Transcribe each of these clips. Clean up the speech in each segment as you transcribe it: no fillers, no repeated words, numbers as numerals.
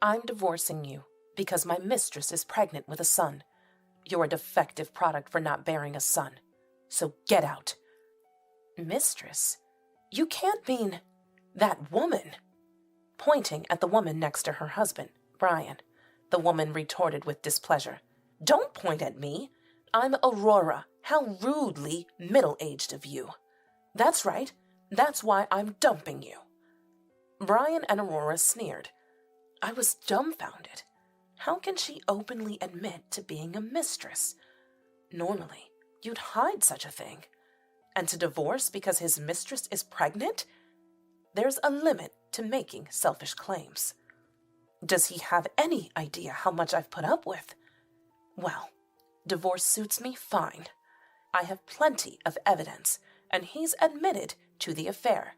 I'm divorcing you because my mistress is pregnant with a son. You're a defective product for not bearing a son. So get out. Mistress? You can't mean that woman. Pointing at the woman next to her husband, Brian, the woman retorted with displeasure. Don't point at me. I'm Aurora. How rudely middle-aged of you. That's right. That's why I'm dumping you. Brian and Aurora sneered. I was dumbfounded. How can she openly admit to being a mistress? Normally, you'd hide such a thing. And to divorce because his mistress is pregnant? There's a limit to making selfish claims. Does he have any idea how much I've put up with? Well, divorce suits me fine. I have plenty of evidence, and he's admitted to the affair.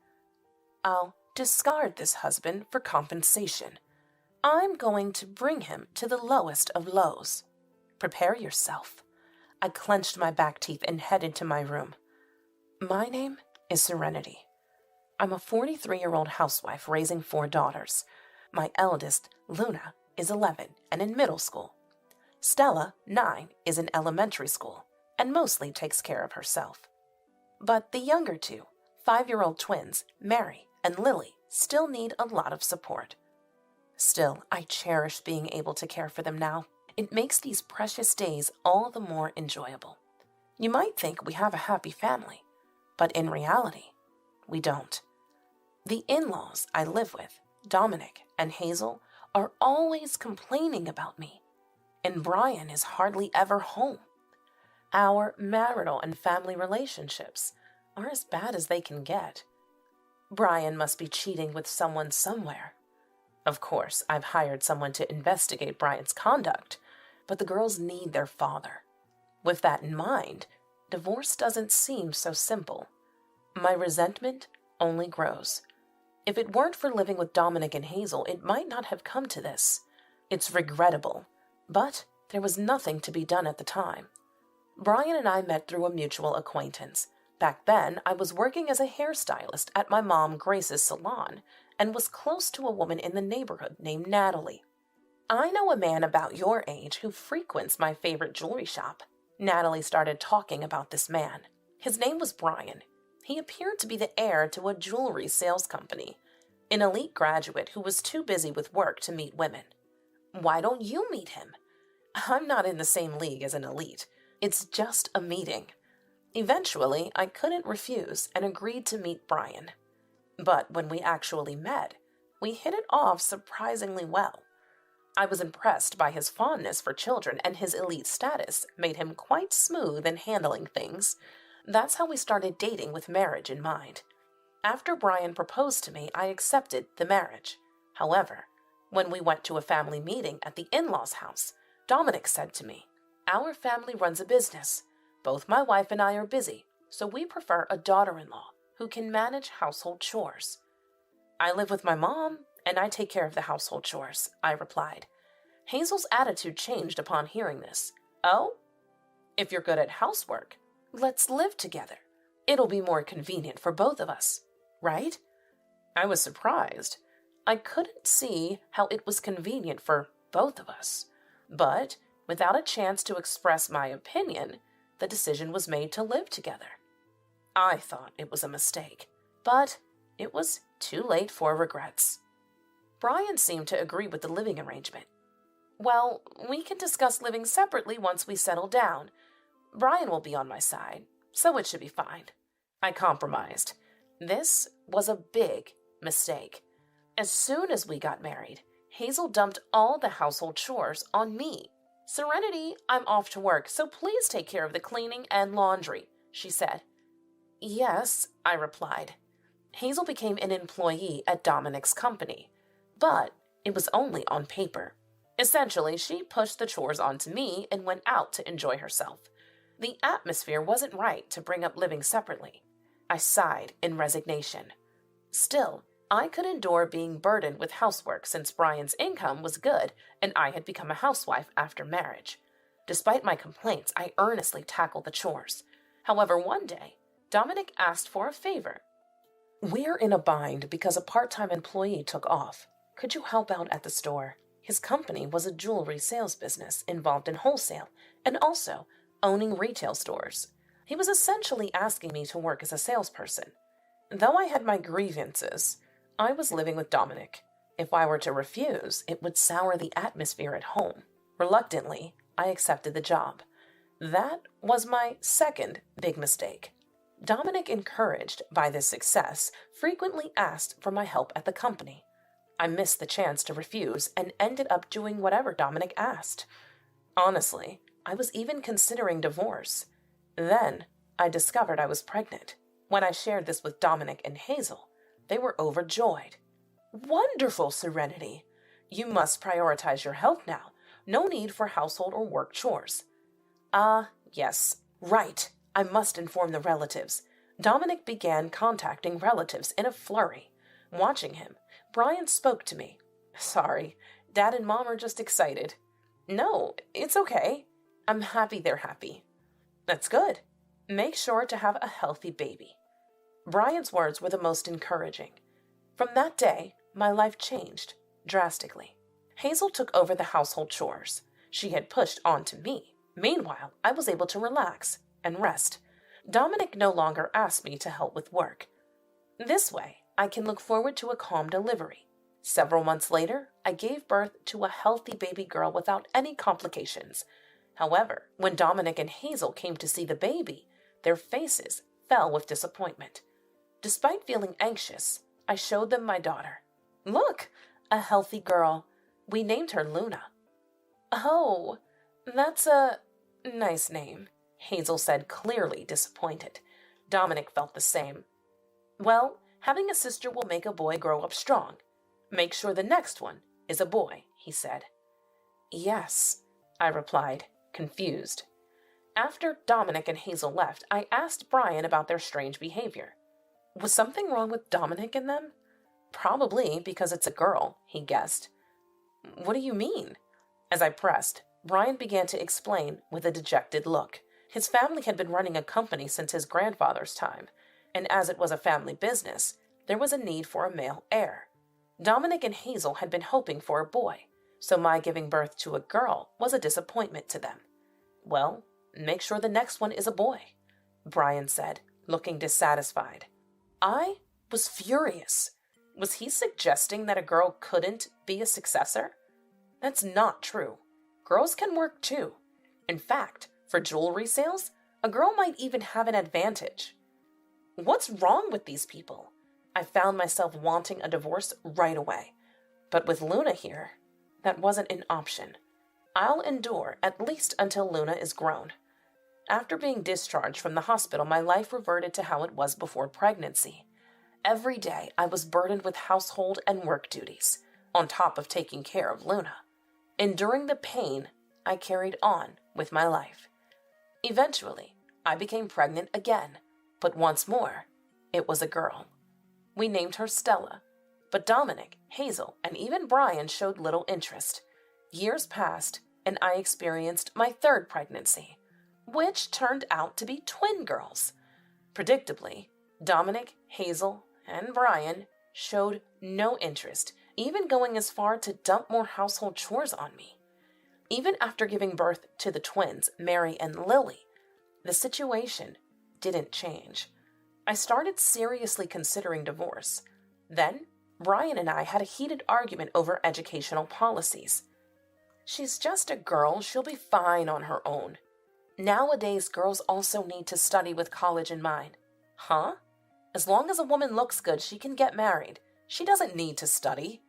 I'll discard this husband for compensation. I'm going to bring him to the lowest of lows. Prepare yourself. I clenched my back teeth and headed to my room. My name is Serenity. I'm a 43-year-old housewife raising 4 daughters. My eldest, Luna, is 11 and in middle school. Stella, 9, is in elementary school and mostly takes care of herself. But the younger 2, 5-year-old twins, Mary and Lily, still need a lot of support. Still, I cherish being able to care for them now. It makes these precious days all the more enjoyable. You might think we have a happy family, but in reality, we don't. The in-laws I live with, Dominic and Hazel, are always complaining about me, and Brian is hardly ever home. Our marital and family relationships are as bad as they can get. Brian must be cheating with someone somewhere. Of course, I've hired someone to investigate Brian's conduct, but the girls need their father. With that in mind, divorce doesn't seem so simple. My resentment only grows. If it weren't for living with Dominic and Hazel, it might not have come to this. It's regrettable, but there was nothing to be done at the time. Brian and I met through a mutual acquaintance. Back then, I was working as a hairstylist at my mom Grace's salon and was close to a woman in the neighborhood named Natalie. I know a man about your age who frequents my favorite jewelry shop. Natalie started talking about this man. His name was Brian. He appeared to be the heir to a jewelry sales company, an elite graduate who was too busy with work to meet women. Why don't you meet him? I'm not in the same league as an elite. It's just a meeting. Eventually, I couldn't refuse and agreed to meet Brian. But when we actually met, we hit it off surprisingly well. I was impressed by his fondness for children, and his elite status made him quite smooth in handling things. That's how we started dating with marriage in mind. After Brian proposed to me, I accepted the marriage. However, when we went to a family meeting at the in-laws' house, Dominic said to me, "Our family runs a business. Both my wife and I are busy, so we prefer a daughter-in-law who can manage household chores." "I live with my mom, and I take care of the household chores," I replied. Hazel's attitude changed upon hearing this. "Oh? If you're good at housework, let's live together. It'll be more convenient for both of us, right?" I was surprised. I couldn't see how it was convenient for both of us. But, without a chance to express my opinion, the decision was made to live together. I thought it was a mistake, but it was too late for regrets. Brian seemed to agree with the living arrangement. "Well, we can discuss living separately once we settle down. Brian will be on my side, so it should be fine." I compromised. This was a big mistake. As soon as we got married, Hazel dumped all the household chores on me. "Serenity, I'm off to work, so please take care of the cleaning and laundry," she said. "Yes," I replied. Hazel became an employee at Dominic's company, but it was only on paper. Essentially, she pushed the chores onto me and went out to enjoy herself. The atmosphere wasn't right to bring up living separately. I sighed in resignation. Still, I could endure being burdened with housework since Brian's income was good and I had become a housewife after marriage. Despite my complaints, I earnestly tackled the chores. However, one day, Dominic asked for a favor. "We're in a bind because a part-time employee took off. Could you help out at the store?" His company was a jewelry sales business involved in wholesale and also owning retail stores. He was essentially asking me to work as a salesperson. Though I had my grievances, I was living with Dominic. If I were to refuse, it would sour the atmosphere at home. Reluctantly, I accepted the job. That was my second big mistake. Dominic, encouraged by this success, frequently asked for my help at the company. I missed the chance to refuse and ended up doing whatever Dominic asked. Honestly, I was even considering divorce. Then, I discovered I was pregnant. When I shared this with Dominic and Hazel, they were overjoyed. "Wonderful, Serenity! You must prioritize your health now. No need for household or work chores." Yes, right. I must inform the relatives. Dominic began contacting relatives in a flurry. Watching him, Brian spoke to me. "Sorry, Dad and Mom are just excited." "No, it's okay. I'm happy they're happy." "That's good. Make sure to have a healthy baby." Brian's words were the most encouraging. From that day, my life changed drastically. Hazel took over the household chores. She had pushed on to me. Meanwhile, I was able to relax and rest. Dominic no longer asked me to help with work. This way, I can look forward to a calm delivery. Several months later, I gave birth to a healthy baby girl without any complications. However, when Dominic and Hazel came to see the baby, their faces fell with disappointment. Despite feeling anxious, I showed them my daughter. "Look, a healthy girl. We named her Luna." "Oh, that's a nice name," Hazel said, clearly disappointed. Dominic felt the same. "Well, having a sister will make a boy grow up strong. Make sure the next one is a boy," he said. "Yes," I replied, confused. After Dominic and Hazel left, I asked Brian about their strange behavior. Was something wrong with Dominic and them? "Probably because it's a girl," he guessed. "What do you mean?" As I pressed, Brian began to explain with a dejected look. His family had been running a company since his grandfather's time, and as it was a family business, there was a need for a male heir. Dominic and Hazel had been hoping for a boy, so my giving birth to a girl was a disappointment to them. "Well, make sure the next one is a boy," Brian said, looking dissatisfied. I was furious. Was he suggesting that a girl couldn't be a successor? That's not true. Girls can work too. In fact, for jewelry sales, a girl might even have an advantage. What's wrong with these people? I found myself wanting a divorce right away. But with Luna here, that wasn't an option. I'll endure at least until Luna is grown. After being discharged from the hospital, my life reverted to how it was before pregnancy. Every day, I was burdened with household and work duties, on top of taking care of Luna. Enduring the pain, I carried on with my life. Eventually, I became pregnant again, but once more, it was a girl. We named her Stella, but Dominic, Hazel, and even Brian showed little interest. Years passed, and I experienced my third pregnancy, which turned out to be twin girls. Predictably, Dominic, Hazel, and Brian showed no interest, even going as far to dump more household chores on me. Even after giving birth to the twins, Mary and Lily, the situation didn't change. I started seriously considering divorce. Then, Brian and I had a heated argument over educational policies. "She's just a girl, she'll be fine on her own." "Nowadays, girls also need to study with college in mind." "Huh? As long as a woman looks good, she can get married. She doesn't need to study."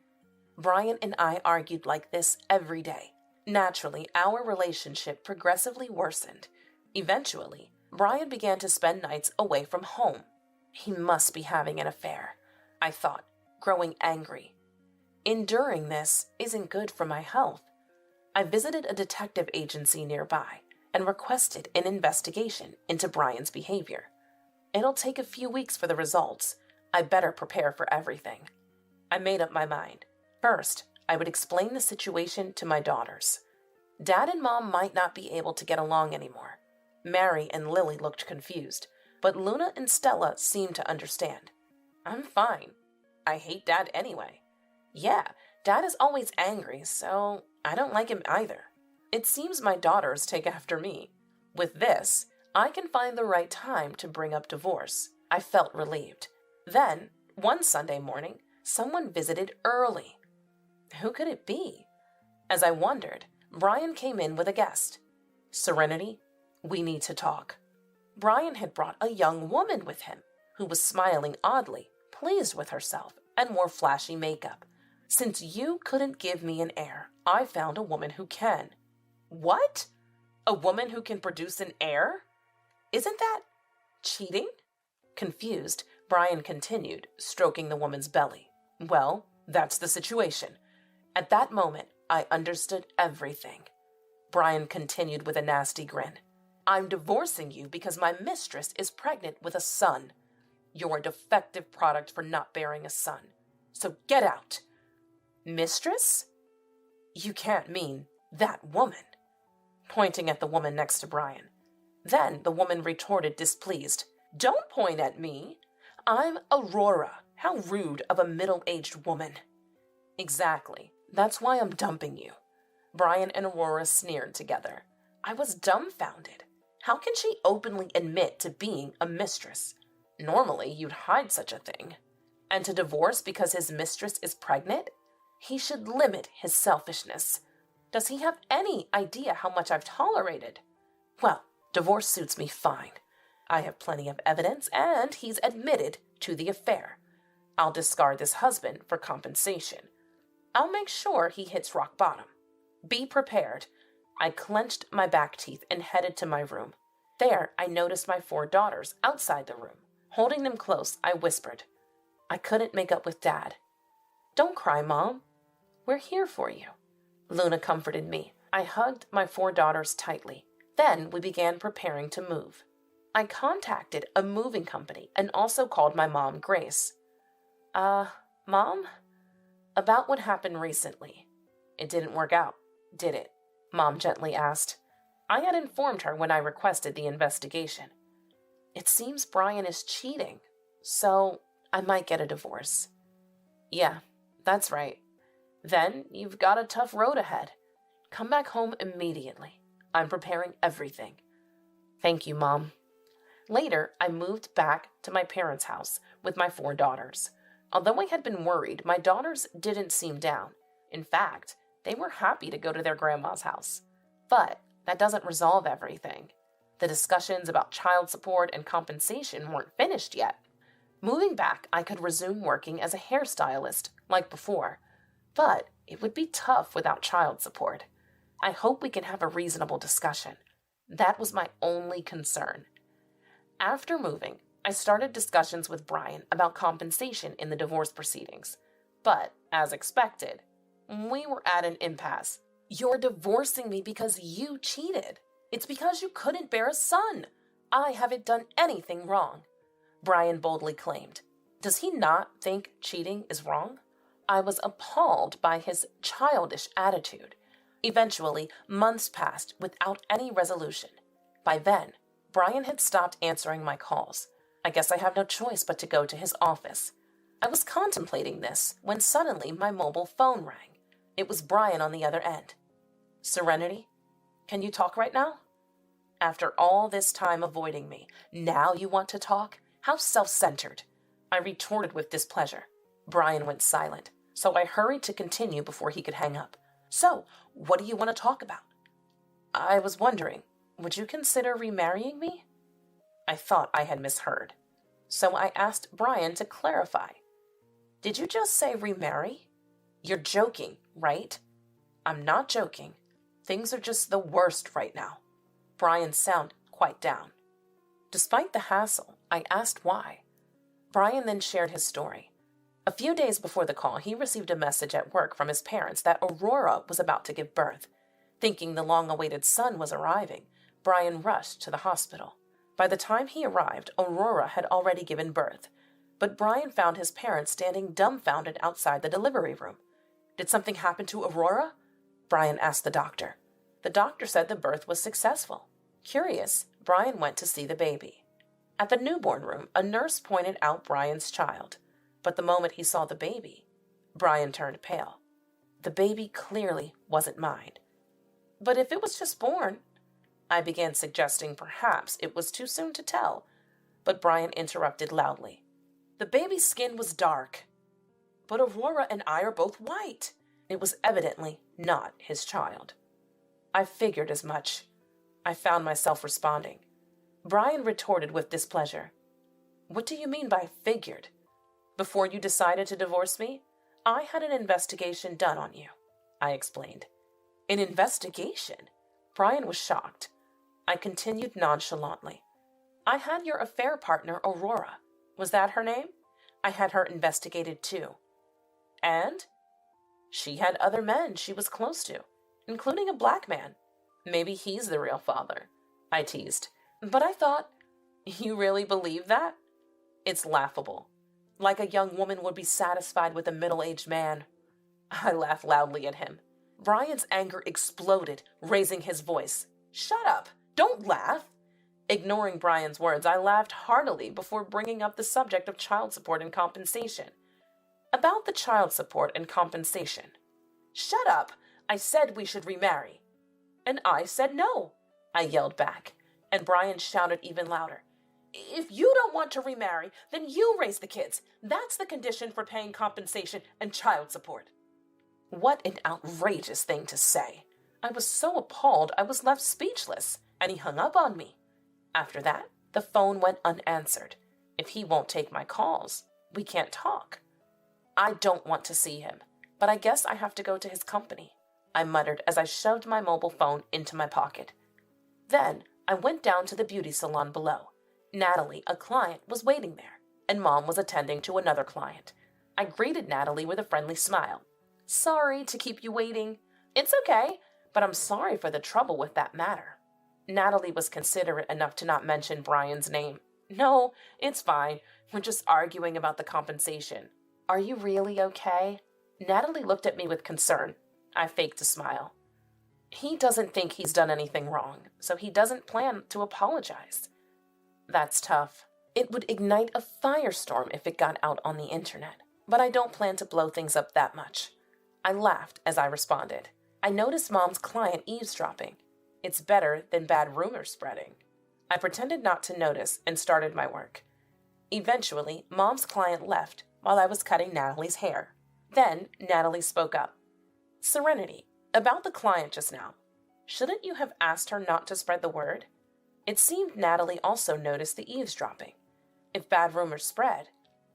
Brian and I argued like this every day. Naturally, our relationship progressively worsened. Eventually, Brian began to spend nights away from home. He must be having an affair, I thought, growing angry. Enduring this isn't good for my health. I visited a detective agency nearby and requested an investigation into Brian's behavior. It'll take a few weeks for the results. I better prepare for everything. I made up my mind. First, I would explain the situation to my daughters. Dad and Mom might not be able to get along anymore. Mary and Lily looked confused, but Luna and Stella seemed to understand. "I'm fine. I hate Dad anyway." "Yeah, Dad is always angry, so I don't like him either. It seems my daughters take after me. With this, I can find the right time to bring up divorce. I felt relieved. Then, one Sunday morning, someone visited early. Who could it be? As I wondered, Brian came in with a guest. Serenity, we need to talk. Brian had brought a young woman with him, who was smiling oddly, pleased with herself, and wore flashy makeup. Since you couldn't give me an heir, I found a woman who can. What? A woman who can produce an heir? Isn't that cheating? Confused, Brian continued, stroking the woman's belly. Well, that's the situation. At that moment, I understood everything. Brian continued with a nasty grin. I'm divorcing you because my mistress is pregnant with a son. You're a defective product for not bearing a son. So get out. Mistress? You can't mean that woman. Pointing at the woman next to Brian. Then the woman retorted, displeased. Don't point at me. I'm Aurora. How rude of a middle-aged woman. Exactly. That's why I'm dumping you. Brian and Aurora sneered together. I was dumbfounded. How can she openly admit to being a mistress? Normally, you'd hide such a thing. And to divorce because his mistress is pregnant? He should limit his selfishness. Does he have any idea how much I've tolerated? Well, divorce suits me fine. I have plenty of evidence, and he's admitted to the affair. I'll discard this husband for compensation. I'll make sure he hits rock bottom. Be prepared. I clenched my back teeth and headed to my room. There, I noticed my 4 daughters outside the room. Holding them close, I whispered. I couldn't make up with Dad. Don't cry, Mom. We're here for you. Luna comforted me. I hugged my 4 daughters tightly. Then we began preparing to move. I contacted a moving company and also called my mom, Grace. Mom? About what happened recently. It didn't work out, did it? Mom gently asked. I had informed her when I requested the investigation. It seems Brian is cheating, so I might get a divorce. Yeah, that's right. Then you've got a tough road ahead. Come back home immediately. I'm preparing everything. Thank you, Mom. Later, I moved back to my parents' house with my 4 daughters. Although I had been worried, my daughters didn't seem down. In fact, they were happy to go to their grandma's house. But that doesn't resolve everything. The discussions about child support and compensation weren't finished yet. Moving back, I could resume working as a hairstylist like before. But it would be tough without child support. I hope we can have a reasonable discussion. That was my only concern. After moving, I started discussions with Brian about compensation in the divorce proceedings. But, as expected, we were at an impasse. You're divorcing me because you cheated. It's because you couldn't bear a son. I haven't done anything wrong, Brian boldly claimed. Does he not think cheating is wrong? I was appalled by his childish attitude. Eventually, months passed without any resolution. By then, Brian had stopped answering my calls. I guess I have no choice but to go to his office. I was contemplating this when suddenly my mobile phone rang. It was Brian on the other end. Serenity, can you talk right now? After all this time avoiding me, now you want to talk? How self-centered. I retorted with displeasure. Brian went silent, so I hurried to continue before he could hang up. So, what do you want to talk about? I was wondering, would you consider remarrying me? I thought I had misheard. So I asked Brian to clarify. Did you just say remarry? You're joking, right? I'm not joking. Things are just the worst right now. Brian sounded quite down. Despite the hassle, I asked why. Brian then shared his story. A few days before the call, he received a message at work from his parents that Aurora was about to give birth. Thinking the long-awaited son was arriving, Brian rushed to the hospital. By the time he arrived, Aurora had already given birth. But Brian found his parents standing dumbfounded outside the delivery room. Did something happen to Aurora? Brian asked the doctor. The doctor said the birth was successful. Curious, Brian went to see the baby. At the newborn room, a nurse pointed out Brian's child. But the moment he saw the baby, Brian turned pale. The baby clearly wasn't mine. But if it was just born, I began suggesting perhaps it was too soon to tell, but Brian interrupted loudly. The baby's skin was dark, but Aurora and I are both white. It was evidently not his child. I figured as much. I found myself responding. Brian retorted with displeasure. What do you mean by figured? Before you decided to divorce me, I had an investigation done on you, I explained. An investigation? Brian was shocked. I continued nonchalantly. I had your affair partner, Aurora. Was that her name? I had her investigated too. And? She had other men she was close to, including a black man. Maybe he's the real father, I teased. But I thought, you really believe that? It's laughable. Like a young woman would be satisfied with a middle-aged man. I laughed loudly at him. Brian's anger exploded, raising his voice. Shut up! Don't laugh! Ignoring Brian's words, I laughed heartily before bringing up the subject of child support and compensation. About the child support and compensation. Shut up! I said we should remarry. And I said no, I yelled back, and Brian shouted even louder. If you don't want to remarry, then you raise the kids. That's the condition for paying compensation and child support. What an outrageous thing to say. I was so appalled I was left speechless, and he hung up on me. After that, the phone went unanswered. If he won't take my calls, we can't talk. I don't want to see him, but I guess I have to go to his company, I muttered as I shoved my mobile phone into my pocket. Then I went down to the beauty salon below. Natalie, a client, was waiting there, and Mom was attending to another client. I greeted Natalie with a friendly smile. Sorry to keep you waiting. It's okay, but I'm sorry for the trouble with that matter. Natalie was considerate enough to not mention Brian's name. No, it's fine. We're just arguing about the compensation. Are you really okay? Natalie looked at me with concern. I faked a smile. He doesn't think he's done anything wrong, so he doesn't plan to apologize. That's tough. It would ignite a firestorm if it got out on the internet, but I don't plan to blow things up that much. I laughed as I responded. I noticed Mom's client eavesdropping. It's better than bad rumors spreading. I pretended not to notice and started my work. Eventually, Mom's client left while I was cutting Natalie's hair. Then Natalie spoke up. Serenity, about the client just now. Shouldn't you have asked her not to spread the word? It seemed Natalie also noticed the eavesdropping. If bad rumors spread,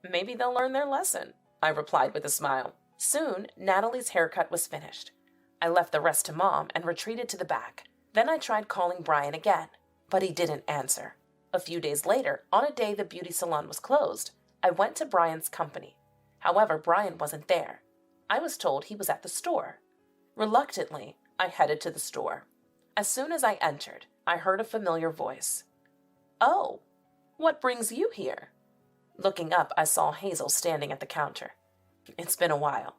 maybe they'll learn their lesson, I replied with a smile. Soon, Natalie's haircut was finished. I left the rest to Mom and retreated to the back. Then I tried calling Brian again, but he didn't answer. A few days later, on a day the beauty salon was closed, I went to Brian's company. However, Brian wasn't there. I was told he was at the store. Reluctantly, I headed to the store. As soon as I entered, I heard a familiar voice. Oh, what brings you here? Looking up, I saw Hazel standing at the counter. It's been a while.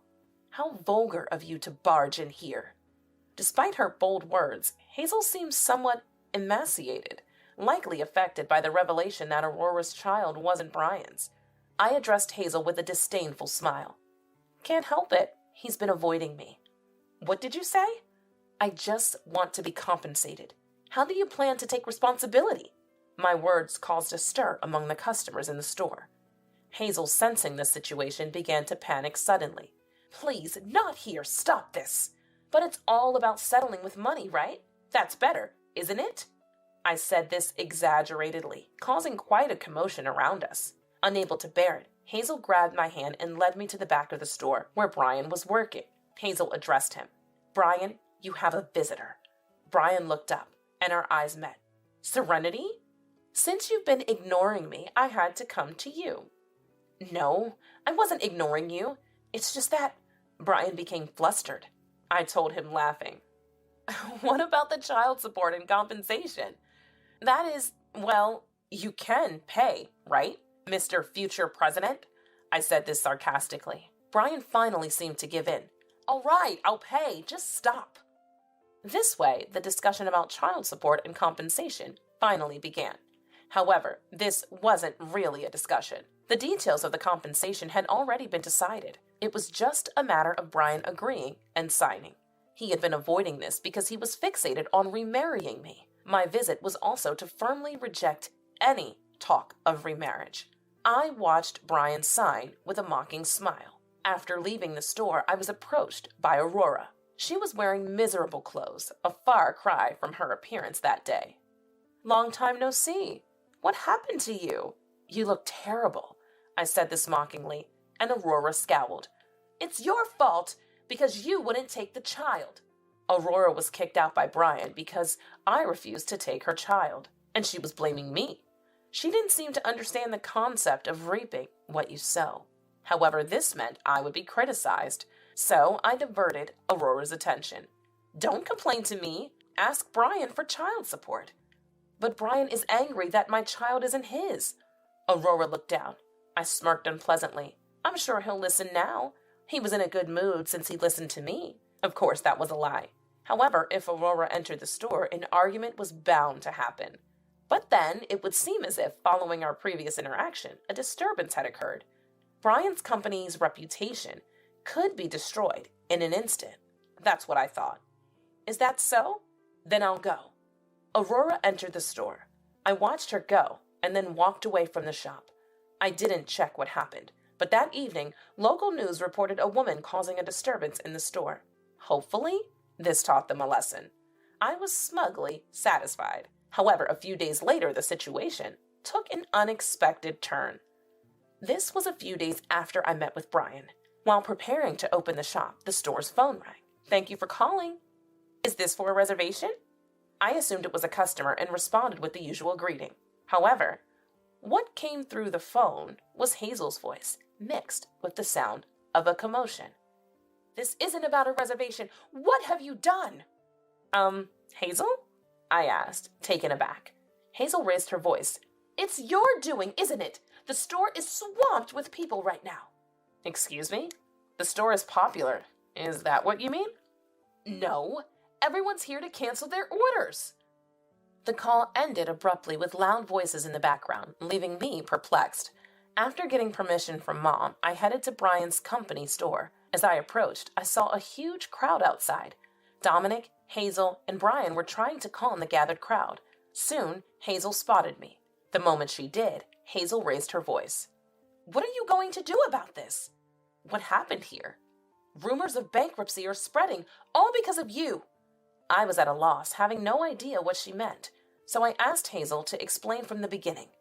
How vulgar of you to barge in here. Despite her bold words, Hazel seemed somewhat emaciated, likely affected by the revelation that Aurora's child wasn't Brian's. I addressed Hazel with a disdainful smile. Can't help it. He's been avoiding me. What did you say? I just want to be compensated. How do you plan to take responsibility? My words caused a stir among the customers in the store. Hazel, sensing the situation, began to panic suddenly. Please, not here. Stop this. But it's all about settling with money, right? That's better, isn't it? I said this exaggeratedly, causing quite a commotion around us. Unable to bear it, Hazel grabbed my hand and led me to the back of the store where Brian was working. Hazel addressed him. Brian, you have a visitor. Brian looked up, and our eyes met. Serenity? Since you've been ignoring me, I had to come to you. No, I wasn't ignoring you. It's just that... Brian became flustered. I told him, laughing. What about the child support and compensation? That is, well, you can pay, right, Mr. Future President? I said this sarcastically. Brian finally seemed to give in. All right, I'll pay. Just stop. This way, the discussion about child support and compensation finally began. However, this wasn't really a discussion. The details of the compensation had already been decided. It was just a matter of Brian agreeing and signing. He had been avoiding this because he was fixated on remarrying me. My visit was also to firmly reject any talk of remarriage. I watched Brian sign with a mocking smile. After leaving the store, I was approached by Aurora. She was wearing miserable clothes, a far cry from her appearance that day. "Long time no see. What happened to you? You look terrible." I said this mockingly, and Aurora scowled. "It's your fault because you wouldn't take the child." Aurora was kicked out by Brian because I refused to take her child, and she was blaming me. She didn't seem to understand the concept of reaping what you sow. However, this meant I would be criticized, so I diverted Aurora's attention. "Don't complain to me. Ask Brian for child support." "But Brian is angry that my child isn't his." Aurora looked down. I smirked unpleasantly. "I'm sure he'll listen now. He was in a good mood since he listened to me." Of course, that was a lie. However, if Aurora entered the store, an argument was bound to happen. But then it would seem as if, following our previous interaction, a disturbance had occurred. Brian's company's reputation could be destroyed in an instant. That's what I thought. "Is that so? Then I'll go." Aurora entered the store. I watched her go and then walked away from the shop. I didn't check what happened, but that evening, local news reported a woman causing a disturbance in the store. Hopefully, this taught them a lesson. I was smugly satisfied. However, a few days later, the situation took an unexpected turn. This was a few days after I met with Brian. While preparing to open the shop, the store's phone rang. "Thank you for calling. Is this for a reservation?" I assumed it was a customer and responded with the usual greeting. However, what came through the phone was Hazel's voice, mixed with the sound of a commotion. "This isn't about a reservation. What have you done?" Hazel?" I asked, taken aback. Hazel raised her voice. "It's your doing, isn't it? The store is swamped with people right now." "Excuse me? The store is popular. Is that what you mean?" "No. Everyone's here to cancel their orders." The call ended abruptly with loud voices in the background, leaving me perplexed. After getting permission from Mom, I headed to Brian's company store. As I approached, I saw a huge crowd outside. Dominic, Hazel, and Brian were trying to calm the gathered crowd. Soon, Hazel spotted me. The moment she did, Hazel raised her voice. "What are you going to do about this?" "What happened here?" "Rumors of bankruptcy are spreading, all because of you." I was at a loss, having no idea what she meant, so I asked Hazel to explain from the beginning.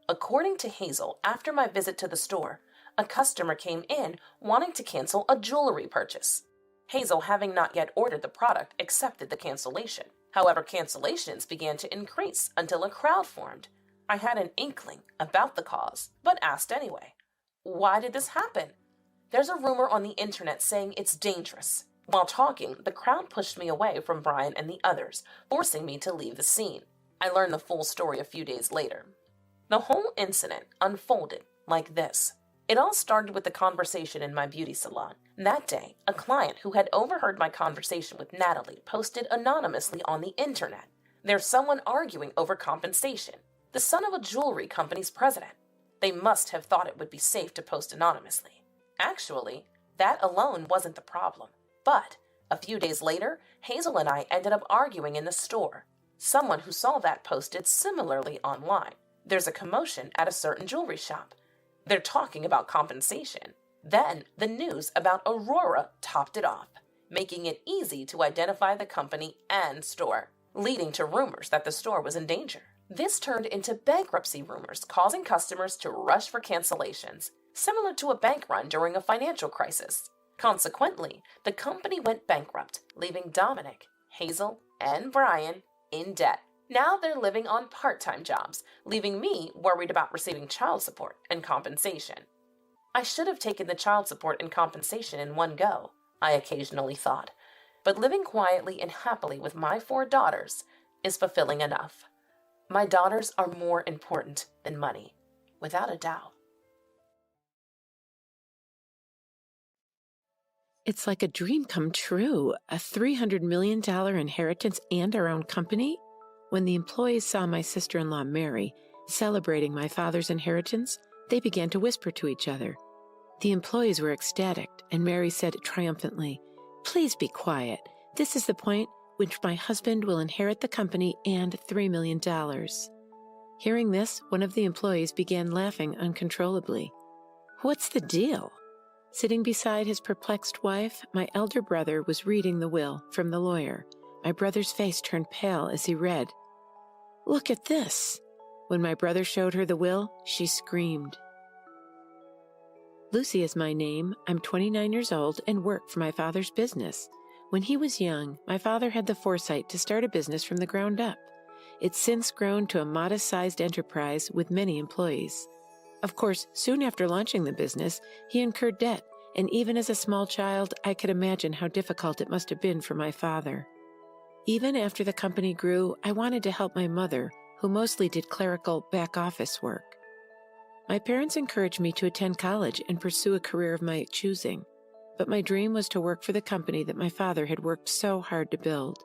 According to Hazel, after my visit to the store, a customer came in wanting to cancel a jewelry purchase. Hazel, having not yet ordered the product, accepted the cancellation. However, cancellations began to increase until a crowd formed. I had an inkling about the cause, but asked anyway. "Why did this happen?" "There's a rumor on the internet saying it's dangerous." While talking, the crowd pushed me away from Brian and the others, forcing me to leave the scene. I learned the full story a few days later. The whole incident unfolded like this. It all started with a conversation in my beauty salon. That day, a client who had overheard my conversation with Natalie posted anonymously on the internet. "There's someone arguing over compensation. The son of a jewelry company's president." They must have thought it would be safe to post anonymously. Actually, that alone wasn't the problem. But a few days later, Hazel and I ended up arguing in the store. Someone who saw that posted similarly online. There's a commotion at a certain jewelry shop. They're talking about compensation. Then the news about Aurora topped it off, making it easy to identify the company and store, leading to rumors that the store was in danger. This turned into bankruptcy rumors, causing customers to rush for cancellations, similar to a bank run during a financial crisis. Consequently, the company went bankrupt, leaving Dominic, Hazel, and Brian in debt. Now they're living on part-time jobs, leaving me worried about receiving child support and compensation. I should have taken the child support and compensation in one go, I occasionally thought, but living quietly and happily with my 4 daughters is fulfilling enough. My daughters are more important than money, without a doubt. It's like a dream come true, a $300 million inheritance and our own company. When the employees saw my sister-in-law Mary celebrating my father's inheritance, they began to whisper to each other, The employees were ecstatic, and Mary said triumphantly, "Please be quiet. This is the point which my husband will inherit the company and $3 million." Hearing this, one of the employees began laughing uncontrollably. "What's the deal?" Sitting beside his perplexed wife, my elder brother was reading the will from the lawyer. My brother's face turned pale as he read. "Look at this." When my brother showed her the will, she screamed. Lucy is my name. I'm 29 years old and work for my father's business. When he was young, my father had the foresight to start a business from the ground up. It's since grown to a modest-sized enterprise with many employees. Of course, soon after launching the business, he incurred debt, and even as a small child, I could imagine how difficult it must have been for my father. Even after the company grew, I wanted to help my mother, who mostly did clerical back-office work. My parents encouraged me to attend college and pursue a career of my choosing, but my dream was to work for the company that my father had worked so hard to build.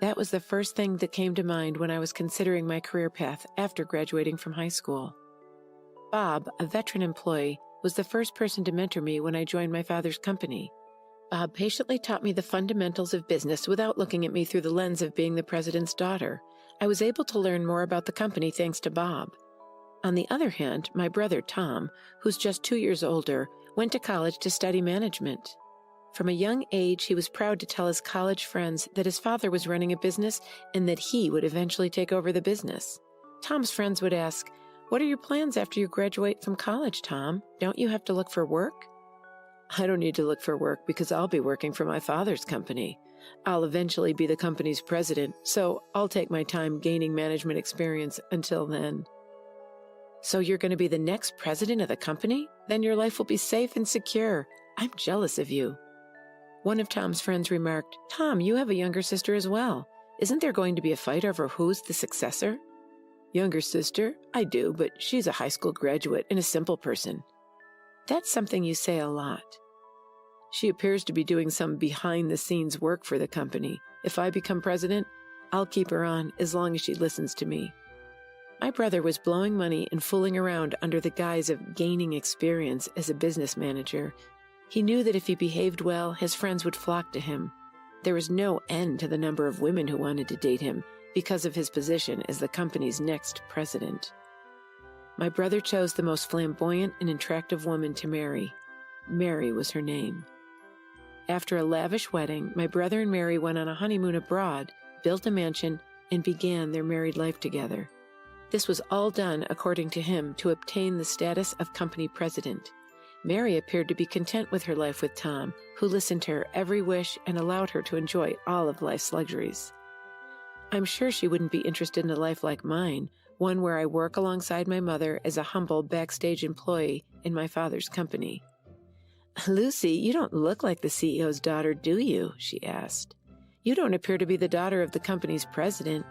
That was the first thing that came to mind when I was considering my career path after graduating from high school. Bob, a veteran employee, was the first person to mentor me when I joined my father's company. Bob patiently taught me the fundamentals of business without looking at me through the lens of being the president's daughter. I was able to learn more about the company thanks to Bob. On the other hand, my brother Tom, who's just 2 years older, went to college to study management. From a young age, he was proud to tell his college friends that his father was running a business and that he would eventually take over the business. Tom's friends would ask, "What are your plans after you graduate from college, Tom? Don't you have to look for work?" "I don't need to look for work because I'll be working for my father's company. I'll eventually be the company's president, so I'll take my time gaining management experience until then." "So you're going to be the next president of the company? Then your life will be safe and secure. I'm jealous of you." One of Tom's friends remarked, "Tom, you have a younger sister as well. Isn't there going to be a fight over who's the successor?" "Younger sister? I do, but she's a high school graduate and a simple person." "That's something you say a lot." "She appears to be doing some behind-the-scenes work for the company. If I become president, I'll keep her on as long as she listens to me." My brother was blowing money and fooling around under the guise of gaining experience as a business manager. He knew that if he behaved well, his friends would flock to him. There was no end to the number of women who wanted to date him because of his position as the company's next president. My brother chose the most flamboyant and attractive woman to marry. Mary was her name. After a lavish wedding, my brother and Mary went on a honeymoon abroad, built a mansion, and began their married life together. This was all done, according to him, to obtain the status of company president. Mary appeared to be content with her life with Tom, who listened to her every wish and allowed her to enjoy all of life's luxuries. I'm sure she wouldn't be interested in a life like mine, one where I work alongside my mother as a humble backstage employee in my father's company. "Lucy, you don't look like the CEO's daughter, do you?" she asked. "You don't appear to be the daughter of the company's president."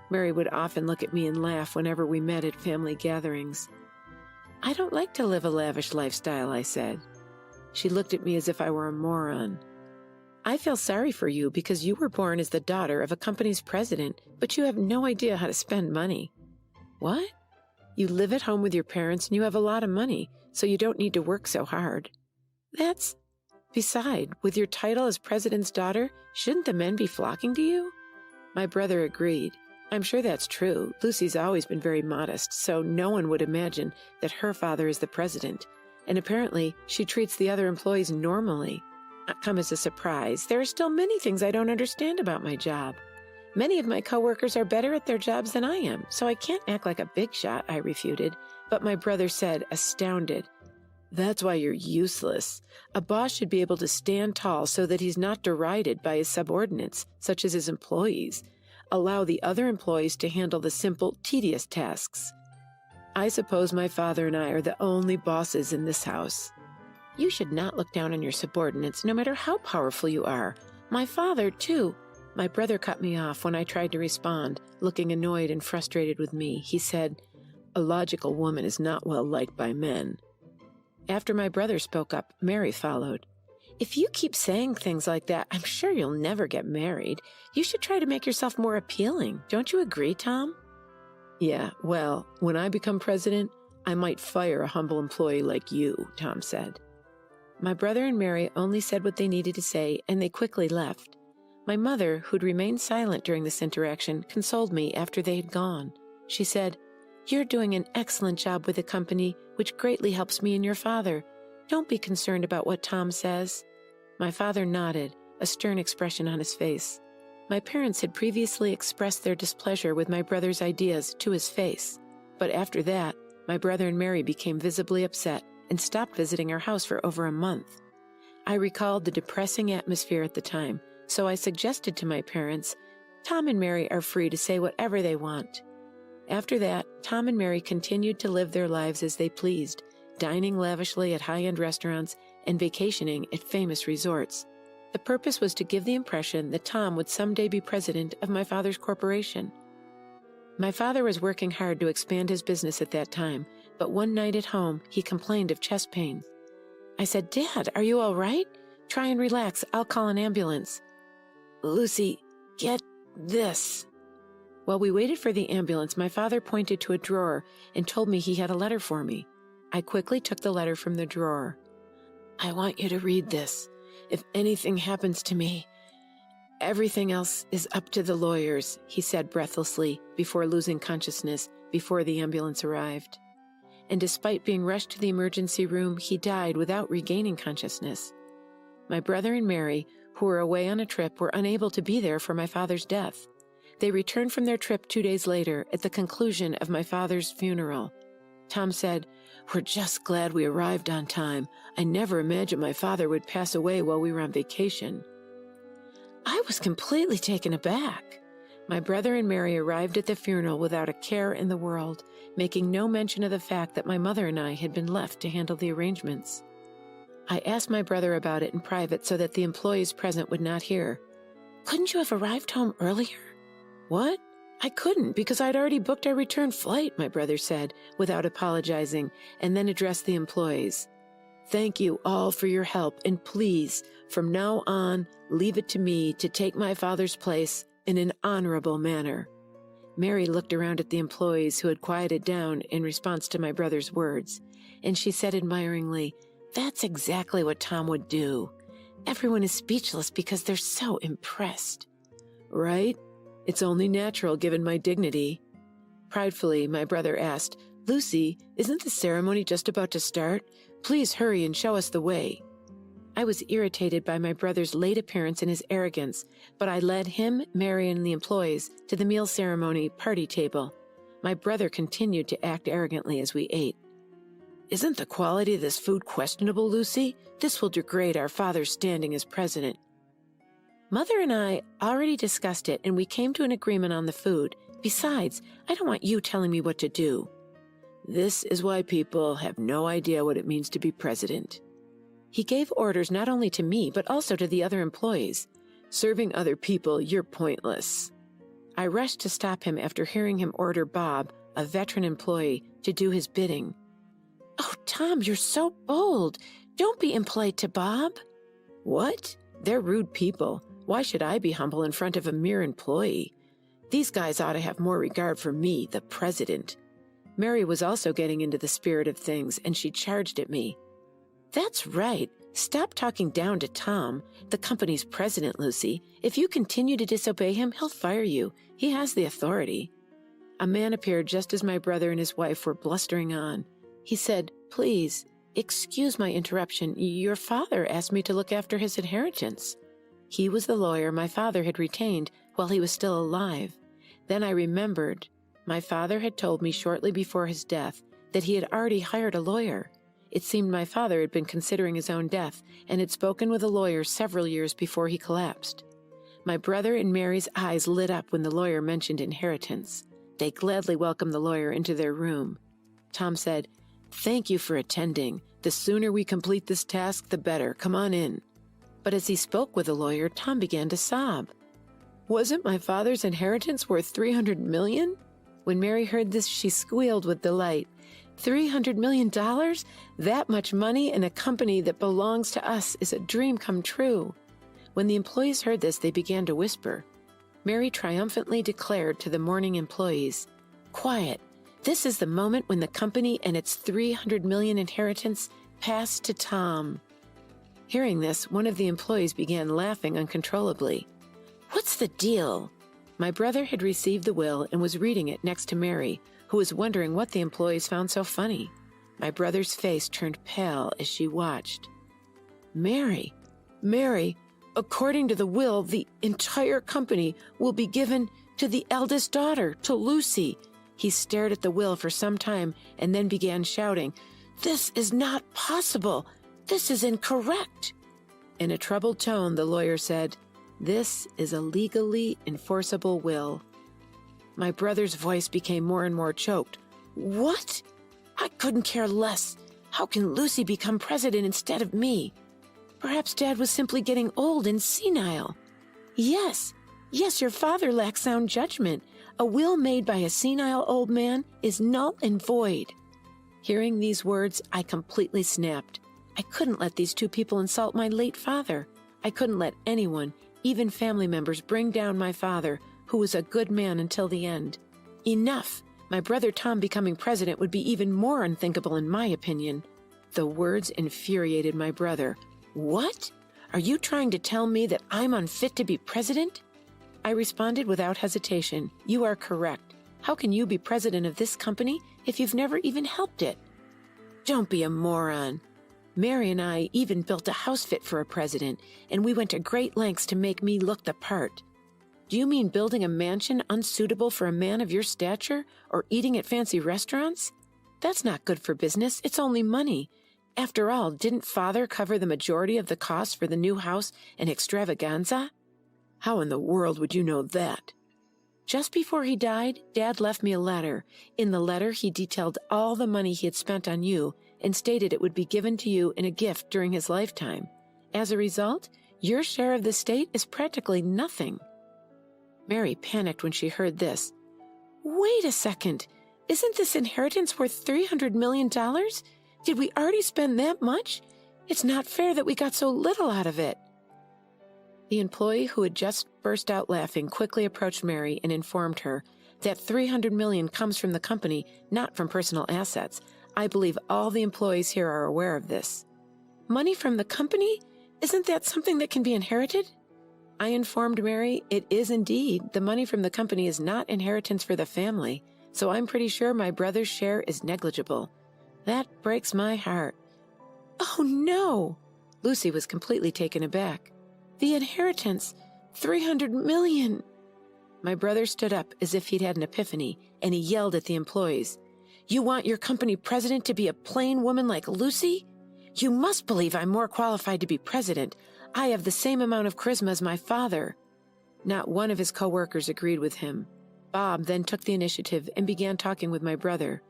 Mary would often look at me and laugh whenever we met at family gatherings. "I don't like to live a lavish lifestyle," I said. She looked at me as if I were a moron. "I feel sorry for you because you were born as the daughter of a company's president, but you have no idea how to spend money." "What? You live at home with your parents and you have a lot of money, so you don't need to work so hard." Beside, with your title as president's daughter, shouldn't the men be flocking to you?" My brother agreed. "I'm sure that's true. Lucy's always been very modest, so no one would imagine that her father is the president. And apparently, she treats the other employees normally. Not come as a surprise. There are still many things I don't understand about my job. Many of my coworkers are better at their jobs than I am, so I can't act like a big shot," I refuted. But my brother said, astounded, "That's why you're useless. A boss should be able to stand tall so that he's not derided by his subordinates, such as his employees. Allow the other employees to handle the simple, tedious tasks. I suppose my father and I are the only bosses in this house." "You should not look down on your subordinates, no matter how powerful you are. My father, too." My brother cut me off when I tried to respond, looking annoyed and frustrated with me. He said, "A logical woman is not well liked by men." After my brother spoke up, Mary followed. "If you keep saying things like that, I'm sure you'll never get married. You should try to make yourself more appealing. Don't you agree, Tom?" "Yeah, well, when I become president, I might fire a humble employee like you, Tom said. My brother and Mary only said what they needed to say, and they quickly left. My mother, who'd remained silent during this interaction, consoled me after they had gone. She said, "You're doing an excellent job with the company, which greatly helps me and your father. Don't be concerned about what Tom says." My father nodded, a stern expression on his face. My parents had previously expressed their displeasure with my brother's ideas to his face, but after that, my brother and Mary became visibly upset and stopped visiting our house for over a month. I recalled the depressing atmosphere at the time, so I suggested to my parents, "Tom and Mary are free to say whatever they want." After that, Tom and Mary continued to live their lives as they pleased, dining lavishly at high-end restaurants and vacationing at famous resorts. The purpose was to give the impression that Tom would someday be president of my father's corporation. My father was working hard to expand his business at that time, but one night at home, he complained of chest pain. I said, "Dad, are you all right? Try and relax. I'll call an ambulance." "Lucy, get this." While we waited for the ambulance, my father pointed to a drawer and told me he had a letter for me. I quickly took the letter from the drawer. "I want you to read this. If anything happens to me, everything else is up to the lawyers," he said breathlessly before losing consciousness before the ambulance arrived. And despite being rushed to the emergency room, he died without regaining consciousness. My brother and Mary, who were away on a trip, were unable to be there for my father's death. They returned from their trip 2 days later at the conclusion of my father's funeral. Tom said, "We're just glad we arrived on time. I never imagined my father would pass away while we were on vacation." I was completely taken aback. My brother and Mary arrived at the funeral without a care in the world, making no mention of the fact that my mother and I had been left to handle the arrangements. I asked my brother about it in private so that the employees present would not hear. "Couldn't you have arrived home earlier?" "What? I couldn't because I'd already booked our return flight," my brother said, without apologizing, and then addressed the employees. "Thank you all for your help, and please, from now on, leave it to me to take my father's place in an honorable manner." Mary looked around at the employees who had quieted down in response to my brother's words, and she said admiringly, "That's exactly what Tom would do. Everyone is speechless because they're so impressed." "Right? It's only natural given my dignity." Pridefully, my brother asked, "Lucy, isn't the ceremony just about to start? Please hurry and show us the way." I was irritated by my brother's late appearance and his arrogance, but I led him, Mary, and the employees to the meal ceremony party table. My brother continued to act arrogantly as we ate. "Isn't the quality of this food questionable, Lucy? This will degrade our father's standing as president." Mother and I already discussed it, and we came to an agreement on the food. Besides, I don't want you telling me what to do. "This is why people have no idea what it means to be president." He gave orders not only to me, but also to the other employees. "Serving other people, you're pointless." I rushed to stop him after hearing him order Bob, a veteran employee, to do his bidding. "Oh, Tom, you're so bold. Don't be impolite to Bob." "What? They're rude people. Why should I be humble in front of a mere employee? These guys ought to have more regard for me, the president." Mary was also getting into the spirit of things, and she charged at me. "That's right. Stop talking down to Tom, the company's president, Lucy. If you continue to disobey him, he'll fire you. He has the authority." A man appeared just as my brother and his wife were blustering on. He said, "Please, excuse my interruption. Your father asked me to look after his inheritance." He was the lawyer my father had retained while he was still alive. Then I remembered. My father had told me shortly before his death that he had already hired a lawyer. It seemed my father had been considering his own death and had spoken with a lawyer several years before he collapsed. My brother and Mary's eyes lit up when the lawyer mentioned inheritance. They gladly welcomed the lawyer into their room. Tom said, "Thank you for attending. The sooner we complete this task, the better. Come on in." But as he spoke with the lawyer, Tom began to sob. "Wasn't my father's inheritance worth $300 million? When Mary heard this, she squealed with delight. $300 million? That much money in a company that belongs to us is a dream come true. When the employees heard this, they began to whisper. Mary triumphantly declared to the mourning employees, "Quiet. This is the moment when the company and its $300 million inheritance pass to Tom. Hearing this, one of the employees began laughing uncontrollably. What's the deal? My brother had received the will and was reading it next to Mary, who was wondering what the employees found so funny. My brother's face turned pale as she watched. Mary, according to the will, the entire company will be given to the eldest daughter, to Lucy. He stared at the will for some time and then began shouting, This is not possible. This is incorrect. In a troubled tone, the lawyer said, This is a legally enforceable will. My brother's voice became more and more choked. What? I couldn't care less. How can Lucy become president instead of me? Perhaps Dad was simply getting old and senile. Yes, your father lacks sound judgment. A will made by a senile old man is null and void. Hearing these words, I completely snapped. I couldn't let these two people insult my late father. I couldn't let anyone, even family members, bring down my father, who was a good man until the end. Enough! My brother Tom becoming president would be even more unthinkable in my opinion. The words infuriated my brother. What? Are you trying to tell me that I'm unfit to be president? I responded without hesitation. You are correct. How can you be president of this company if you've never even helped it? Don't be a moron. Mary and I even built a house fit for a president, and we went to great lengths to make me look the part. Do you mean building a mansion unsuitable for a man of your stature, or eating at fancy restaurants? That's not good for business. It's only money. After all, didn't Father cover the majority of the costs for the new house and extravaganza? How in the world would you know that? Just before he died, Dad left me a letter. In the letter, he detailed all the money he had spent on you and stated it would be given to you in a gift during his lifetime. As a result, your share of the estate is practically nothing. Mary panicked when she heard this. Wait a second. Isn't this inheritance worth $300 million? Did we already spend that much? It's not fair that we got so little out of it. The employee who had just burst out laughing quickly approached Mary and informed her that $300 million comes from the company, not from personal assets. I believe all the employees here are aware of this. Money from the company? Isn't that something that can be inherited? I informed Mary it is indeed. The money from the company is not inheritance for the family, so I'm pretty sure my brother's share is negligible. That breaks my heart. Oh, no! Lucy was completely taken aback. The inheritance, $300 million. My brother stood up as if he'd had an epiphany, and he yelled at the employees. You want your company president to be a plain woman like Lucy? You must believe I'm more qualified to be president. I have the same amount of charisma as my father. Not one of his co-workers agreed with him. Bob then took the initiative and began talking with my brother.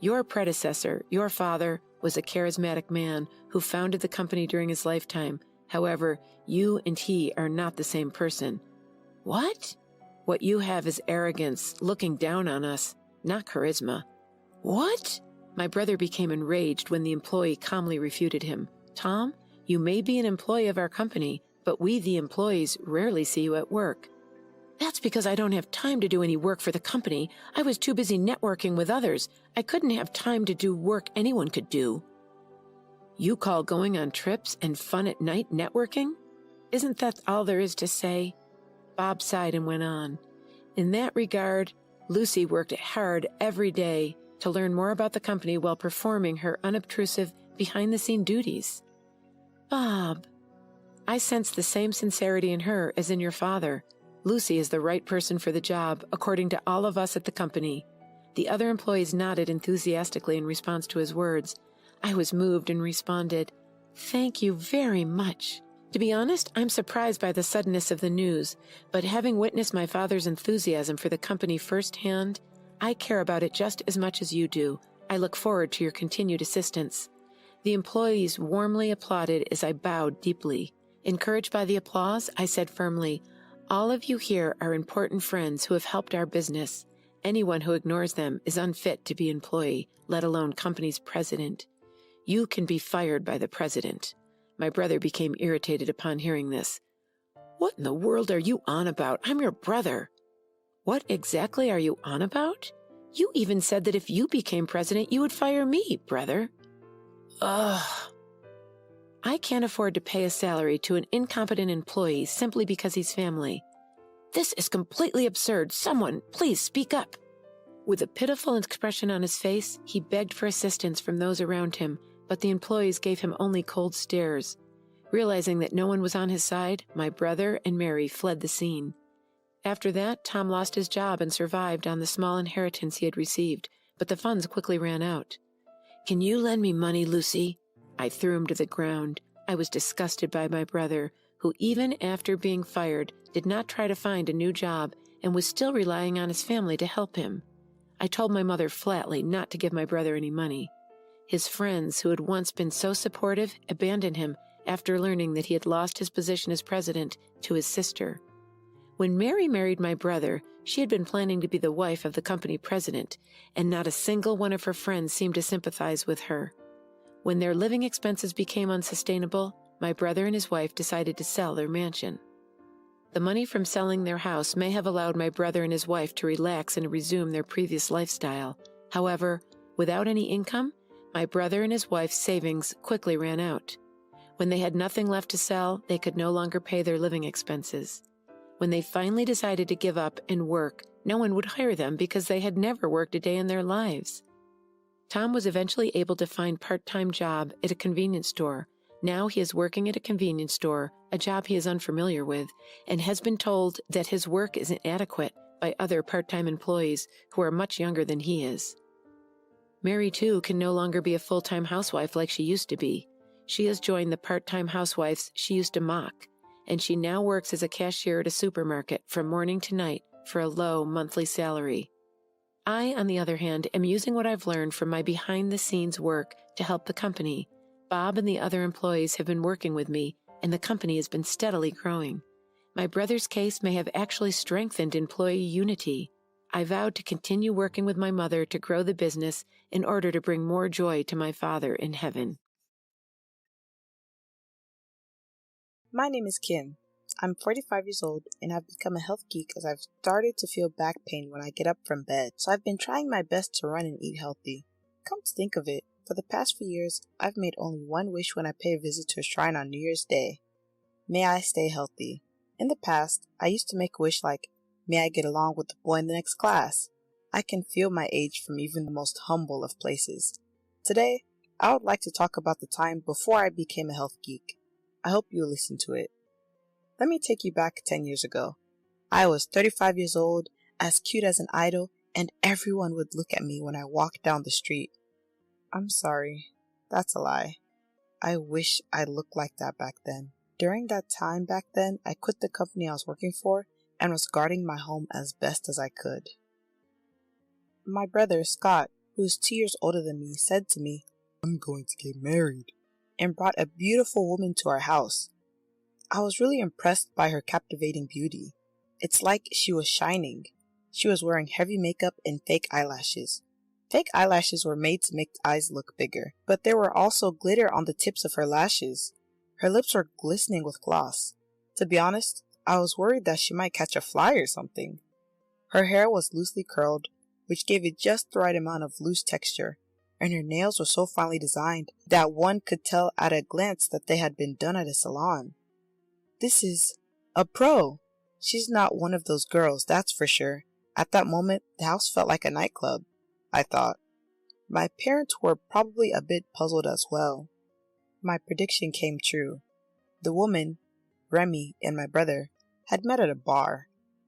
Your predecessor, your father, was a charismatic man who founded the company during his lifetime. However, you and he are not the same person. What? What you have is arrogance, looking down on us, not charisma. What? My brother became enraged when the employee calmly refuted him. Tom, you may be an employee of our company, but we, the employees, rarely see you at work. That's because I don't have time to do any work for the company. I was too busy networking with others. I couldn't have time to do work anyone could do. You call going on trips and fun at night networking? Isn't that all there is to say? Bob sighed and went on. In that regard, Lucy worked hard every day to learn more about the company while performing her unobtrusive, behind-the-scene duties. Bob, I sense the same sincerity in her as in your father. Lucy is the right person for the job, according to all of us at the company. The other employees nodded enthusiastically in response to his words. I was moved and responded, Thank you very much. To be honest, I'm surprised by the suddenness of the news, but having witnessed my father's enthusiasm for the company firsthand, I care about it just as much as you do. I look forward to your continued assistance. The employees warmly applauded as I bowed deeply. Encouraged by the applause, I said firmly, All of you here are important friends who have helped our business. Anyone who ignores them is unfit to be employee, let alone company's president. You can be fired by the president. My brother became irritated upon hearing this. What in the world are you on about? I'm your brother. What exactly are you on about? You even said that if you became president, you would fire me, brother. Ugh. I can't afford to pay a salary to an incompetent employee simply because he's family. This is completely absurd. Someone, please speak up. With a pitiful expression on his face, he begged for assistance from those around him, but the employees gave him only cold stares. Realizing that no one was on his side, my brother and Mary fled the scene. After that, Tom lost his job and survived on the small inheritance he had received, but the funds quickly ran out. Can you lend me money, Lucy? I threw him to the ground. I was disgusted by my brother, who even after being fired, did not try to find a new job and was still relying on his family to help him. I told my mother flatly not to give my brother any money. His friends, who had once been so supportive, abandoned him after learning that he had lost his position as president to his sister. When Mary married my brother, she had been planning to be the wife of the company president, and not a single one of her friends seemed to sympathize with her. When their living expenses became unsustainable, my brother and his wife decided to sell their mansion. The money from selling their house may have allowed my brother and his wife to relax and resume their previous lifestyle. However, without any income, my brother and his wife's savings quickly ran out. When they had nothing left to sell, they could no longer pay their living expenses. When they finally decided to give up and work, no one would hire them because they had never worked a day in their lives. Tom was eventually able to find a part-time job at a convenience store. Now he is working at a convenience store, a job he is unfamiliar with, and has been told that his work is inadequate by other part-time employees who are much younger than he is. Mary, too, can no longer be a full-time housewife like she used to be. She has joined the part-time housewives she used to mock, and she now works as a cashier at a supermarket from morning to night for a low monthly salary. I, on the other hand, am using what I've learned from my behind-the-scenes work to help the company. Bob and the other employees have been working with me, and the company has been steadily growing. My brother's case may have actually strengthened employee unity. I vowed to continue working with my mother to grow the business in order to bring more joy to my Father in heaven. My name is Kim. I'm 45 years old and have become a health geek as I've started to feel back pain when I get up from bed, so I've been trying my best to run and eat healthy. Come to think of it, for the past few years, I've made only one wish when I pay a visit to a shrine on New Year's Day. May I stay healthy. In the past, I used to make a wish like, may I get along with the boy in the next class. I can feel my age from even the most humble of places. Today, I would like to talk about the time before I became a health geek. I hope you'll listen to it. Let me take you back 10 years ago. I was 35 years old, as cute as an idol, and everyone would look at me when I walked down the street. I'm sorry, that's a lie. I wish I looked like that back then. During that time back then, I quit the company I was working for and was guarding my home as best as I could. My brother, Scott, who is 2 years older than me, said to me, "I'm going to get married," and brought a beautiful woman to our house. I was really impressed by her captivating beauty. It's like she was shining. She was wearing heavy makeup and fake eyelashes. Fake eyelashes were made to make the eyes look bigger, but there were also glitter on the tips of her lashes. Her lips were glistening with gloss. To be honest, I was worried that she might catch a fly or something. Her hair was loosely curled, which gave it just the right amount of loose texture, and her nails were so finely designed that one could tell at a glance that they had been done at a salon. This is a pro. She's not one of those girls, that's for sure. At that moment, the house felt like a nightclub, I thought. My parents were probably a bit puzzled as well. My prediction came true. The woman, Remy, and my brother had met at a bar.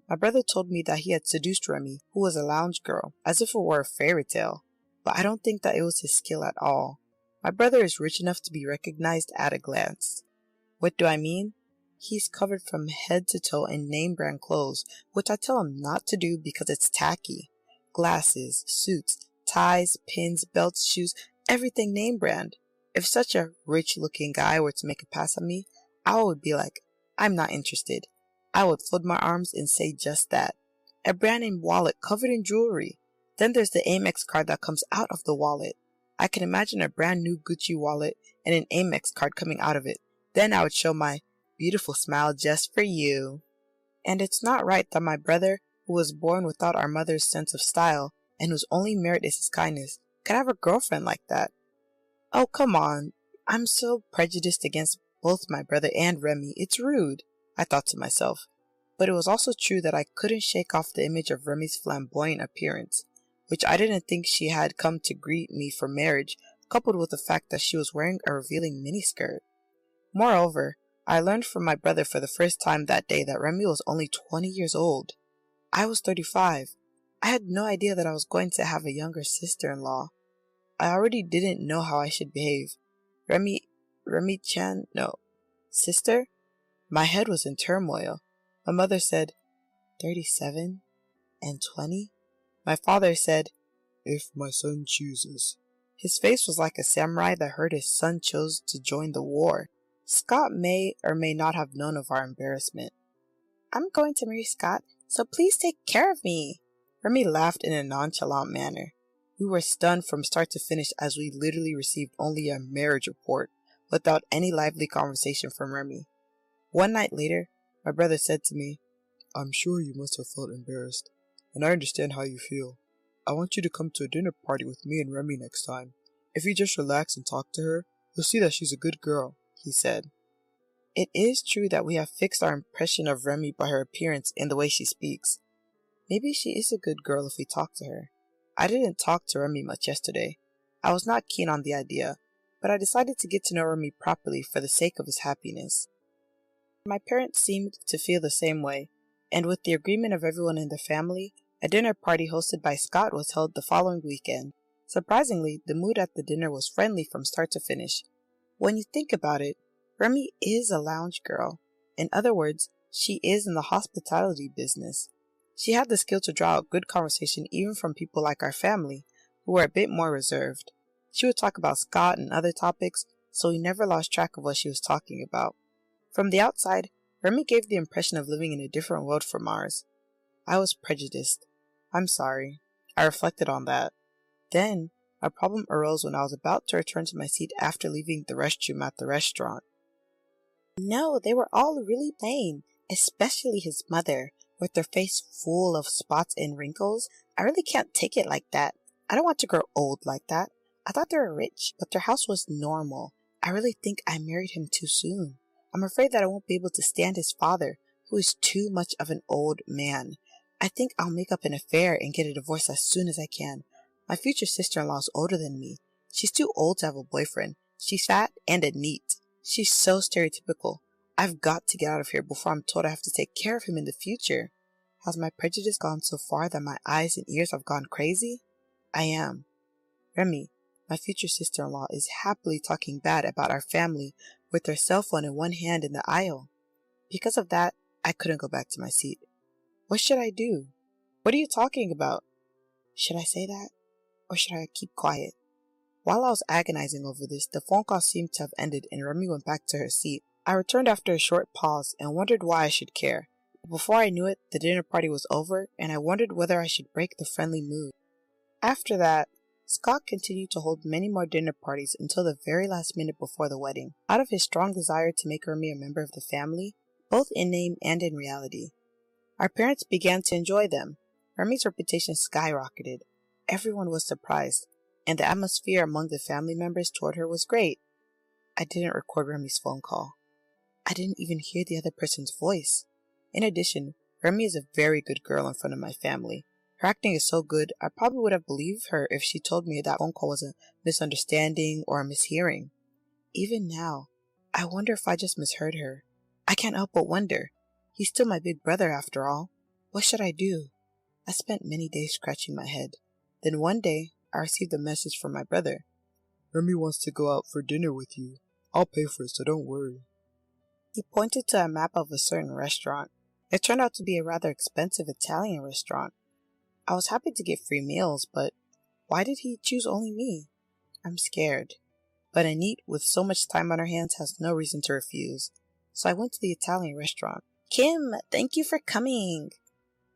My brother told me that he had seduced Remy, who was a lounge girl, as if it were a fairy tale, but I don't think that it was his skill at all. My brother is rich enough to be recognized at a glance. What do I mean? He's covered from head to toe in name brand clothes, which I tell him not to do because it's tacky. Glasses, suits, ties, pins, belts, shoes, everything name brand. If such a rich looking guy were to make a pass at me, I would be like, I'm not interested. I would fold my arms and say just that. A brand name wallet covered in jewelry. Then there's the Amex card that comes out of the wallet. I can imagine a brand new Gucci wallet and an Amex card coming out of it. Then I would show my beautiful smile just for you. And it's not right that my brother, who was born without our mother's sense of style, and whose only merit is his kindness, could have a girlfriend like that. Oh, come on. I'm so prejudiced against both my brother and Remy. It's rude, I thought to myself. But it was also true that I couldn't shake off the image of Remy's flamboyant appearance, which I didn't think she had come to greet me for marriage, coupled with the fact that she was wearing a revealing miniskirt. Moreover, I learned from my brother for the first time that day that Remy was only 20 years old. I was 35. I had no idea that I was going to have a younger sister-in-law. I already didn't know how I should behave. Remy-chan, no. Sister? My head was in turmoil. My mother said, 37 and 20? My father said, if my son chooses. His face was like a samurai that heard his son chose to join the war. Scott may or may not have known of our embarrassment. I'm going to marry Scott, so please take care of me. Remy laughed in a nonchalant manner. We were stunned from start to finish as we literally received only a marriage report without any lively conversation from Remy. One night later, my brother said to me, I'm sure you must have felt embarrassed, and I understand how you feel. I want you to come to a dinner party with me and Remy next time. If you just relax and talk to her, you'll see that she's a good girl, he said. It is true that we have fixed our impression of Remy by her appearance and the way she speaks. Maybe she is a good girl if we talk to her. I didn't talk to Remy much yesterday. I was not keen on the idea, but I decided to get to know Remy properly for the sake of his happiness. My parents seemed to feel the same way, and with the agreement of everyone in the family, a dinner party hosted by Scott was held the following weekend. Surprisingly, the mood at the dinner was friendly from start to finish. When you think about it, Remy is a lounge girl. In other words, she is in the hospitality business. She had the skill to draw out good conversation even from people like our family, who were a bit more reserved. She would talk about Scott and other topics, so we never lost track of what she was talking about. From the outside, Remy gave the impression of living in a different world from ours. I was prejudiced. I'm sorry. I reflected on that. Then, a problem arose when I was about to return to my seat after leaving the restroom at the restaurant. No, they were all really plain, especially his mother, with her face full of spots and wrinkles. I really can't take it like that. I don't want to grow old like that. I thought they were rich, but their house was normal. I really think I married him too soon. I'm afraid that I won't be able to stand his father, who is too much of an old man. I think I'll make up an affair and get a divorce as soon as I can. My future sister-in-law is older than me. She's too old to have a boyfriend. She's fat and a neat. She's so stereotypical. I've got to get out of here before I'm told I have to take care of him in the future. Has my prejudice gone so far that my eyes and ears have gone crazy? I am. Remy, my future sister-in-law, is happily talking bad about our family with her cell phone in one hand in the aisle. Because of that, I couldn't go back to my seat. What should I do? What are you talking about? Should I say that? Or should I keep quiet? While I was agonizing over this, the phone call seemed to have ended and Remy went back to her seat. I returned after a short pause and wondered why I should care. Before I knew it, the dinner party was over and I wondered whether I should break the friendly mood. After that, Scott continued to hold many more dinner parties until the very last minute before the wedding, out of his strong desire to make Remy a member of the family, both in name and in reality. Our parents began to enjoy them. Remy's reputation skyrocketed. Everyone was surprised, and the atmosphere among the family members toward her was great. I didn't record Remy's phone call. I didn't even hear the other person's voice. In addition, Remy is a very good girl in front of my family. Her acting is so good, I probably would have believed her if she told me that phone call was a misunderstanding or a mishearing. Even now, I wonder if I just misheard her. I can't help but wonder. He's still my big brother after all. What should I do? I spent many days scratching my head. Then one day, I received a message from my brother. Remy wants to go out for dinner with you. I'll pay for it, so don't worry. He pointed to a map of a certain restaurant. It turned out to be a rather expensive Italian restaurant. I was happy to get free meals, but why did he choose only me? I'm scared. But a NEET with so much time on her hands has no reason to refuse. So I went to the Italian restaurant. Kim, thank you for coming.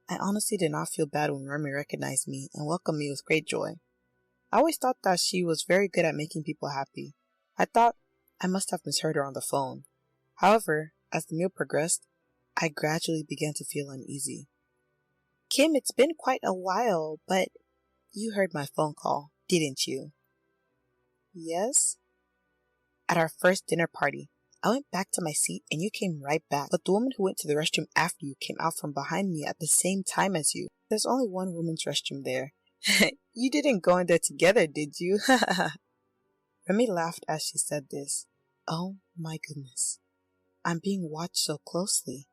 I honestly did not feel bad when Remy recognized me and welcomed me with great joy. I always thought that she was very good at making people happy. I thought I must have misheard her on the phone. However, as the meal progressed, I gradually began to feel uneasy. Kim, it's been quite a while, but You heard my phone call, didn't you? Yes? At our first dinner party, I went back to my seat and you came right back. But the woman who went to the restroom after you came out from behind me at the same time as you. There's only one woman's restroom there. You didn't go in there together, did you? Remy laughed as she said this. Oh my goodness. I'm being watched so closely.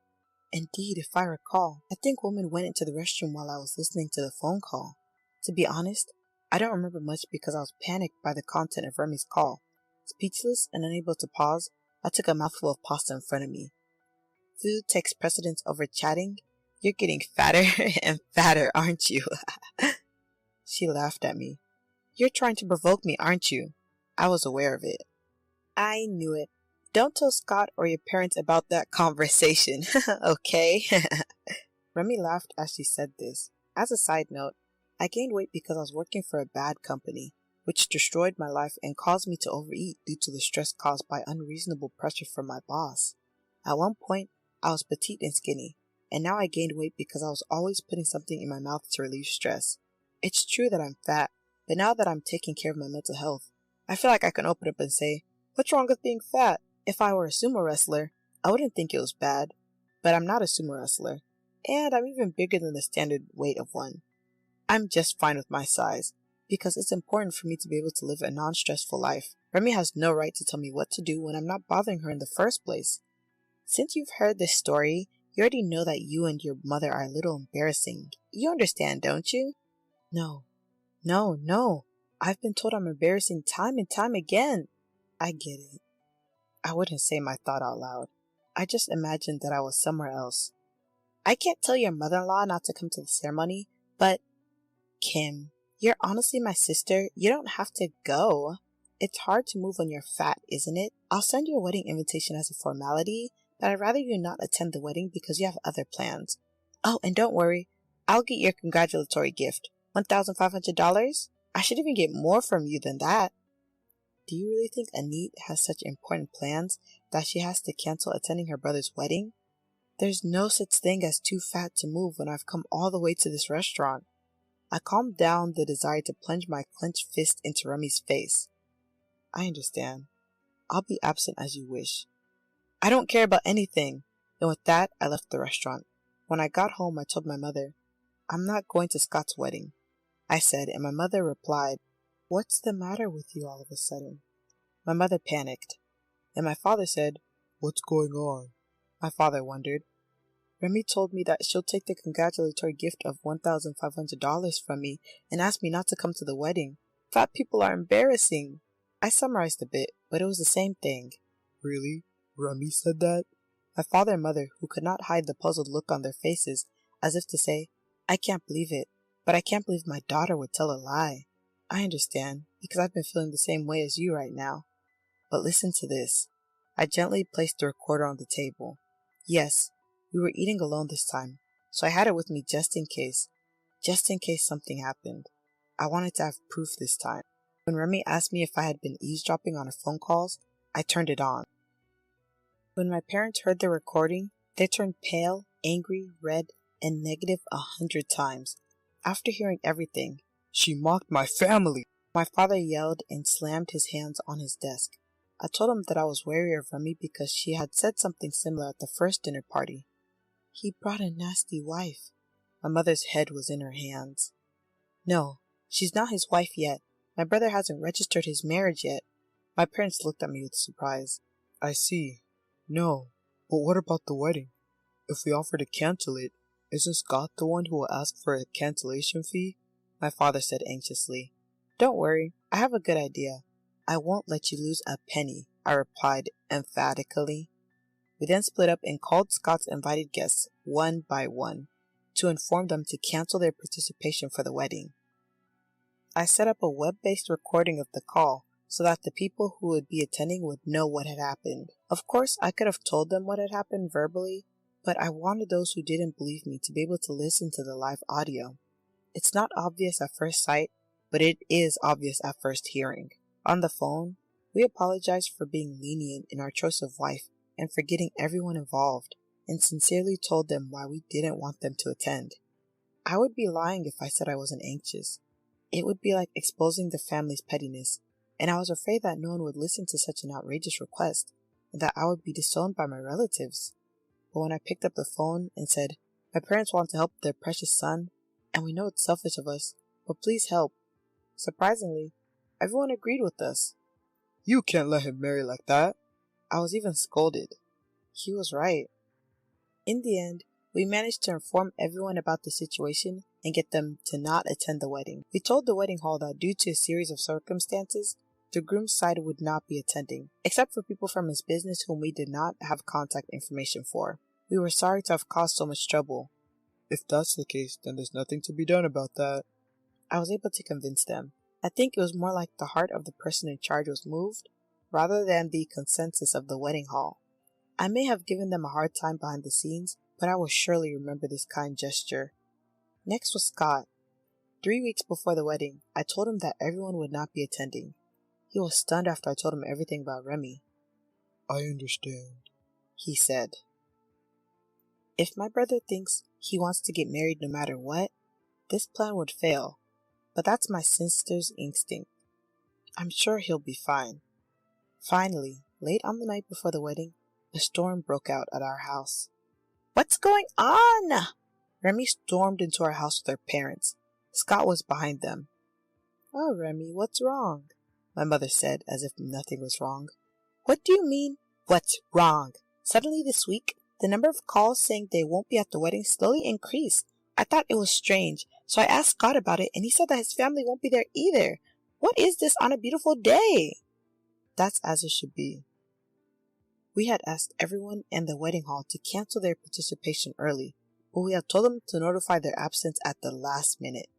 Indeed, if I recall, I think woman went into the restroom while I was listening to the phone call. To be honest, I don't remember much because I was panicked by the content of Remy's call. Speechless and unable to pause, I took a mouthful of pasta in front of me. Food takes precedence over chatting. You're getting fatter and fatter, aren't you? She laughed at me. You're trying to provoke me, aren't you? I was aware of it. I knew it. Don't tell Scott or your parents about that conversation, okay? Remy laughed as she said this. As a side note, I gained weight because I was working for a bad company, which destroyed my life and caused me to overeat due to the stress caused by unreasonable pressure from my boss. At one point, I was petite and skinny, and now I gained weight because I was always putting something in my mouth to relieve stress. It's true that I'm fat, but now that I'm taking care of my mental health, I feel like I can open up and say, what's wrong with being fat? If I were a sumo wrestler, I wouldn't think it was bad, but I'm not a sumo wrestler, and I'm even bigger than the standard weight of one. I'm just fine with my size, because it's important for me to be able to live a non-stressful life. Remy has no right to tell me what to do when I'm not bothering her in the first place. Since you've heard this story, you already know that you and your mother are a little embarrassing. You understand, don't you? No. I've been told I'm embarrassing time and time again. I get it. I wouldn't say my thought out loud. I just imagined that I was somewhere else. I can't tell your mother-in-law not to come to the ceremony, but... Kim, you're honestly my sister. You don't have to go. It's hard to move when you're fat, isn't it? I'll send you a wedding invitation as a formality, but I'd rather you not attend the wedding because you have other plans. Oh, and don't worry. I'll get your congratulatory gift. $1,500? I should even get more from you than that. Do you really think Anit has such important plans that she has to cancel attending her brother's wedding? There's no such thing as too fat to move when I've come all the way to this restaurant. I calmed down the desire to plunge my clenched fist into Remy's face. I understand. I'll be absent as you wish. I don't care about anything. And with that, I left the restaurant. When I got home, I told my mother, I'm not going to Scott's wedding, I said, and my mother replied, What's the matter with you all of a sudden? My mother panicked, and my father said, What's going on? My father wondered. Remy told me that she'll take the congratulatory gift of $1,500 from me and ask me not to come to the wedding. Fat people are embarrassing. I summarized a bit, but it was the same thing. Really? Remy said that? My father and mother, who could not hide the puzzled look on their faces, as if to say, I can't believe it, but I can't believe my daughter would tell a lie. I understand, because I've been feeling the same way as you right now. But listen to this. I gently placed the recorder on the table. Yes, we were eating alone this time, so I had it with me just in case something happened. I wanted to have proof this time. When Remy asked me if I had been eavesdropping on her phone calls, I turned it on. When my parents heard the recording, they turned pale, angry, red, and negative 100 times. After hearing everything, she mocked my family! My father yelled and slammed his hands on his desk. I told him that I was wary of Remy because she had said something similar at the first dinner party. He brought a nasty wife. My mother's head was in her hands. No, she's not his wife yet. My brother hasn't registered his marriage yet. My parents looked at me with surprise. I see. No, but what about the wedding? If we offer to cancel it, isn't Scott the one who will ask for a cancellation fee? My father said anxiously. Don't worry, I have a good idea. I won't let you lose a penny, I replied emphatically. We then split up and called Scott's invited guests one by one to inform them to cancel their participation for the wedding. I set up a web-based recording of the call so that the people who would be attending would know what had happened. Of course, I could have told them what had happened verbally, but I wanted those who didn't believe me to be able to listen to the live audio. It's not obvious at first sight, but it is obvious at first hearing. On the phone, we apologized for being lenient in our choice of wife and for getting everyone involved, and sincerely told them why we didn't want them to attend. I would be lying if I said I wasn't anxious. It would be like exposing the family's pettiness, and I was afraid that no one would listen to such an outrageous request, and that I would be disowned by my relatives. But when I picked up the phone and said, "My parents want to help their precious son, and we know it's selfish of us, but please help," surprisingly, everyone agreed with us. "You can't let him marry like that." I was even scolded. He was right. In the end, we managed to inform everyone about the situation and get them to not attend the wedding. We told the wedding hall that due to a series of circumstances, the groom's side would not be attending, except for people from his business whom we did not have contact information for. We were sorry to have caused so much trouble. "If that's the case, then there's nothing to be done about that." I was able to convince them. I think it was more like the heart of the person in charge was moved, rather than the consensus of the wedding hall. I may have given them a hard time behind the scenes, but I will surely remember this kind gesture. Next was Scott. 3 weeks before the wedding, I told him that everyone would not be attending. He was stunned after I told him everything about Remy. "I understand," he said. If my brother thinks he wants to get married no matter what, this plan would fail, but that's my sister's instinct. I'm sure he'll be fine. Finally, late on the night before the wedding, a storm broke out at our house. "What's going on?" Remy stormed into our house with her parents. Scott was behind them. "Oh, Remy, what's wrong?" my mother said, as if nothing was wrong. "What do you mean, what's wrong? Suddenly this week, the number of calls saying they won't be at the wedding slowly increased. I thought it was strange, so I asked Scott about it, and he said that his family won't be there either. What is this on a beautiful day?" That's as it should be. We had asked everyone in the wedding hall to cancel their participation early, but we had told them to notify their absence at the last minute.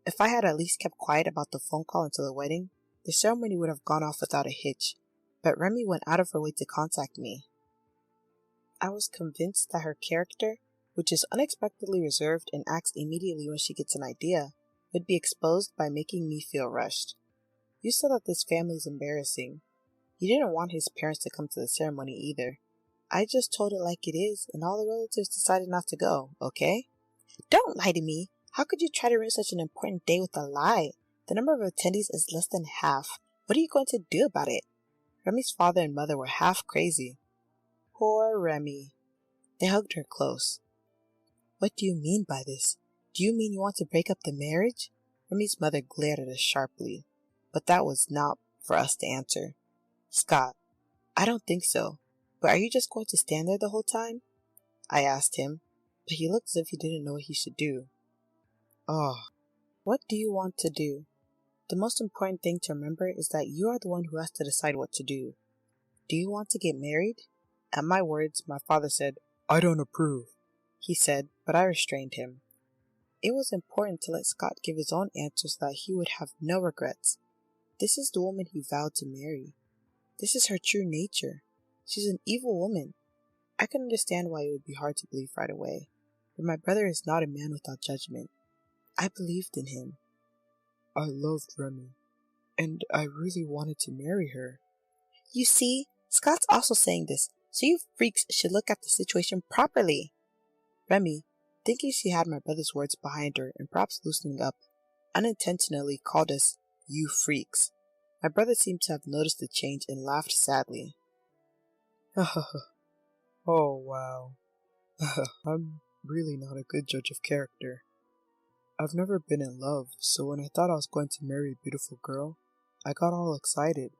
If I had at least kept quiet about the phone call until the wedding, the ceremony would have gone off without a hitch, but Remy went out of her way to contact me. I was convinced that her character, which is unexpectedly reserved and acts immediately when she gets an idea, would be exposed by making me feel rushed. "You said that this family is embarrassing. He didn't want his parents to come to the ceremony either. I just told it like it is, and all the relatives decided not to go, okay?" "Don't lie to me. How could you try to ruin such an important day with a lie? The number of attendees is less than half. What are you going to do about it?" Remy's father and mother were half crazy. Poor Remy. They hugged her close. "What do you mean by this? Do you mean you want to break up the marriage?" Remy's mother glared at us sharply, but that was not for us to answer. "Scott, I don't think so. But are you just going to stand there the whole time?" I asked him, but he looked as if he didn't know what he should do. What do you want to do? The most important thing to remember is that you are the one who has to decide what to do. Do you want to get married?" At my words, my father said, "I don't approve," he said, but I restrained him. It was important to let Scott give his own answer so that he would have no regrets. This is the woman he vowed to marry. This is her true nature. She's an evil woman. I can understand why it would be hard to believe right away, but my brother is not a man without judgment. I believed in him. I loved Remy, and I really wanted to marry her. You see, Scott's also saying this, so you freaks should look at the situation properly. Remy, thinking she had my brother's words behind her and perhaps loosening up, unintentionally called us "you freaks." My brother seemed to have noticed the change and laughed sadly. "Oh, wow. I'm really not a good judge of character. I've never been in love, so when I thought I was going to marry a beautiful girl, I got all excited."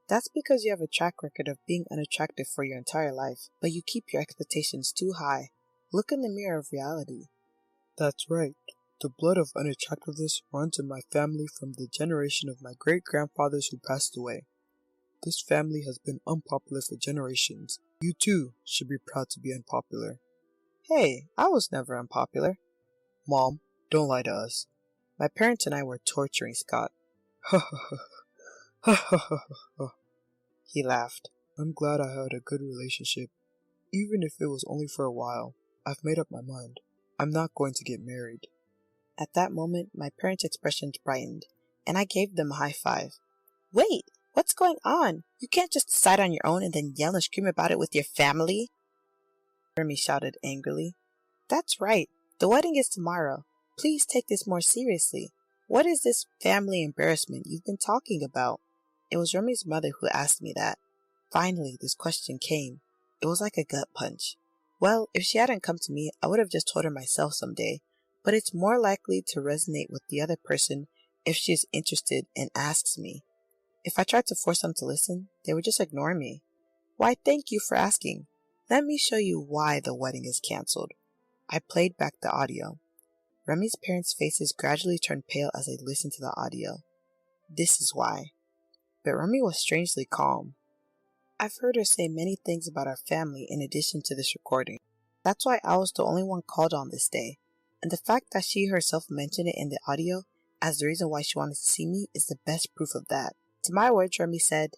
That's because you have a track record of being unattractive for your entire life, but you keep your expectations too high. Look in the mirror of reality. That's right. The blood of unattractiveness runs in my family from the generation of my great-grandfathers who passed away. This family has been unpopular for generations. You too should be proud to be unpopular. Hey, I was never unpopular. Mom, don't lie to us. My parents and I were torturing Scott. He laughed. I'm glad I had a good relationship. Even if it was only for a while, I've made up my mind. I'm not going to get married. At that moment, my parents' expressions brightened, and I gave them a high five. Wait, what's going on? You can't just decide on your own and then yell and scream about it with your family. Remy shouted angrily. That's right. The wedding is tomorrow. Please take this more seriously. What is this family embarrassment you've been talking about? It was Remy's mother who asked me that. Finally, this question came. It was like a gut punch. Well, if she hadn't come to me, I would have just told her myself someday, but it's more likely to resonate with the other person if she is interested and asks me. If I tried to force them to listen, they would just ignore me. Why, thank you for asking. Let me show you why the wedding is cancelled. I played back the audio. Remy's parents' faces gradually turned pale as they listened to the audio. This is why. But Remy was strangely calm. I've heard her say many things about our family in addition to this recording. That's why I was the only one called on this day. And the fact that she herself mentioned it in the audio as the reason why she wanted to see me is the best proof of that. To my words, Remy said,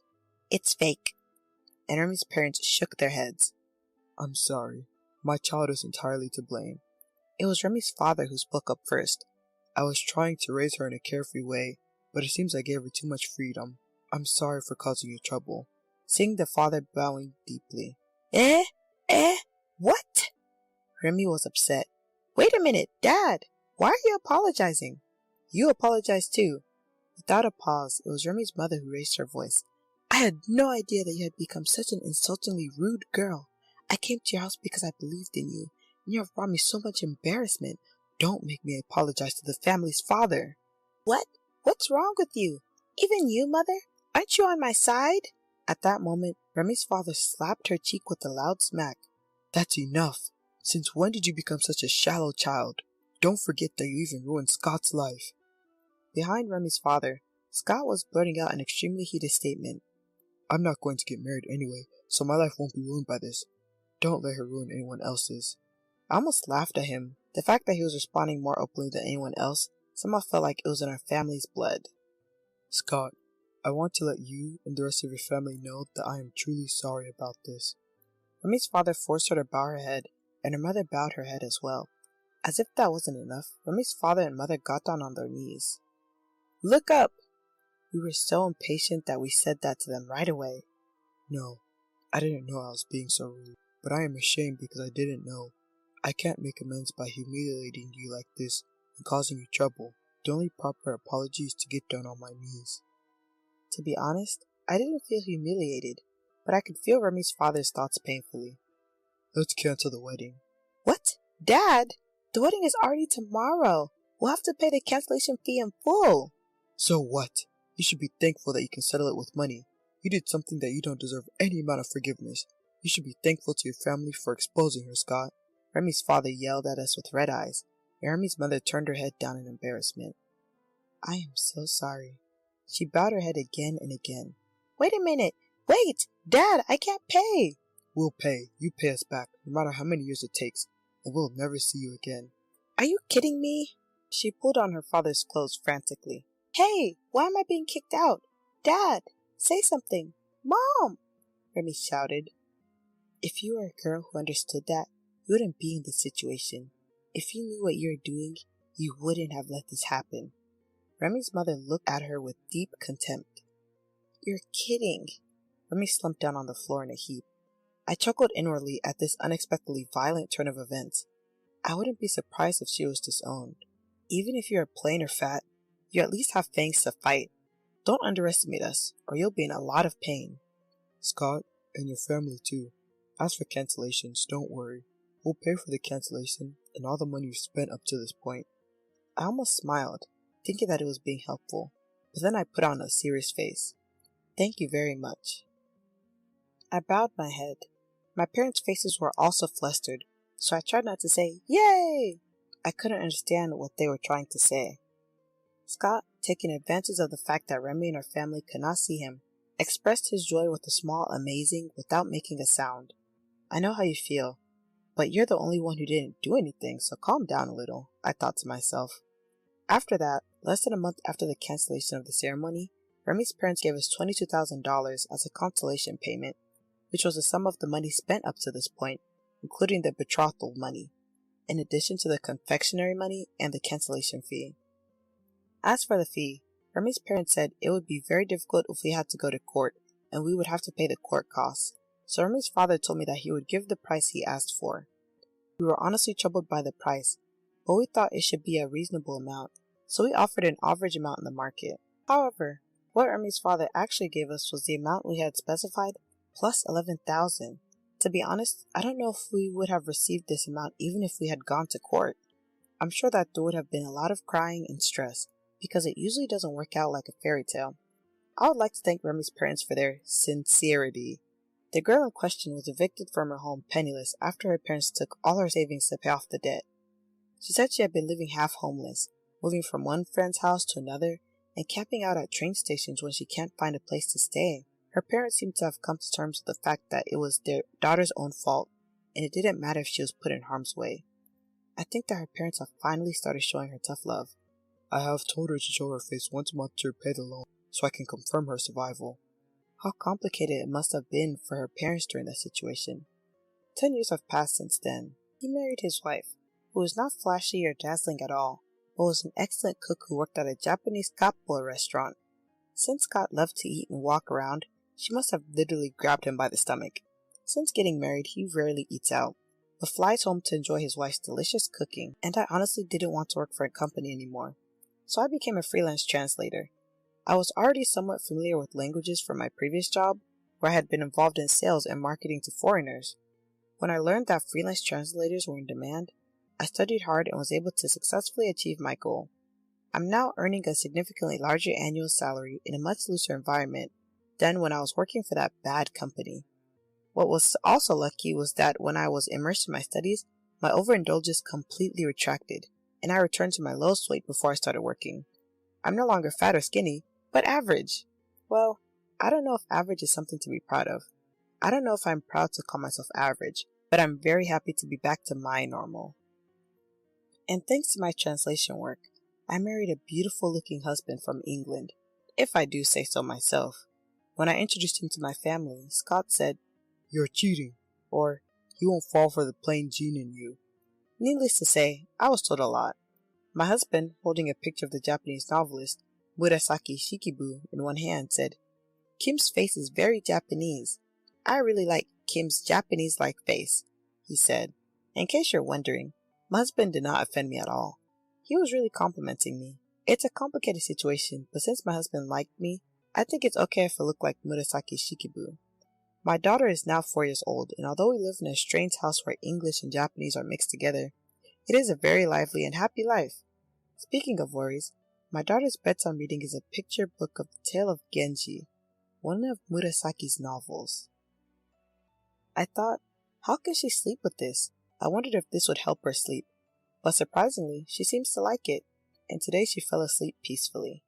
"It's fake." And Remy's parents shook their heads. I'm sorry. My child is entirely to blame. It was Remy's father who spoke up first. I was trying to raise her in a carefree way, but it seems I gave her too much freedom. I'm sorry for causing you trouble. Seeing the father bowing deeply. What? Remy was upset. Wait a minute, Dad! Why are you apologizing? You apologize too. Without a pause, it was Remy's mother who raised her voice. I had no idea that you had become such an insultingly rude girl. I came to your house because I believed in you, and you have brought me so much embarrassment. Don't make me apologize to the family's father. What? What's wrong with you? Even you, Mother? Aren't you on my side? At that moment, Remy's father slapped her cheek with a loud smack. That's enough. Since when did you become such a shallow child? Don't forget that you even ruined Scott's life. Behind Remy's father, Scott was blurting out an extremely heated statement. I'm not going to get married anyway, so my life won't be ruined by this. Don't let her ruin anyone else's. I almost laughed at him. The fact that he was responding more openly than anyone else somehow felt like it was in our family's blood. Scott, I want to let you and the rest of your family know that I am truly sorry about this. Remy's father forced her to bow her head, and her mother bowed her head as well. As if that wasn't enough, Remy's father and mother got down on their knees. Look up! We were so impatient that we said that to them right away. No, I didn't know I was being so rude, but I am ashamed because I didn't know. I can't make amends by humiliating you like this and causing you trouble. The only proper apology is to get down on my knees. To be honest, I didn't feel humiliated, but I could feel Remy's father's thoughts painfully. Let's cancel the wedding. What? Dad? The wedding is already tomorrow. We'll have to pay the cancellation fee in full. So what? You should be thankful that you can settle it with money. You did something that you don't deserve any amount of forgiveness. You should be thankful to your family for exposing her, Scott. Remy's father yelled at us with red eyes, and Remy's mother turned her head down in embarrassment. I am so sorry. She bowed her head again and again. Wait a minute! Wait! Dad, I can't pay! We'll pay. You pay us back, no matter how many years it takes, and we'll never see you again. Are you kidding me? She pulled on her father's clothes frantically. Hey, why am I being kicked out? Dad, say something. Mom! Remy shouted. If you were a girl who understood that, you wouldn't be in this situation. If you knew what you were doing, you wouldn't have let this happen. Remy's mother looked at her with deep contempt. You're kidding. Remy slumped down on the floor in a heap. I chuckled inwardly at this unexpectedly violent turn of events. I wouldn't be surprised if she was disowned. Even if you're plain or fat, you at least have fangs to fight. Don't underestimate us, or you'll be in a lot of pain. Scott, and your family too. As for cancellations, don't worry. We'll pay for the cancellation and all the money you've spent up to this point. I almost smiled, thinking that it was being helpful, but then I put on a serious face. Thank you very much. I bowed my head. My parents' faces were also flustered, so I tried not to say, Yay! I couldn't understand what they were trying to say. Scott, taking advantage of the fact that Remy and her family could not see him, expressed his joy with a small amazing without making a sound. I know how you feel, but you're the only one who didn't do anything, so calm down a little, I thought to myself. After that, less than a month after the cancellation of the ceremony, Remy's parents gave us $22,000 as a consolation payment, which was the sum of the money spent up to this point, including the betrothal money, in addition to the confectionery money and the cancellation fee. As for the fee, Remy's parents said it would be very difficult if we had to go to court, and we would have to pay the court costs, so Remy's father told me that he would give the price he asked for. We were honestly troubled by the price, but we thought it should be a reasonable amount, so we offered an average amount in the market. However, what Remy's father actually gave us was the amount we had specified plus 11,000. To be honest, I don't know if we would have received this amount even if we had gone to court. I'm sure that there would have been a lot of crying and stress, because it usually doesn't work out like a fairy tale. I would like to thank Remy's parents for their sincerity. The girl in question was evicted from her home penniless after her parents took all her savings to pay off the debt. She said she had been living half homeless, moving from one friend's house to another, and camping out at train stations when she can't find a place to stay. Her parents seemed to have come to terms with the fact that it was their daughter's own fault, and it didn't matter if she was put in harm's way. I think that her parents have finally started showing her tough love. I have told her to show her face once a month to repay the loan, so I can confirm her survival. How complicated it must have been for her parents during that situation. 10 years have passed since then. He married his wife, who was not flashy or dazzling at all, but was an excellent cook who worked at a Japanese kappa restaurant. Since Scott loved to eat and walk around, she must have literally grabbed him by the stomach. Since getting married, he rarely eats out, but flies home to enjoy his wife's delicious cooking, and I honestly didn't want to work for a company anymore, so I became a freelance translator. I was already somewhat familiar with languages from my previous job, where I had been involved in sales and marketing to foreigners. When I learned that freelance translators were in demand, I studied hard and was able to successfully achieve my goal. I'm now earning a significantly larger annual salary in a much looser environment than when I was working for that bad company. What was also lucky was that when I was immersed in my studies, my overindulgence completely retracted, and I returned to my lowest weight before I started working. I'm no longer fat or skinny, but average. Well, I don't know if average is something to be proud of. I don't know if I'm proud to call myself average, but I'm very happy to be back to my normal. And thanks to my translation work, I married a beautiful looking husband from England, if I do say so myself. When I introduced him to my family, Scott said, "You're cheating," or "He won't fall for the plain gene in you." Needless to say, I was told a lot. My husband, holding a picture of the Japanese novelist Murasaki Shikibu in one hand, said, "Kim's face is very Japanese. I really like Kim's Japanese-like face," he said. In case you're wondering, my husband did not offend me at all. He was really complimenting me. It's a complicated situation, but since my husband liked me, I think it's okay if I look like Murasaki Shikibu. My daughter is now 4 years old, and although we live in a strange house where English and Japanese are mixed together, it is a very lively and happy life. Speaking of worries, my daughter's bedtime reading is a picture book of the Tale of Genji, one of Murasaki's novels. I thought, how can she sleep with this? I wondered if this would help her sleep, but surprisingly, she seems to like it, and today she fell asleep peacefully.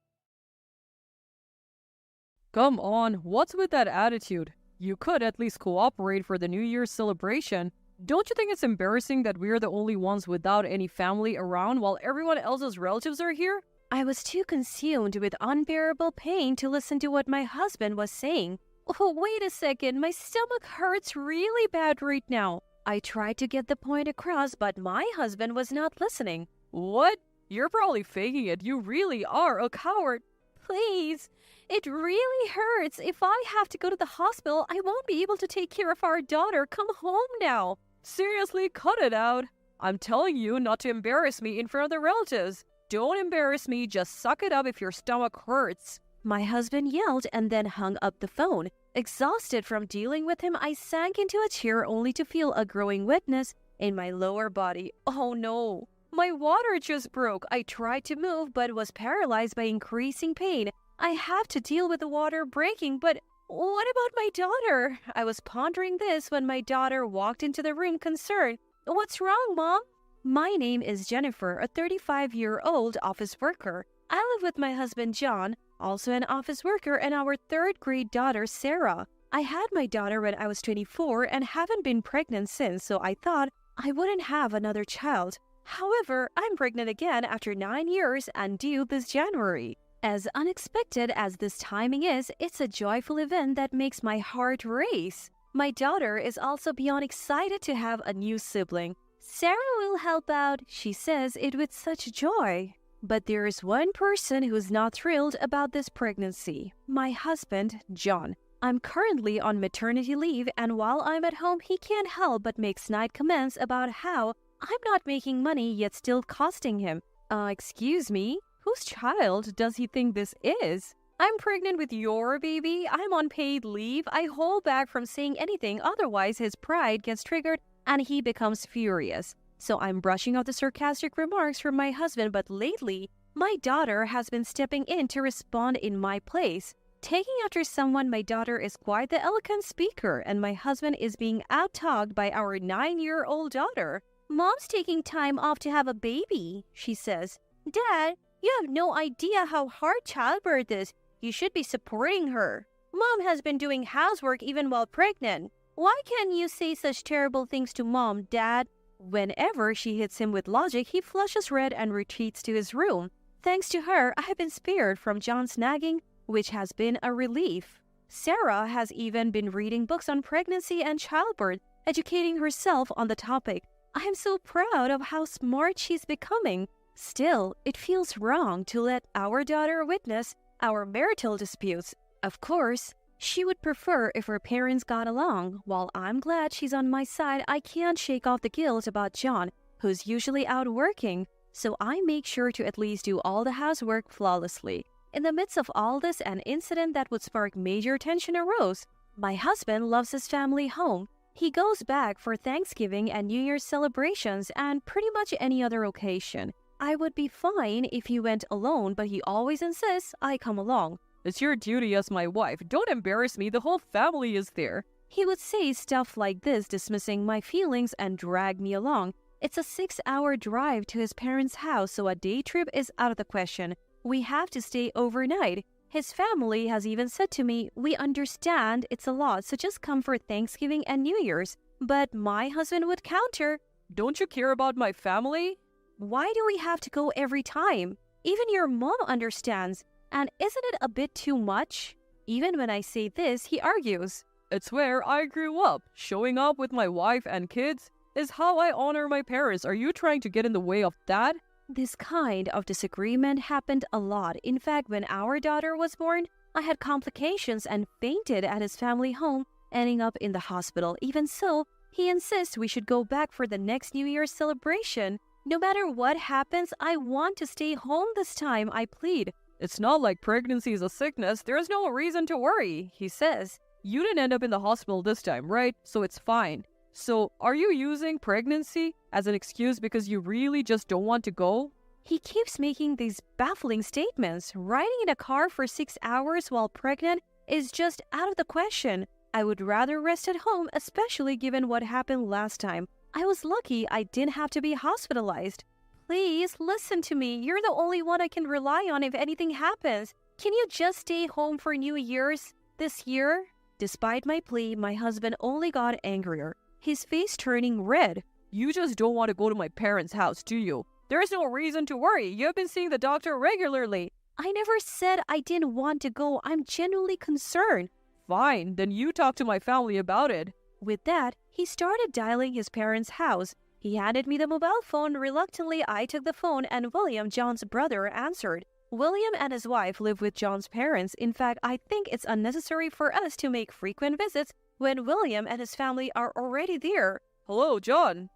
Come on, what's with that attitude? You could at least cooperate for the New Year's celebration. Don't you think it's embarrassing that we're the only ones without any family around while everyone else's relatives are here? I was too consumed with unbearable pain to listen to what my husband was saying. Oh, wait a second, my stomach hurts really bad right now. I tried to get the point across, but my husband was not listening. What? You're probably faking it. You really are a coward. Please, it really hurts. If I have to go to the hospital, I won't be able to take care of our daughter. Come home now. Seriously, cut it out. I'm telling you not to embarrass me in front of the relatives. Don't embarrass me, just suck it up if your stomach hurts. My husband yelled and then hung up the phone. Exhausted from dealing with him, I sank into a chair only to feel a growing wetness in my lower body. Oh no, my water just broke. I tried to move but was paralyzed by increasing pain. I have to deal with the water breaking, but what about my daughter? I was pondering this when my daughter walked into the room concerned. What's wrong, Mom? My name is Jennifer, a 35-year-old office worker. I live with my husband, John, also an office worker, and our third-grade daughter, Sarah. I had my daughter when I was 24 and haven't been pregnant since, so I thought I wouldn't have another child. However, I'm pregnant again after 9 years and due this January. As unexpected as this timing is, it's a joyful event that makes my heart race. My daughter is also beyond excited to have a new sibling. Sarah will help out, she says it with such joy. But there is one person who's not thrilled about this pregnancy. My husband, John. I'm currently on maternity leave, and while I'm at home, he can't help but make snide comments about how I'm not making money yet still costing him. Excuse me? Whose child does he think this is? I'm pregnant with your baby. I'm on paid leave. I hold back from saying anything, otherwise his pride gets triggered and he becomes furious. So I'm brushing off the sarcastic remarks from my husband, but lately, my daughter has been stepping in to respond in my place. Taking after someone, my daughter is quite the eloquent speaker, and my husband is being out-talked by our 9-year-old daughter. Mom's taking time off to have a baby, she says. Dad, you have no idea how hard childbirth is. You should be supporting her. Mom has been doing housework even while pregnant. Why can't you say such terrible things to Mom, Dad? Whenever she hits him with logic, he flushes red and retreats to his room. Thanks to her, I have been spared from John's nagging, which has been a relief. Sarah has even been reading books on pregnancy and childbirth, educating herself on the topic. I am so proud of how smart she's becoming. Still, it feels wrong to let our daughter witness our marital disputes. Of course, she would prefer if her parents got along. While I'm glad she's on my side, I can't shake off the guilt about John, who's usually out working, so I make sure to at least do all the housework flawlessly. In the midst of all this, an incident that would spark major tension arose. My husband loves his family home. He goes back for Thanksgiving and New Year's celebrations and pretty much any other occasion. I would be fine if he went alone, but he always insists I come along. It's your duty as my wife. Don't embarrass me. The whole family is there. He would say stuff like this, dismissing my feelings and drag me along. It's a 6-hour drive to his parents' house, so a day trip is out of the question. We have to stay overnight. His family has even said to me, we understand it's a lot, so just come for Thanksgiving and New Year's. But my husband would counter, Don't you care about my family? why do we have to go every time? Even your mom understands. And isn't it a bit too much? Even when I say this, he argues. It's where I grew up. Showing up with my wife and kids is how I honor my parents. Are you trying to get in the way of that? This kind of disagreement happened a lot. In fact, when our daughter was born, I had complications and fainted at his family home, ending up in the hospital. Even so, he insists we should go back for the next New Year's celebration. No matter what happens, I want to stay home this time, I plead. It's not like pregnancy is a sickness. There's no reason to worry, he says. You didn't end up in the hospital this time, right? So it's fine. So, are you using pregnancy as an excuse because you really just don't want to go? He keeps making these baffling statements. Riding in a car for 6 hours while pregnant is just out of the question. I would rather rest at home, especially given what happened last time. I was lucky I didn't have to be hospitalized. Please, listen to me. You're the only one I can rely on if anything happens. Can you just stay home for New Year's this year? Despite my plea, my husband only got angrier, his face turning red. You just don't want to go to my parents' house, do you? There's no reason to worry. You've been seeing the doctor regularly. I never said I didn't want to go. I'm genuinely concerned. Fine, then you talk to my family about it. With that, he started dialing his parents' house. He handed me the mobile phone. Reluctantly, I took the phone and William, John's brother, answered. William and his wife live with John's parents. In fact, I think it's unnecessary for us to make frequent visits when William and his family are already there. Hello, John.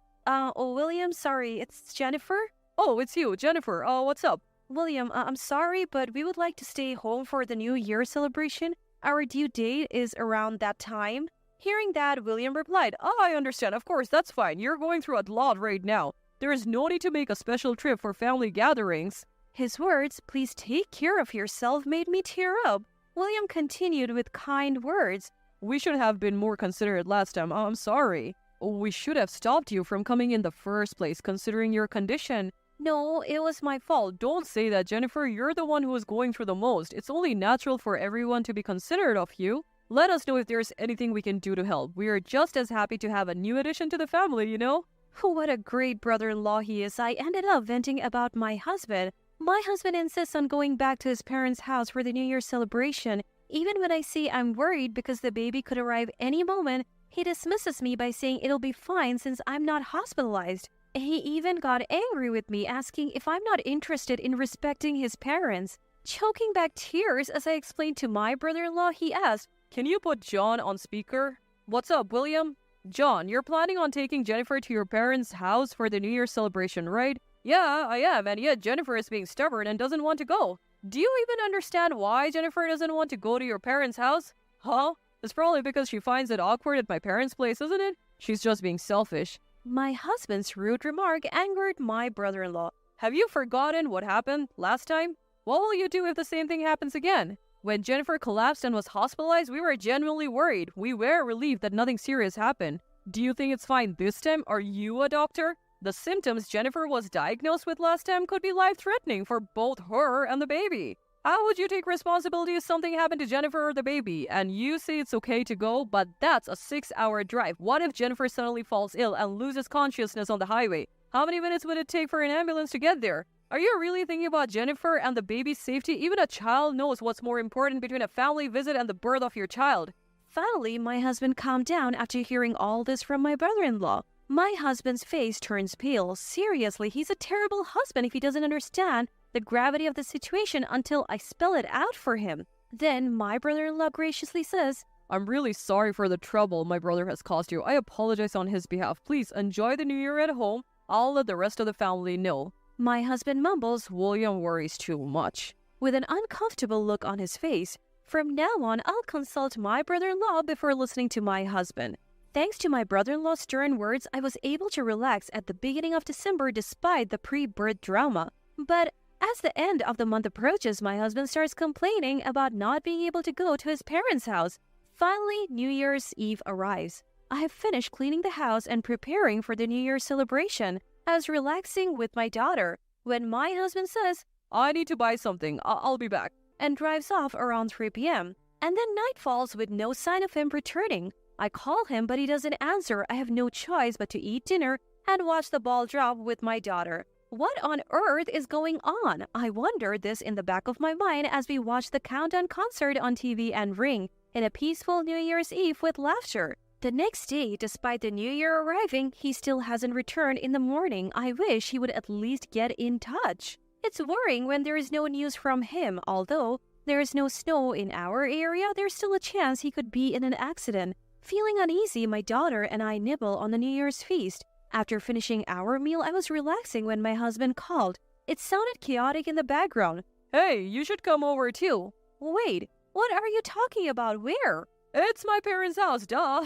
William, sorry, it's Jennifer? Oh, it's you, Jennifer. What's up? William, I'm sorry, but we would like to stay home for the New Year celebration. Our due date is around that time. Hearing that, William replied, I understand. Of course, that's fine. You're going through a lot right now. There is no need to make a special trip for family gatherings. His words, please take care of yourself, made me tear up. William continued with kind words. We should have been more considerate last time. I'm sorry. We should have stopped you from coming in the first place, considering your condition. No, it was my fault. Don't say that, Jennifer. You're the one who is going through the most. It's only natural for everyone to be considerate of you. Let us know if there's anything we can do to help. We are just as happy to have a new addition to the family, you know? What a great brother-in-law he is. I ended up venting about my husband. My husband insists on going back to his parents' house for the New Year's celebration. Even when I say I'm worried because the baby could arrive any moment, he dismisses me by saying it'll be fine since I'm not hospitalized. He even got angry with me, asking if I'm not interested in respecting his parents. Choking back tears as I explained to my brother-in-law, he asked, Can you put John on speaker? What's up, William? John, you're planning on taking Jennifer to your parents' house for the New Year's celebration, right? Yeah, I am, and yet Jennifer is being stubborn and doesn't want to go. Do you even understand why Jennifer doesn't want to go to your parents' house? Huh? It's probably because she finds it awkward at my parents' place, isn't it? She's just being selfish. My husband's rude remark angered my brother-in-law. Have you forgotten what happened last time? What will you do if the same thing happens again? When Jennifer collapsed and was hospitalized, we were genuinely worried. We were relieved that nothing serious happened. Do you think it's fine this time? Are you a doctor? The symptoms Jennifer was diagnosed with last time could be life-threatening for both her and the baby. How would you take responsibility if something happened to Jennifer or the baby? And you say it's okay to go, but that's a 6-hour drive. What if Jennifer suddenly falls ill and loses consciousness on the highway? How many minutes would it take for an ambulance to get there? Are you really thinking about Jennifer and the baby's safety? Even a child knows what's more important between a family visit and the birth of your child. Finally, my husband calmed down after hearing all this from my brother-in-law. My husband's face turns pale. Seriously, he's a terrible husband if he doesn't understand the gravity of the situation until I spell it out for him. Then my brother-in-law graciously says, I'm really sorry for the trouble my brother has caused you. I apologize on his behalf. Please enjoy the new year at home. I'll let the rest of the family know. My husband mumbles, William worries too much. With an uncomfortable look on his face. From now on, I'll consult my brother-in-law before listening to my husband. Thanks to my brother-in-law's stern words, I was able to relax at the beginning of December despite the pre-birth drama. But as the end of the month approaches, my husband starts complaining about not being able to go to his parents' house. Finally, New Year's Eve arrives. I have finished cleaning the house and preparing for the New Year's celebration. I was relaxing with my daughter when my husband says, I need to buy something. I'll be back. And drives off around 3 p.m. And then night falls with no sign of him returning. I call him, but he doesn't answer. I have no choice but to eat dinner and watch the ball drop with my daughter. What on earth is going on? I wonder this in the back of my mind as we watch the countdown concert on TV and ring in a peaceful New Year's Eve with laughter. The next day, despite the new year arriving, he still hasn't returned in the morning. I wish he would at least get in touch. It's worrying when there is no news from him. Although there is no snow in our area, there's still a chance he could be in an accident. Feeling uneasy, my daughter and I nibble on the New Year's feast. After finishing our meal, I was relaxing when my husband called. It sounded chaotic in the background. Hey, you should come over too. Wait, what are you talking about? Where? It's my parents' house, duh.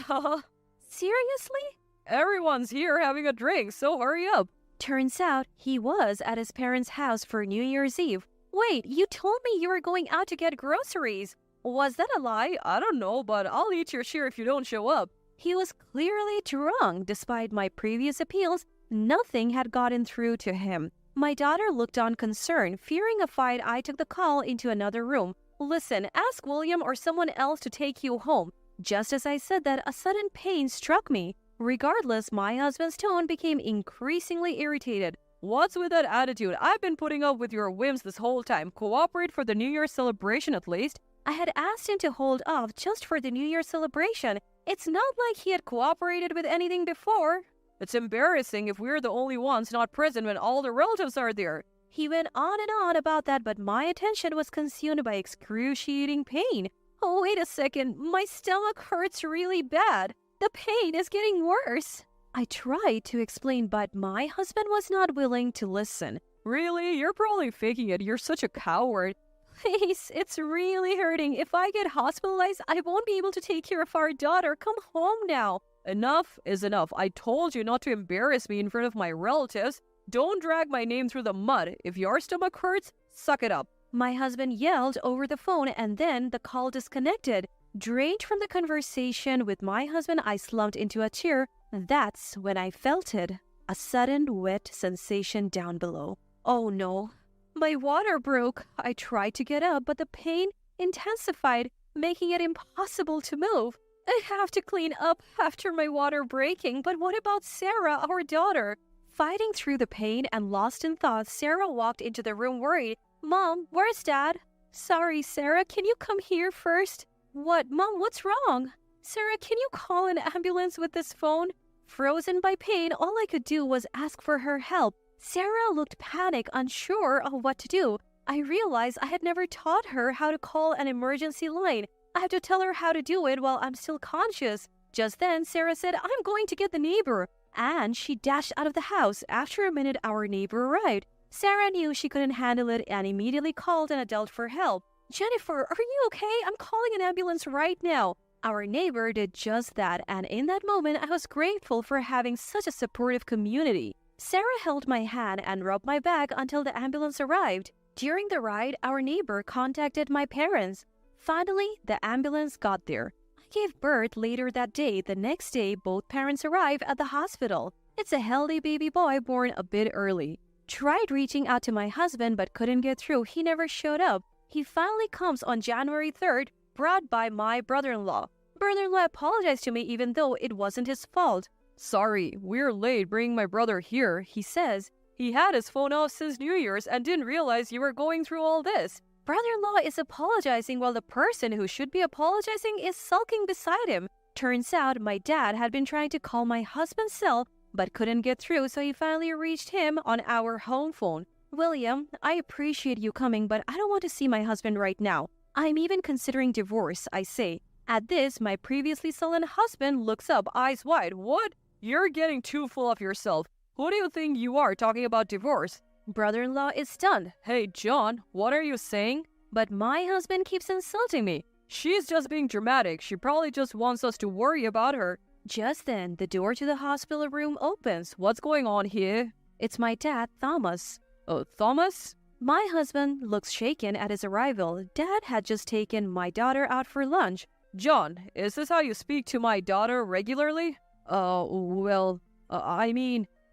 Seriously? Everyone's here having a drink, so hurry up. Turns out he was at his parents' house for New Year's Eve. Wait, you told me you were going out to get groceries. Was that a lie? I don't know, but I'll eat your share if you don't show up. He was clearly drunk. Despite my previous appeals, nothing had gotten through to him. My daughter looked on concerned. Fearing a fight, I took the call into another room. Listen, ask William or someone else to take you home. Just as I said that, a sudden pain struck me. Regardless, my husband's tone became increasingly irritated. What's with that attitude? I've been putting up with your whims this whole time. Cooperate for the New Year's celebration at least. I had asked him to hold off just for the New Year's celebration. It's not like he had cooperated with anything before. It's embarrassing if we're the only ones not present when all the relatives are there. He went on and on about that, but my attention was consumed by excruciating pain. Oh, wait a second. My stomach hurts really bad. The pain is getting worse. I tried to explain, but my husband was not willing to listen. Really? You're probably faking it. You're such a coward. Please, it's really hurting. If I get hospitalized, I won't be able to take care of our daughter. Come home now. Enough is enough. I told you not to embarrass me in front of my relatives. Don't drag my name through the mud. If your stomach hurts, suck it up. My husband yelled over the phone and then the call disconnected. Drained from the conversation with my husband, I slumped into a chair. That's when I felt it. A sudden wet sensation down below. Oh no. My water broke. I tried to get up, but the pain intensified, making it impossible to move. I have to clean up after my water breaking, but what about Sarah, our daughter? Fighting through the pain and lost in thought, Sarah walked into the room worried. Mom, where's Dad? Sorry, Sarah, can you come here first? What? Mom, what's wrong? Sarah, can you call an ambulance with this phone? Frozen by pain, all I could do was ask for her help. Sarah looked panicked, unsure of what to do. I realized I had never taught her how to call an emergency line. I had to tell her how to do it while I'm still conscious. Just then, Sarah said, I'm going to get the neighbor. and she dashed out of the house. After a minute, our neighbor arrived. Sarah knew she couldn't handle it and immediately called an adult for help. Jennifer, are you okay? I'm calling an ambulance right now. Our neighbor did just that, and in that moment, I was grateful for having such a supportive community. Sarah held my hand and rubbed my back until the ambulance arrived. During the ride, our neighbor contacted my parents. Finally, the ambulance got there. I gave birth later that day. The next day, both parents arrived at the hospital. It's a healthy baby boy born a bit early. Tried reaching out to my husband but couldn't get through. He never showed up. He finally comes on January 3rd, brought by my brother-in-law. Brother-in-law apologized to me even though it wasn't his fault. Sorry, we're late bringing my brother here, he says. He had his phone off since New Year's and didn't realize you were going through all this. Brother-in-law is apologizing while the person who should be apologizing is sulking beside him. Turns out my dad had been trying to call my husband's cell but couldn't get through, so he finally reached him on our home phone. William, I appreciate you coming, but I don't want to see my husband right now. I'm even considering divorce, I say. At this, my previously sullen husband looks up, eyes wide. What? You're getting too full of yourself. Who do you think you are talking about divorce? Brother-in-law is stunned. Hey, John, what are you saying? But my husband keeps insulting me. She's just being dramatic. She probably just wants us to worry about her. Just then, the door to the hospital room opens. What's going on here? It's my dad, Thomas. Oh, Thomas? My husband looks shaken at his arrival. Dad had just taken my daughter out for lunch. John, is this how you speak to my daughter regularly?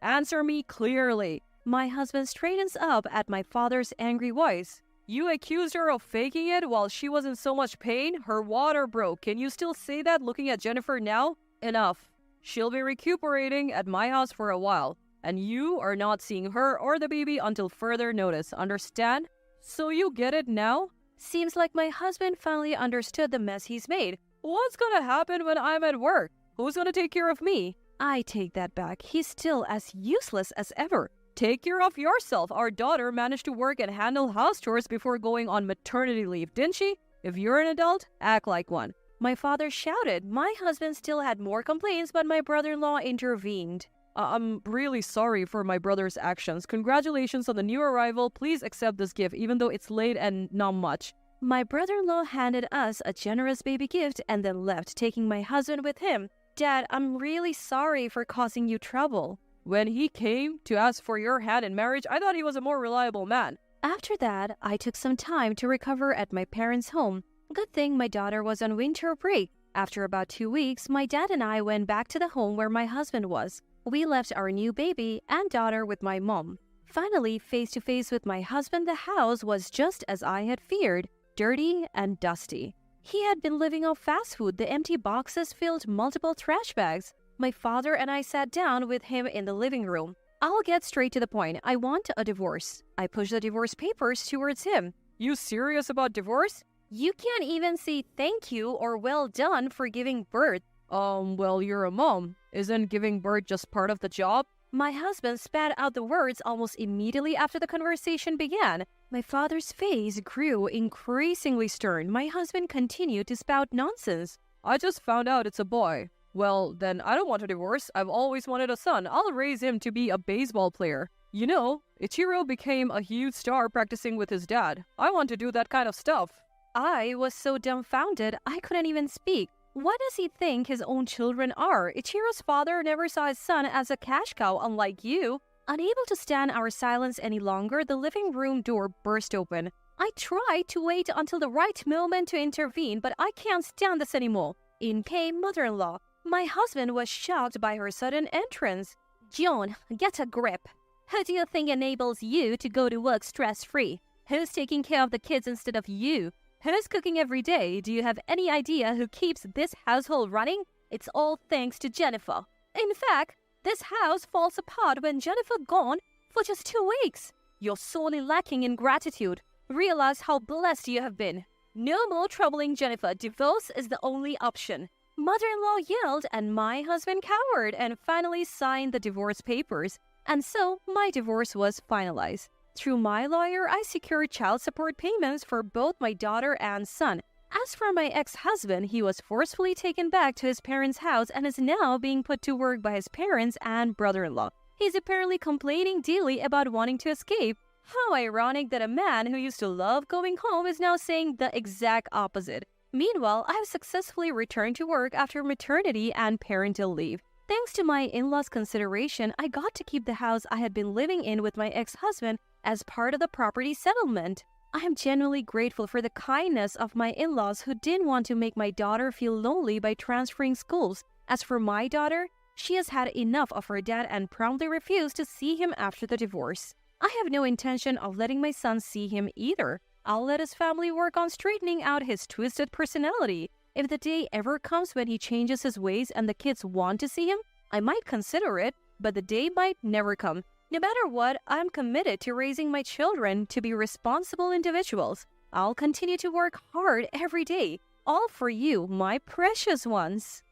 Answer me clearly. My husband straightens up at my father's angry voice. You accused her of faking it while she was in so much pain? Her water broke. Can you still say that looking at Jennifer now? Enough. She'll be recuperating at my house for a while, and you are not seeing her or the baby until further notice, understand? So you get it now? Seems like my husband finally understood the mess he's made. What's gonna happen when I'm at work? Who's gonna take care of me? I take that back. He's still as useless as ever. Take care of yourself. Our daughter managed to work and handle house chores before going on maternity leave, didn't she? If you're an adult, act like one. My father shouted. My husband still had more complaints, but my brother-in-law intervened. I'm really sorry for my brother's actions. Congratulations on the new arrival. Please accept this gift, even though it's late and not much. My brother-in-law handed us a generous baby gift and then left, taking my husband with him. Dad, I'm really sorry for causing you trouble. When he came to ask for your hand in marriage, I thought he was a more reliable man. After that, I took some time to recover at my parents' home. Good thing my daughter was on winter break. After about 2 weeks, my dad and I went back to the home where my husband was. We left our new baby and daughter with my mom. Finally, face to face with my husband, the house was just as I had feared, dirty and dusty. He had been living off fast food. The empty boxes filled multiple trash bags. My father and I sat down with him in the living room. I'll get straight to the point. I want a divorce. I pushed the divorce papers towards him. You serious about divorce? You can't even say thank you or well done for giving birth. Well, you're a mom. Isn't giving birth just part of the job? My husband spat out the words almost immediately after the conversation began. My father's face grew increasingly stern. My husband continued to spout nonsense. I just found out it's a boy. Well, then I don't want a divorce. I've always wanted a son. I'll raise him to be a baseball player. You know, Ichiro became a huge star practicing with his dad. I want to do that kind of stuff. I was so dumbfounded I couldn't even speak. What does he think his own children are? Ichiro's father never saw his son as a cash cow, unlike you. Unable to stand our silence any longer, the living room door burst open. I tried to wait until the right moment to intervene, but I can't stand this anymore. In came mother-in-law. My husband was shocked by her sudden entrance. John, get a grip. Who do you think enables you to go to work stress-free? Who's taking care of the kids instead of you? Who's cooking every day? Do you have any idea who keeps this household running? It's all thanks to Jennifer. In fact, this house falls apart when Jennifer gone for just 2 weeks. You're sorely lacking in gratitude. Realize how blessed you have been. No more troubling Jennifer. Divorce is the only option. Mother-in-law yelled and my husband cowered and finally signed the divorce papers. And so my divorce was finalized. Through my lawyer, I secured child support payments for both my daughter and son. As for my ex-husband, he was forcefully taken back to his parents' house and is now being put to work by his parents and brother-in-law. He's apparently complaining daily about wanting to escape. How ironic that a man who used to love going home is now saying the exact opposite. Meanwhile, I've successfully returned to work after maternity and parental leave. Thanks to my in-laws' consideration, I got to keep the house I had been living in with my ex-husband as part of the property settlement. I am genuinely grateful for the kindness of my in-laws who didn't want to make my daughter feel lonely by transferring schools. As for my daughter, she has had enough of her dad and promptly refused to see him after the divorce. I have no intention of letting my son see him either. I'll let his family work on straightening out his twisted personality. If the day ever comes when he changes his ways and the kids want to see him, I might consider it, but the day might never come. No matter what, I'm committed to raising my children to be responsible individuals. I'll continue to work hard every day, all for you, my precious ones.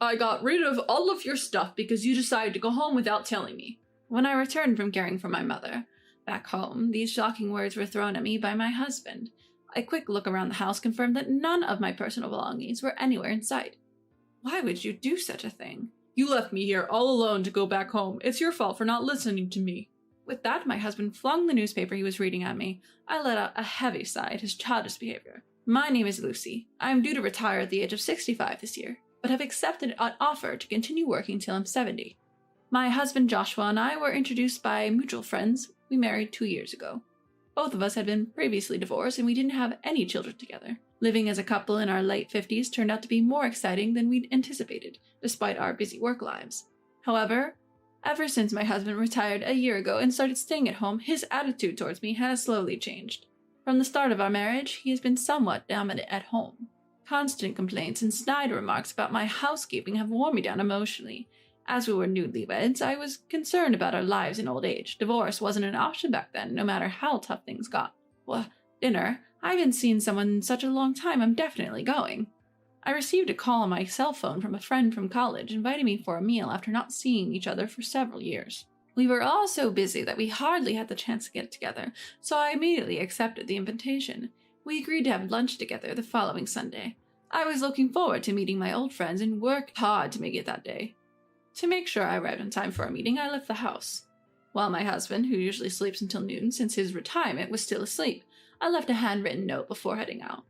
I got rid of all of your stuff because you decided to go home without telling me. When I returned from caring for my mother back home, these shocking words were thrown at me by my husband. A quick look around the house confirmed that none of my personal belongings were anywhere in sight. Why would you do such a thing? You left me here all alone to go back home. It's your fault for not listening to me. With that, my husband flung the newspaper he was reading at me. I let out a heavy sigh at his childish behavior. My name is Lucy. I am due to retire at the age of 65 this year, but have accepted an offer to continue working till I'm 70. My husband Joshua and I were introduced by mutual friends. We married 2 years ago. Both of us had been previously divorced and we didn't have any children together. Living as a couple in our late 50s turned out to be more exciting than we'd anticipated, despite our busy work lives. However, ever since my husband retired a year ago and started staying at home, his attitude towards me has slowly changed. From the start of our marriage, he has been somewhat dominant at home. Constant complaints and snide remarks about my housekeeping have worn me down emotionally. As we were newlyweds, I was concerned about our lives in old age. Divorce wasn't an option back then, no matter how tough things got. Well, dinner? I haven't seen someone in such a long time, I'm definitely going. I received a call on my cell phone from a friend from college, inviting me for a meal after not seeing each other for several years. We were all so busy that we hardly had the chance to get together, so I immediately accepted the invitation. We agreed to have lunch together the following Sunday. I was looking forward to meeting my old friends and worked hard to make it that day. To make sure I arrived on time for our meeting, I left the house. While my husband, who usually sleeps until noon since his retirement, was still asleep, I left a handwritten note before heading out.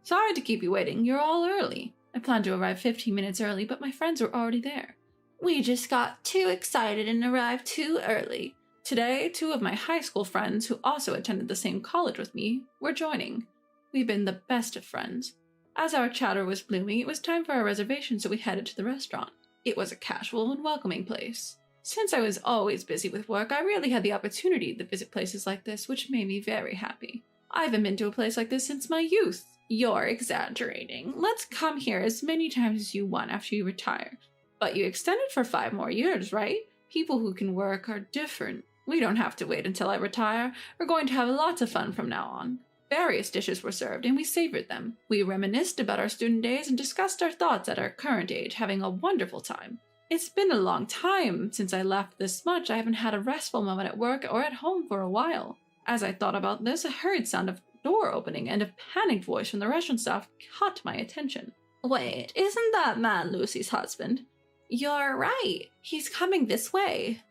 Sorry to keep you waiting, you're all early. I planned to arrive 15 minutes early, but my friends were already there. We just got too excited and arrived too early. Today, 2 of my high school friends, who also attended the same college with me, were joining. We've been the best of friends. As our chatter was blooming, it was time for our reservation, so we headed to the restaurant. It was a casual and welcoming place. Since I was always busy with work, I rarely had the opportunity to visit places like this, which made me very happy. I haven't been to a place like this since my youth. You're exaggerating. Let's come here as many times as you want after you retire. But you extended for 5 more years, right? People who can work are different. We don't have to wait until I retire. We're going to have lots of fun from now on. Various dishes were served, and we savored them. We reminisced about our student days and discussed our thoughts at our current age, having a wonderful time. It's been a long time since I laughed this much. I haven't had a restful moment at work or at home for a while. As I thought about this, a hurried sound of door opening and a panicked voice from the restaurant staff caught my attention. Wait, isn't that man Lucy's husband? You're right. He's coming this way.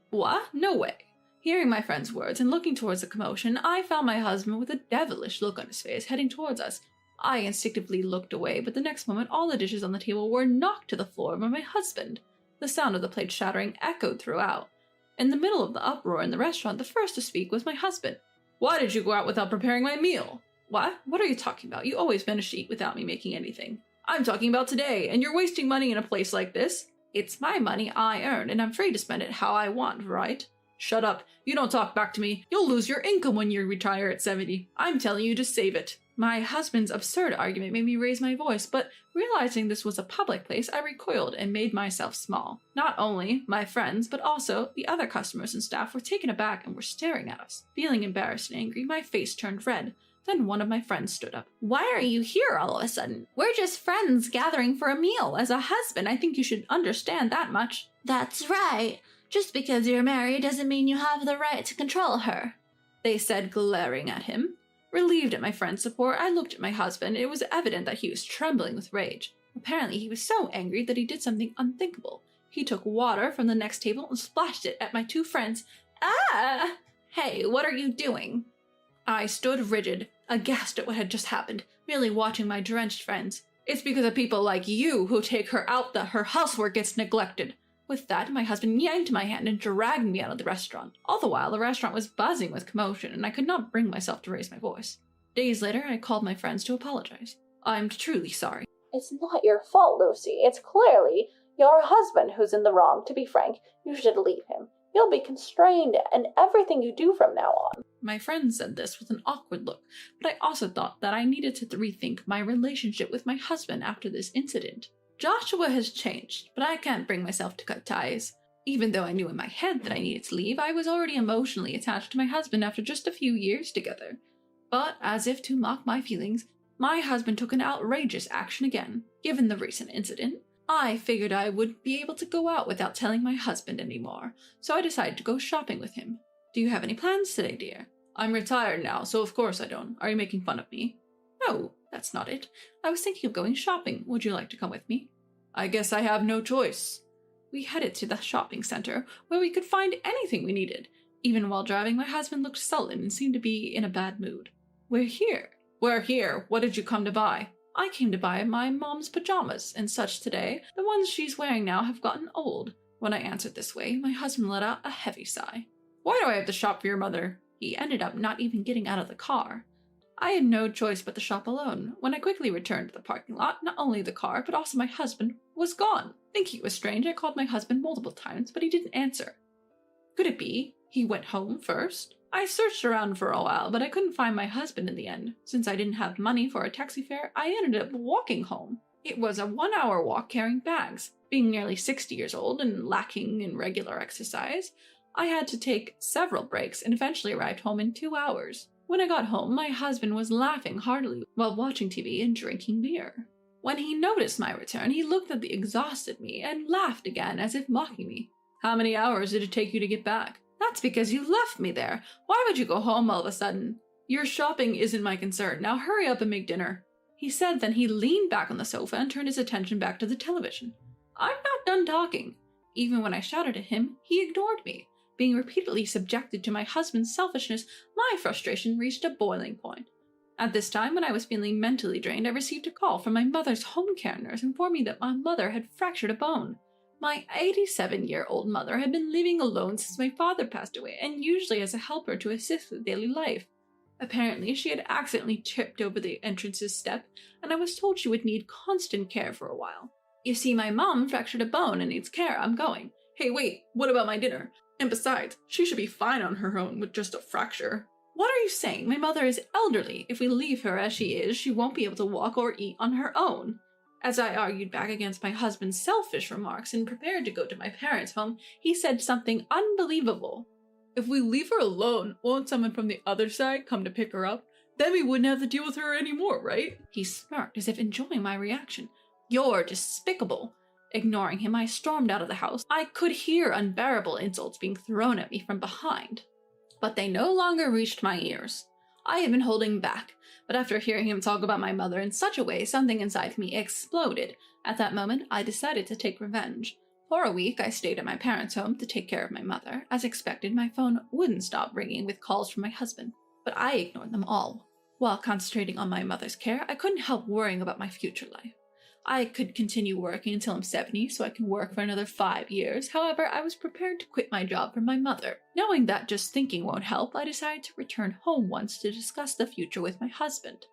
What? No way. Hearing my friend's words and looking towards the commotion, I found my husband with a devilish look on his face heading towards us. I instinctively looked away, but the next moment all the dishes on the table were knocked to the floor by my husband. The sound of the plate shattering echoed throughout. In the middle of the uproar in the restaurant, the first to speak was my husband. Why did you go out without preparing my meal? What? What are you talking about? You always manage to eat without me making anything. I'm talking about today, and you're wasting money in a place like this. It's my money I earned, and I'm free to spend it how I want, right? Shut up. You don't talk back to me. You'll lose your income when you retire at 70. I'm telling you to save it. My husband's absurd argument made me raise my voice, but realizing this was a public place, I recoiled and made myself small. Not only my friends, but also the other customers and staff were taken aback and were staring at us. Feeling embarrassed and angry, my face turned red. Then one of my friends stood up. Why are you here all of a sudden? We're just friends gathering for a meal. As a husband, I think you should understand that much. That's right. Just because you're married doesn't mean you have the right to control her, they said, glaring at him. Relieved at my friend's support, I looked at my husband. It was evident that he was trembling with rage. Apparently, he was so angry that he did something unthinkable. He took water from the next table and splashed it at my two friends. Ah! Hey, what are you doing? I stood rigid, aghast at what had just happened, merely watching my drenched friends. It's because of people like you who take her out that her housework gets neglected. With that, my husband yanked my hand and dragged me out of the restaurant. All the while, the restaurant was buzzing with commotion, and I could not bring myself to raise my voice. Days later, I called my friends to apologize. I'm truly sorry. It's not your fault, Lucy. It's clearly your husband who's in the wrong. To be frank, you should leave him. You'll be constrained in everything you do from now on. My friend said this with an awkward look, but I also thought that I needed to rethink my relationship with my husband after this incident. Joshua has changed, but I can't bring myself to cut ties. Even though I knew in my head that I needed to leave, I was already emotionally attached to my husband after just a few years together. But, as if to mock my feelings, my husband took an outrageous action again. Given the recent incident, I figured I would be able to go out without telling my husband anymore, so I decided to go shopping with him. Do you have any plans today, dear? I'm retired now, so of course I don't. Are you making fun of me? No, that's not it. I was thinking of going shopping. Would you like to come with me? I guess I have no choice. We headed to the shopping center, where we could find anything we needed. Even while driving, my husband looked sullen and seemed to be in a bad mood. We're here. We're here. What did you come to buy? I came to buy my mom's pajamas and such today. The ones she's wearing now have gotten old. When I answered this way, my husband let out a heavy sigh. Why do I have to shop for your mother? He ended up not even getting out of the car. I had no choice but to shop alone. When I quickly returned to the parking lot, not only the car, but also my husband was gone. Thinking it was strange, I called my husband multiple times, but he didn't answer. Could it be he went home first? I searched around for a while, but I couldn't find my husband in the end. Since I didn't have money for a taxi fare, I ended up walking home. It was a 1-hour walk carrying bags. Being nearly 60 years old and lacking in regular exercise, I had to take several breaks and eventually arrived home in 2 hours. When I got home, my husband was laughing heartily while watching TV and drinking beer. When he noticed my return, he looked at the exhausted me and laughed again as if mocking me. How many hours did it take you to get back? That's because you left me there. Why would you go home all of a sudden? Your shopping isn't my concern. Now hurry up and make dinner. He said, then he leaned back on the sofa and turned his attention back to the television. I'm not done talking. Even when I shouted at him, he ignored me. Being repeatedly subjected to my husband's selfishness, my frustration reached a boiling point. At this time, when I was feeling mentally drained, I received a call from my mother's home care nurse informing that my mother had fractured a bone. My 87-year-old mother had been living alone since my father passed away, and usually as a helper to assist with daily life. Apparently, she had accidentally tripped over the entrance's step, and I was told she would need constant care for a while. You see, my mom fractured a bone and needs care. I'm going. Hey, wait, what about my dinner? And besides, she should be fine on her own with just a fracture. What are you saying? My mother is elderly. If we leave her as she is, she won't be able to walk or eat on her own. As I argued back against my husband's selfish remarks and prepared to go to my parents' home, he said something unbelievable. If we leave her alone, won't someone from the other side come to pick her up? Then we wouldn't have to deal with her anymore, right? He smirked as if enjoying my reaction. You're despicable. Ignoring him, I stormed out of the house. I could hear unbearable insults being thrown at me from behind, but they no longer reached my ears. I had been holding back, but after hearing him talk about my mother in such a way, something inside me exploded. At that moment, I decided to take revenge. For a week, I stayed at my parents' home to take care of my mother. As expected, my phone wouldn't stop ringing with calls from my husband, but I ignored them all. While concentrating on my mother's care, I couldn't help worrying about my future life. I could continue working until I'm 70, so I can work for another 5 years. However, I was prepared to quit my job for my mother. Knowing that just thinking won't help, I decided to return home once to discuss the future with my husband.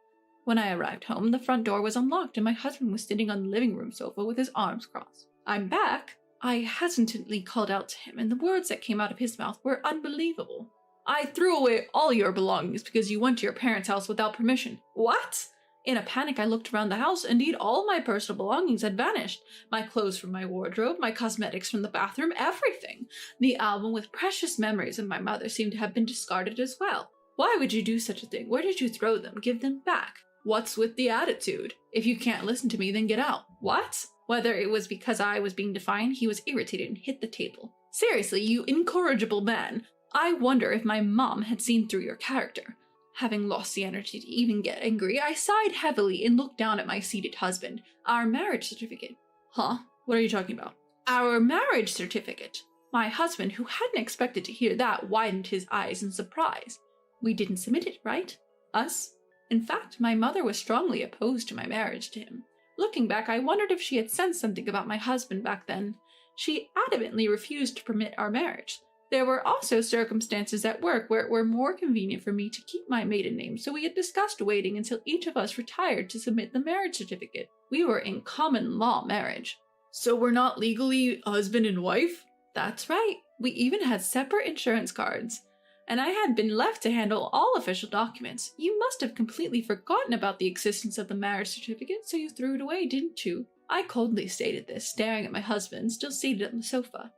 When I arrived home, the front door was unlocked and my husband was sitting on the living room sofa with his arms crossed. I'm back! I hesitantly called out to him, and the words that came out of his mouth were unbelievable. I threw away all your belongings because you went to your parents' house without permission. What? In a panic, I looked around the house. Indeed, all my personal belongings had vanished. My clothes from my wardrobe, my cosmetics from the bathroom, everything. The album with precious memories of my mother seemed to have been discarded as well. Why would you do such a thing? Where did you throw them? Give them back. What's with the attitude? If you can't listen to me, then get out. What? Whether it was because I was being defiant, he was irritated and hit the table. Seriously, you incorrigible man. I wonder if my mom had seen through your character. Having lost the energy to even get angry, I sighed heavily and looked down at my seated husband. Our marriage certificate. Huh? What are you talking about? Our marriage certificate. My husband, who hadn't expected to hear that, widened his eyes in surprise. We didn't submit it, right? Us? In fact, my mother was strongly opposed to my marriage to him. Looking back, I wondered if she had sensed something about my husband back then. She adamantly refused to permit our marriage. There were also circumstances at work where it were more convenient for me to keep my maiden name, so we had discussed waiting until each of us retired to submit the marriage certificate. We were in common law marriage. So we're not legally husband and wife? That's right. We even had separate insurance cards. And I had been left to handle all official documents. You must have completely forgotten about the existence of the marriage certificate, so you threw it away, didn't you? I coldly stated this, staring at my husband, still seated on the sofa.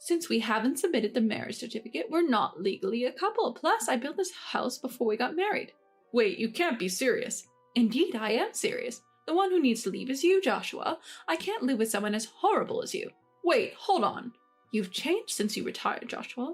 Since we haven't submitted the marriage certificate, we're not legally a couple. Plus, I built this house before we got married. Wait, you can't be serious. Indeed, I am serious. The one who needs to leave is you, Joshua. I can't live with someone as horrible as you. Wait, hold on. You've changed since you retired, Joshua.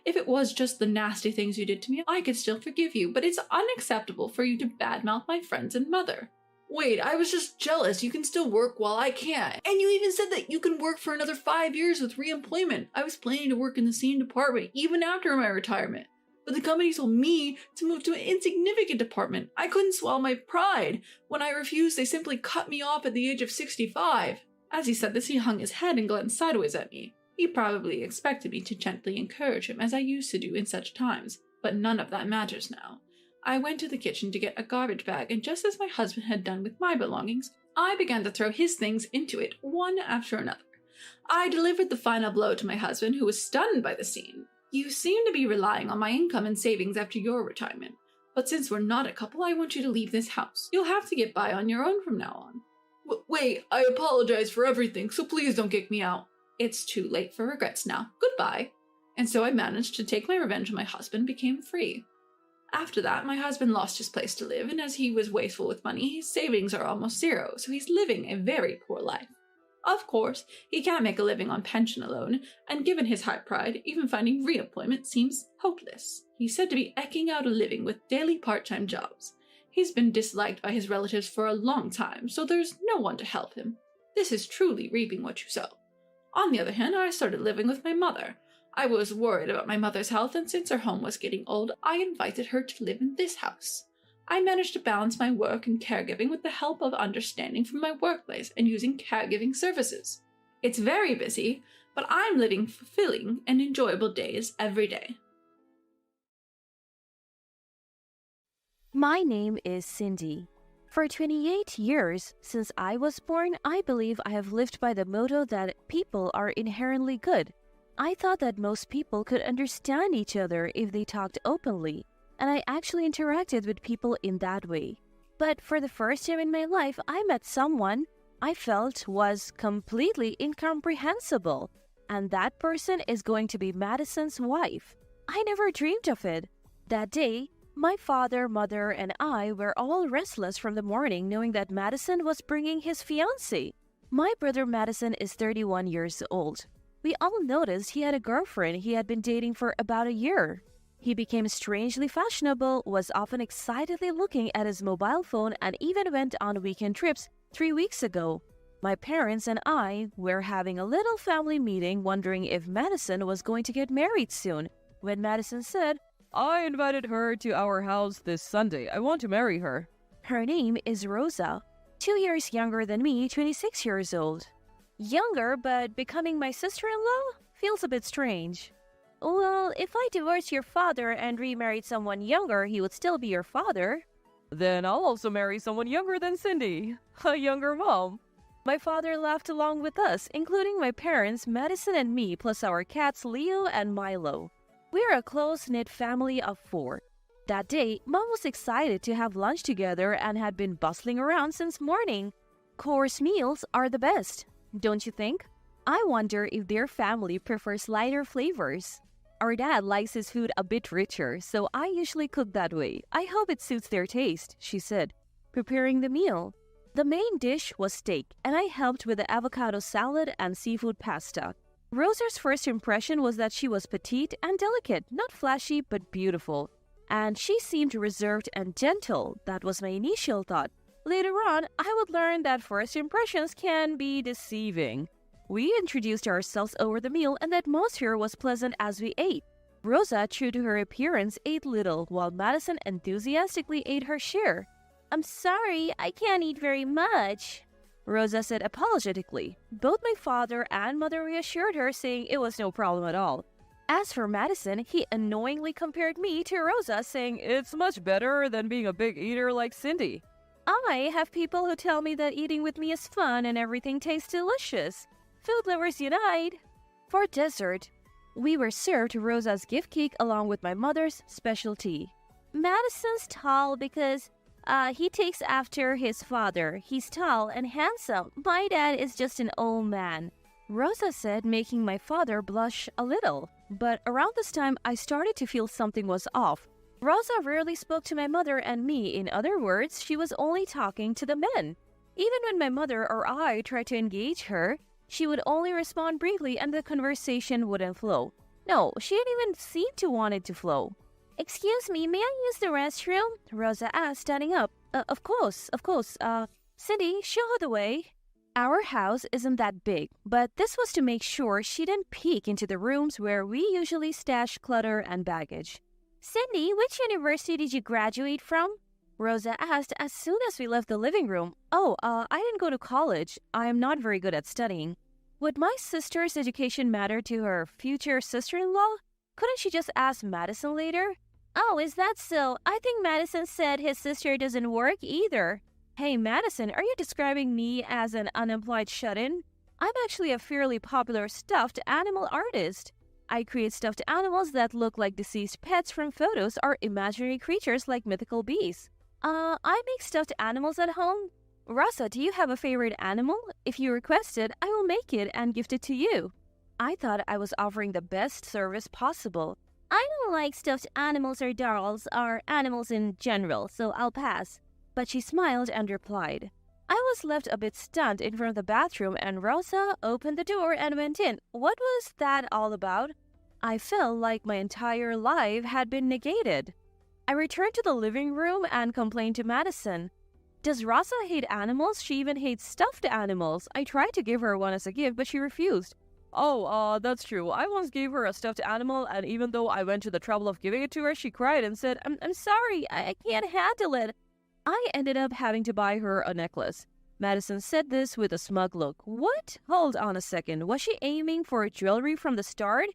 If it was just the nasty things you did to me, I could still forgive you, but it's unacceptable for you to badmouth my friends and mother. Wait, I was just jealous. You can still work while I can't. And you even said that you can work for another 5 years with re-employment. I was planning to work in the same department even after my retirement. But the company told me to move to an insignificant department. I couldn't swallow my pride. When I refused, they simply cut me off at the age of 65. As he said this, he hung his head and glanced sideways at me. He probably expected me to gently encourage him, as I used to do in such times. But none of that matters now. I went to the kitchen to get a garbage bag, and just as my husband had done with my belongings, I began to throw his things into it, one after another. I delivered the final blow to my husband, who was stunned by the scene. You seem to be relying on my income and savings after your retirement, but since we're not a couple, I want you to leave this house. You'll have to get by on your own from now on. Wait, I apologize for everything, so please don't kick me out. It's too late for regrets now. Goodbye. And so I managed to take my revenge on my husband and became free. After that, my husband lost his place to live, and as he was wasteful with money, his savings are almost zero, so he's living a very poor life. Of course, he can't make a living on pension alone, and given his high pride, even finding re-employment seems hopeless. He's said to be eking out a living with daily part-time jobs. He's been disliked by his relatives for a long time, so there's no one to help him. This is truly reaping what you sow. On the other hand, I started living with my mother. I was worried about my mother's health, and since her home was getting old, I invited her to live in this house. I managed to balance my work and caregiving with the help of understanding from my workplace and using caregiving services. It's very busy, but I'm living fulfilling and enjoyable days every day. My name is Cindy. For 28 years since I was born, I believe I have lived by the motto that people are inherently good. I thought that most people could understand each other if they talked openly, and I actually interacted with people in that way. But for the first time in my life, I met someone I felt was completely incomprehensible, and that person is going to be Madison's wife. I never dreamed of it. That day, my father, mother, and I were all restless from the morning knowing that Madison was bringing his fiancée. My brother Madison is 31 years old. We all noticed he had a girlfriend he had been dating for about a year. He became strangely fashionable, was often excitedly looking at his mobile phone, and even went on weekend trips 3 weeks ago. My parents and I were having a little family meeting wondering if Madison was going to get married soon, when Madison said, I invited her to our house this Sunday. I want to marry her. Her name is Rosa, 2 years younger than me, 26 years old. Younger, but becoming my sister-in-law feels a bit strange. Well, if I divorced your father and remarried someone younger, he would still be your father. Then I'll also marry someone younger than Cindy, a younger mom. My father laughed along with us, including my parents, Madison and me, plus our cats Leo and Milo. We're a close-knit family of 4. That day, Mom was excited to have lunch together and had been bustling around since morning. Course meals are the best, don't you think? I wonder if their family prefers lighter flavors. Our dad likes his food a bit richer, so I usually cook that way. I hope it suits their taste, she said, preparing the meal. The main dish was steak, and I helped with the avocado salad and seafood pasta. Rosa's first impression was that she was petite and delicate, not flashy but beautiful. and she seemed reserved and gentle. That was my initial thought. Later on, I would learn that first impressions can be deceiving. We introduced ourselves over the meal, and the atmosphere was pleasant as we ate. Rosa, true to her appearance, ate little, while Madison enthusiastically ate her share. "I'm sorry, I can't eat very much," Rosa said apologetically. Both my father and mother reassured her, saying it was no problem at all. As for Madison, he annoyingly compared me to Rosa, saying it's much better than being a big eater like Cindy. I have people who tell me that eating with me is fun and everything tastes delicious. Food lovers unite! For dessert, we were served Rosa's gift cake along with my mother's specialty. Madison's tall because he takes after his father. He's tall and handsome. My dad is just an old man, Rosa said, making my father blush a little. But around this time, I started to feel something was off. Rosa rarely spoke to my mother and me. In other words, she was only talking to the men. Even when my mother or I tried to engage her, she would only respond briefly and the conversation wouldn't flow. No, she didn't even seem to want it to flow. "Excuse me, may I use the restroom?" Rosa asked, standing up. Of course. Cindy, show her the way." Our house isn't that big, but this was to make sure she didn't peek into the rooms where we usually stash clutter and baggage. "Cindy, which university did you graduate from?" Rosa asked as soon as we left the living room. I didn't go to college. I am not very good at studying. Would my sister's education matter to her future sister-in-law? Couldn't she just ask Madison later? "Oh, is that so? I think Madison said his sister doesn't work either." "Hey, Madison, are you describing me as an unemployed shut-in? I'm actually a fairly popular stuffed animal artist. I create stuffed animals that look like deceased pets from photos or imaginary creatures like mythical beasts. I make stuffed animals at home. Rosa, do you have a favorite animal? If you request it, I will make it and gift it to you." I thought I was offering the best service possible. "I don't like stuffed animals or dolls or animals in general, so I'll pass." But she smiled and replied. I was left a bit stunned in front of the bathroom, and Rosa opened the door and went in. What was that all about? I felt like my entire life had been negated. I returned to the living room and complained to Madison. "Does Rosa hate animals? She even hates stuffed animals." I tried to give her one as a gift, but she refused. That's true. I once gave her a stuffed animal, and even though I went to the trouble of giving it to her, she cried and said, I'm sorry, I can't handle it." I ended up having to buy her a necklace. Madison said this with a smug look. What? Hold on a second. Was she aiming for jewelry from the start?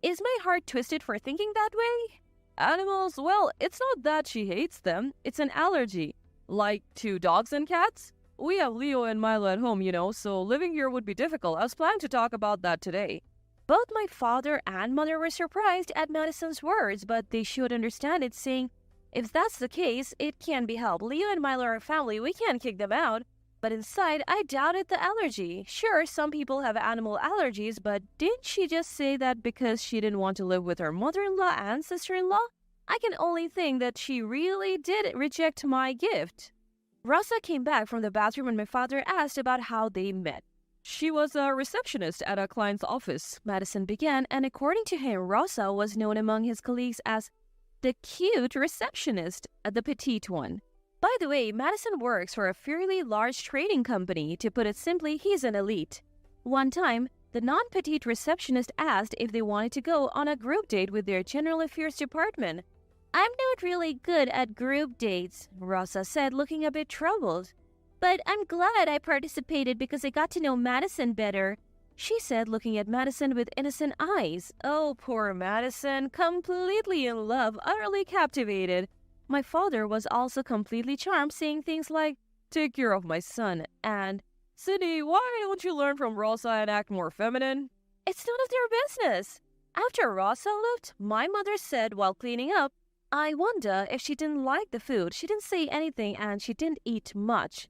Is my heart twisted for thinking that way? Animals? Well, it's not that she hates them. It's an allergy. Like to dogs and cats? We have Leo and Milo at home, so living here would be difficult. I was planning to talk about that today. Both my father and mother were surprised at Madison's words, but they should understand it, saying, if that's the case, it can't be helped. Leo and Milo are family. We can't kick them out. But inside, I doubted the allergy. Sure, some people have animal allergies, but didn't she just say that because she didn't want to live with her mother-in-law and sister-in-law? I can only think that she really did reject my gift. Rosa came back from the bathroom and my father asked about how they met. She was a receptionist at a client's office, Madison began, and according to him, Rosa was known among his colleagues as the cute receptionist, the petite one. By the way, Madison works for a fairly large trading company. To put it simply, he's an elite. One time, the non-petite receptionist asked if they wanted to go on a group date with their general affairs department. I'm not really good at group dates, Rosa said, looking a bit troubled. But I'm glad I participated because I got to know Madison better, she said, looking at Madison with innocent eyes. Oh, poor Madison, completely in love, utterly captivated. My father was also completely charmed, saying things like, take care of my son, and, Cindy, why don't you learn from Rosa and act more feminine? It's none of their business. After Rosa left, my mother said while cleaning up, I wonder if she didn't like the food. She didn't say anything and she didn't eat much.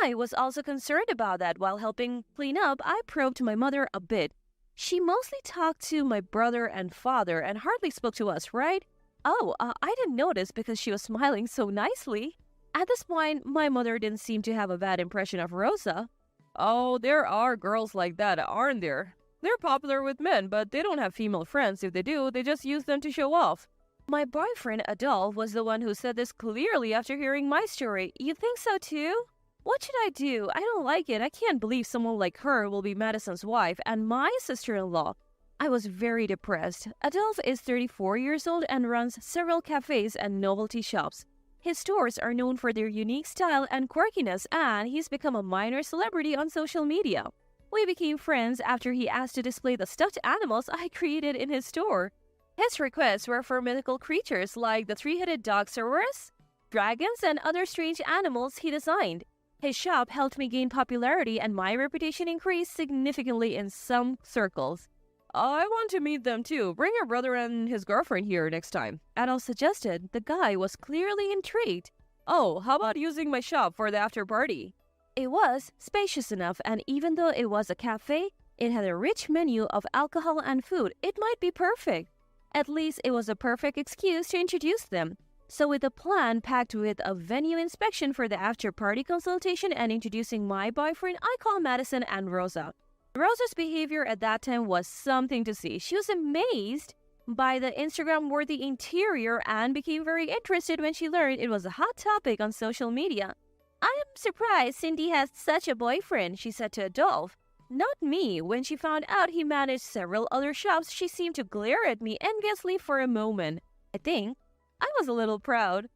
I was also concerned about that. While helping clean up, I probed my mother a bit. She mostly talked to my brother and father and hardly spoke to us, right? I didn't notice because she was smiling so nicely. At this point, my mother didn't seem to have a bad impression of Rosa. Oh, there are girls like that, aren't there? They're popular with men, but they don't have female friends. If they do, they just use them to show off. My boyfriend Adolf was the one who said this clearly after hearing my story. You think so too? What should I do? I don't like it. I can't believe someone like her will be Madison's wife and my sister-in-law. I was very depressed. Adolf is 34 years old and runs several cafes and novelty shops. His stores are known for their unique style and quirkiness, and he's become a minor celebrity on social media. We became friends after he asked to display the stuffed animals I created in his store. His requests were for mythical creatures like the three-headed Dogsaurus, dragons, and other strange animals he designed. His shop helped me gain popularity and my reputation increased significantly in some circles. I want to meet them too. Bring your brother and his girlfriend here next time. Adolf suggested. The guy was clearly intrigued. Oh, how about using my shop for the after party? It was spacious enough, and even though it was a cafe, it had a rich menu of alcohol and food. It might be perfect. At least it was a perfect excuse to introduce them. So with a plan packed with a venue inspection for the after-party consultation and introducing my boyfriend, I called Madison and Rosa. Rosa's behavior at that time was something to see. She was amazed by the Instagram-worthy interior and became very interested when she learned it was a hot topic on social media. I am surprised Cindy has such a boyfriend, she said to Adolf. Not me. When she found out he managed several other shops, she seemed to glare at me enviously for a moment. I think I was a little proud.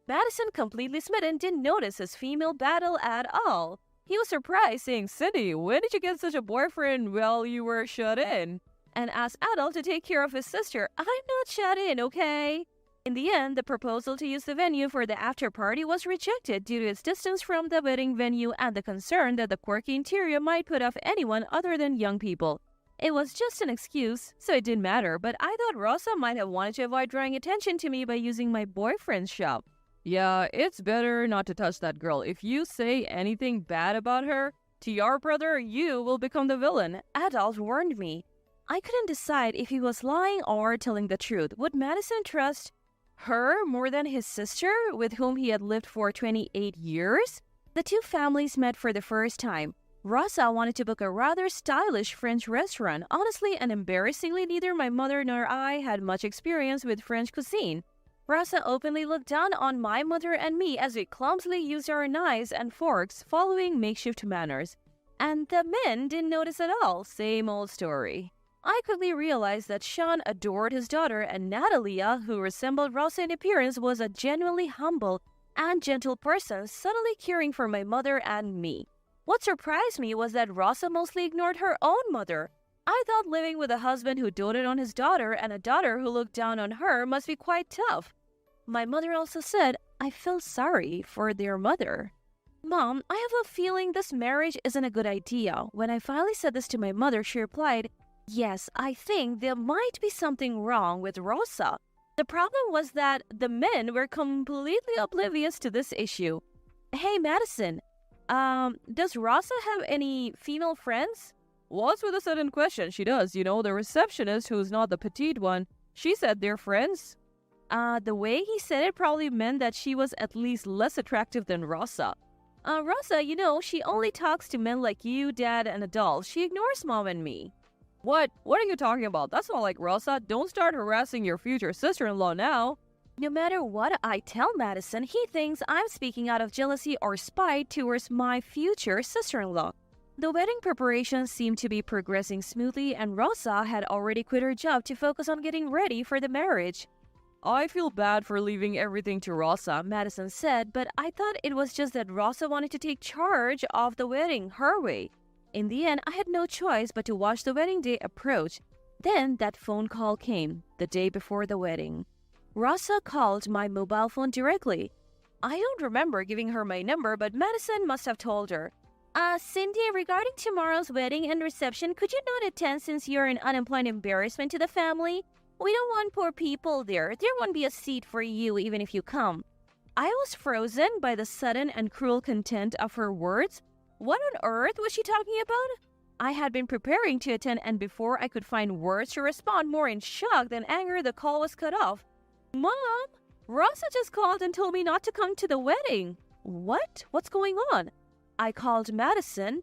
Madison, completely smitten, didn't notice his female battle at all. He was surprised, saying, Cindy, when did you get such a boyfriend while you were shut in? And asked Adolf to take care of his sister. I'm not shut in, okay? In the end, the proposal to use the venue for the after-party was rejected due to its distance from the wedding venue and the concern that the quirky interior might put off anyone other than young people. It was just an excuse, so it didn't matter, but I thought Rosa might have wanted to avoid drawing attention to me by using my boyfriend's shop. Yeah, it's better not to touch that girl. If you say anything bad about her to your brother, you will become the villain. Adolf warned me. I couldn't decide if he was lying or telling the truth. Would Madison trust her more than his sister, with whom he had lived for 28 years? The two families met for the first time. Rosa wanted to book a rather stylish French restaurant. Honestly and embarrassingly, neither my mother nor I had much experience with French cuisine. Rosa openly looked down on my mother and me as we clumsily used our knives and forks, following makeshift manners. And the men didn't notice at all. Same old story. I quickly realized that Sean adored his daughter, and Natalia, who resembled Rosa in appearance, was a genuinely humble and gentle person, subtly caring for my mother and me. What surprised me was that Rosa mostly ignored her own mother. I thought living with a husband who doted on his daughter and a daughter who looked down on her must be quite tough. My mother also said, I feel sorry for their mother. Mom, I have a feeling this marriage isn't a good idea. When I finally said this to my mother, she replied, Yes, I think there might be something wrong with Rosa. The problem was that the men were completely oblivious to this issue. Hey, Madison, does Rosa have any female friends? What's with a sudden question? She does. You know, the receptionist, who's not the petite one, she said they're friends. The way he said it probably meant that she was at least less attractive than Rosa. Rosa, you know, she only talks to men like you, Dad, and adults. She ignores Mom and me. What? What are you talking about? That's not like Rosa. Don't start harassing your future sister-in-law now. No matter what I tell Madison, he thinks I'm speaking out of jealousy or spite towards my future sister-in-law. The wedding preparations seemed to be progressing smoothly, and Rosa had already quit her job to focus on getting ready for the marriage. I feel bad for leaving everything to Rosa, Madison said, but I thought it was just that Rosa wanted to take charge of the wedding her way. In the end, I had no choice but to watch the wedding day approach. Then that phone call came, the day before the wedding. Rosa called my mobile phone directly. I don't remember giving her my number, but Madison must have told her. Cindy, regarding tomorrow's wedding and reception, could you not attend since you're an unemployed embarrassment to the family? We don't want poor people there. There won't be a seat for you even if you come. I was frozen by the sudden and cruel content of her words. What on earth was she talking about? I had been preparing to attend, and before I could find words to respond, more in shock than anger, the call was cut off. Mom, Rosa just called and told me not to come to the wedding. What? What's going on? I called Madison.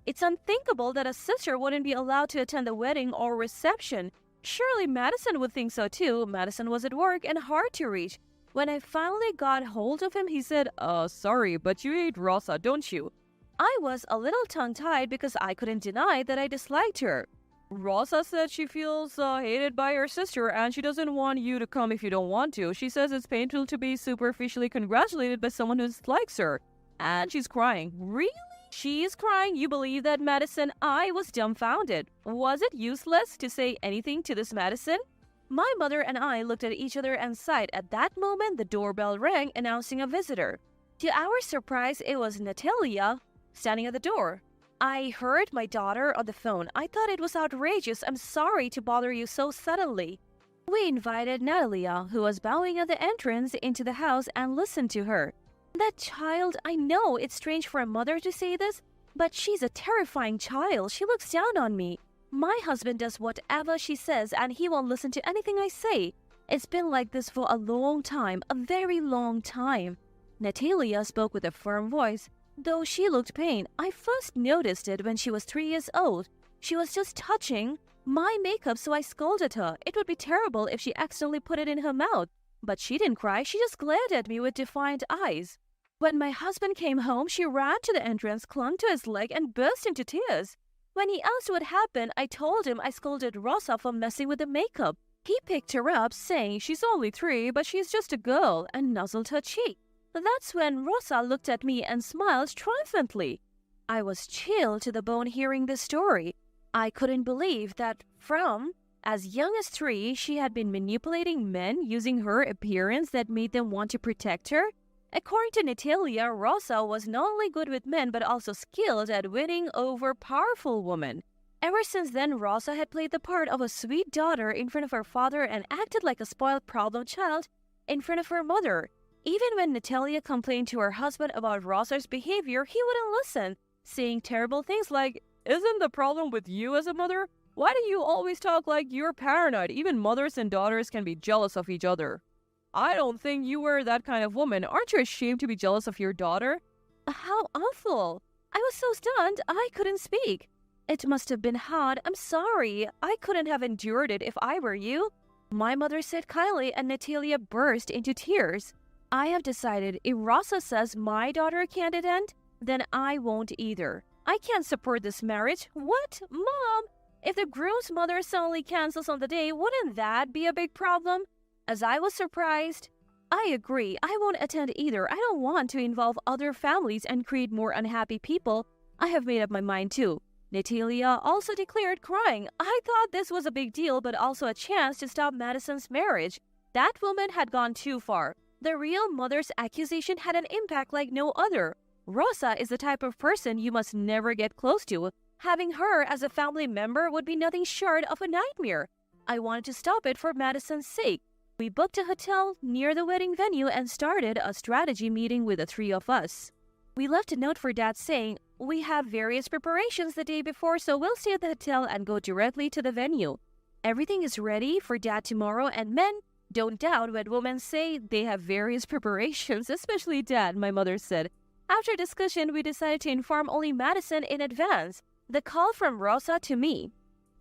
It's unthinkable that a sister wouldn't be allowed to attend the wedding or reception. Surely Madison would think so too. Madison was at work and hard to reach. When I finally got hold of him, he said, sorry, but you hate Rosa, don't you? I was a little tongue-tied because I couldn't deny that I disliked her. Rosa said she feels hated by her sister and she doesn't want you to come if you don't want to. She says it's painful to be superficially congratulated by someone who dislikes her. And she's crying. Really? She's crying? You believe that, Madison? I was dumbfounded. Was it useless to say anything to this Madison? My mother and I looked at each other and sighed. At that moment, the doorbell rang, announcing a visitor. To our surprise, it was Natalia standing at the door. I heard my daughter on the phone. I thought it was outrageous. I'm sorry to bother you so suddenly. We invited Natalia, who was bowing at the entrance, into the house and listened to her. That child, I know it's strange for a mother to say this, but she's a terrifying child. She looks down on me. My husband does whatever she says and he won't listen to anything I say. It's been like this for a long time, a very long time. Natalia spoke with a firm voice. Though she looked pain, I first noticed it when she was 3 years old. She was just touching my makeup, so I scolded her. It would be terrible if she accidentally put it in her mouth. But she didn't cry, she just glared at me with defiant eyes. When my husband came home, she ran to the entrance, clung to his leg, and burst into tears. When he asked what happened, I told him I scolded Rosa for messing with the makeup. He picked her up, saying she's only 3, but she's just a girl, and nuzzled her cheek. That's when Rosa looked at me and smiled triumphantly. I was chilled to the bone hearing this story. I couldn't believe that from as young as 3, she had been manipulating men using her appearance that made them want to protect her. According to Natalia, Rosa was not only good with men but also skilled at winning over powerful women. Ever since then, Rosa had played the part of a sweet daughter in front of her father and acted like a spoiled problem child in front of her mother. Even when Natalia complained to her husband about Rosa's behavior, he wouldn't listen, saying terrible things like, "Isn't the problem with you as a mother? Why do you always talk like you're paranoid? Even mothers and daughters can be jealous of each other. I don't think you were that kind of woman. Aren't you ashamed to be jealous of your daughter?" How awful! I was so stunned I couldn't speak. It must have been hard. I'm sorry. I couldn't have endured it if I were you. My mother said kindly, and Natalia burst into tears. I have decided if Rosa says my daughter can't attend, then I won't either. I can't support this marriage. What? Mom? If the groom's mother suddenly cancels on the day, wouldn't that be a big problem? As I was surprised, I agree. I won't attend either. I don't want to involve other families and create more unhappy people. I have made up my mind too. Natalia also declared, crying. I thought this was a big deal, but also a chance to stop Madison's marriage. That woman had gone too far. The real mother's accusation had an impact like no other. Rosa is the type of person you must never get close to. Having her as a family member would be nothing short of a nightmare. I wanted to stop it for Madison's sake. We booked a hotel near the wedding venue and started a strategy meeting with the 3 of us. We left a note for Dad saying, "We have various preparations the day before, so we'll stay at the hotel and go directly to the venue. Everything is ready for Dad tomorrow, and men, don't doubt when women say they have various preparations, especially Dad," my mother said. After discussion, we decided to inform only Madison in advance. The call from Rosa to me.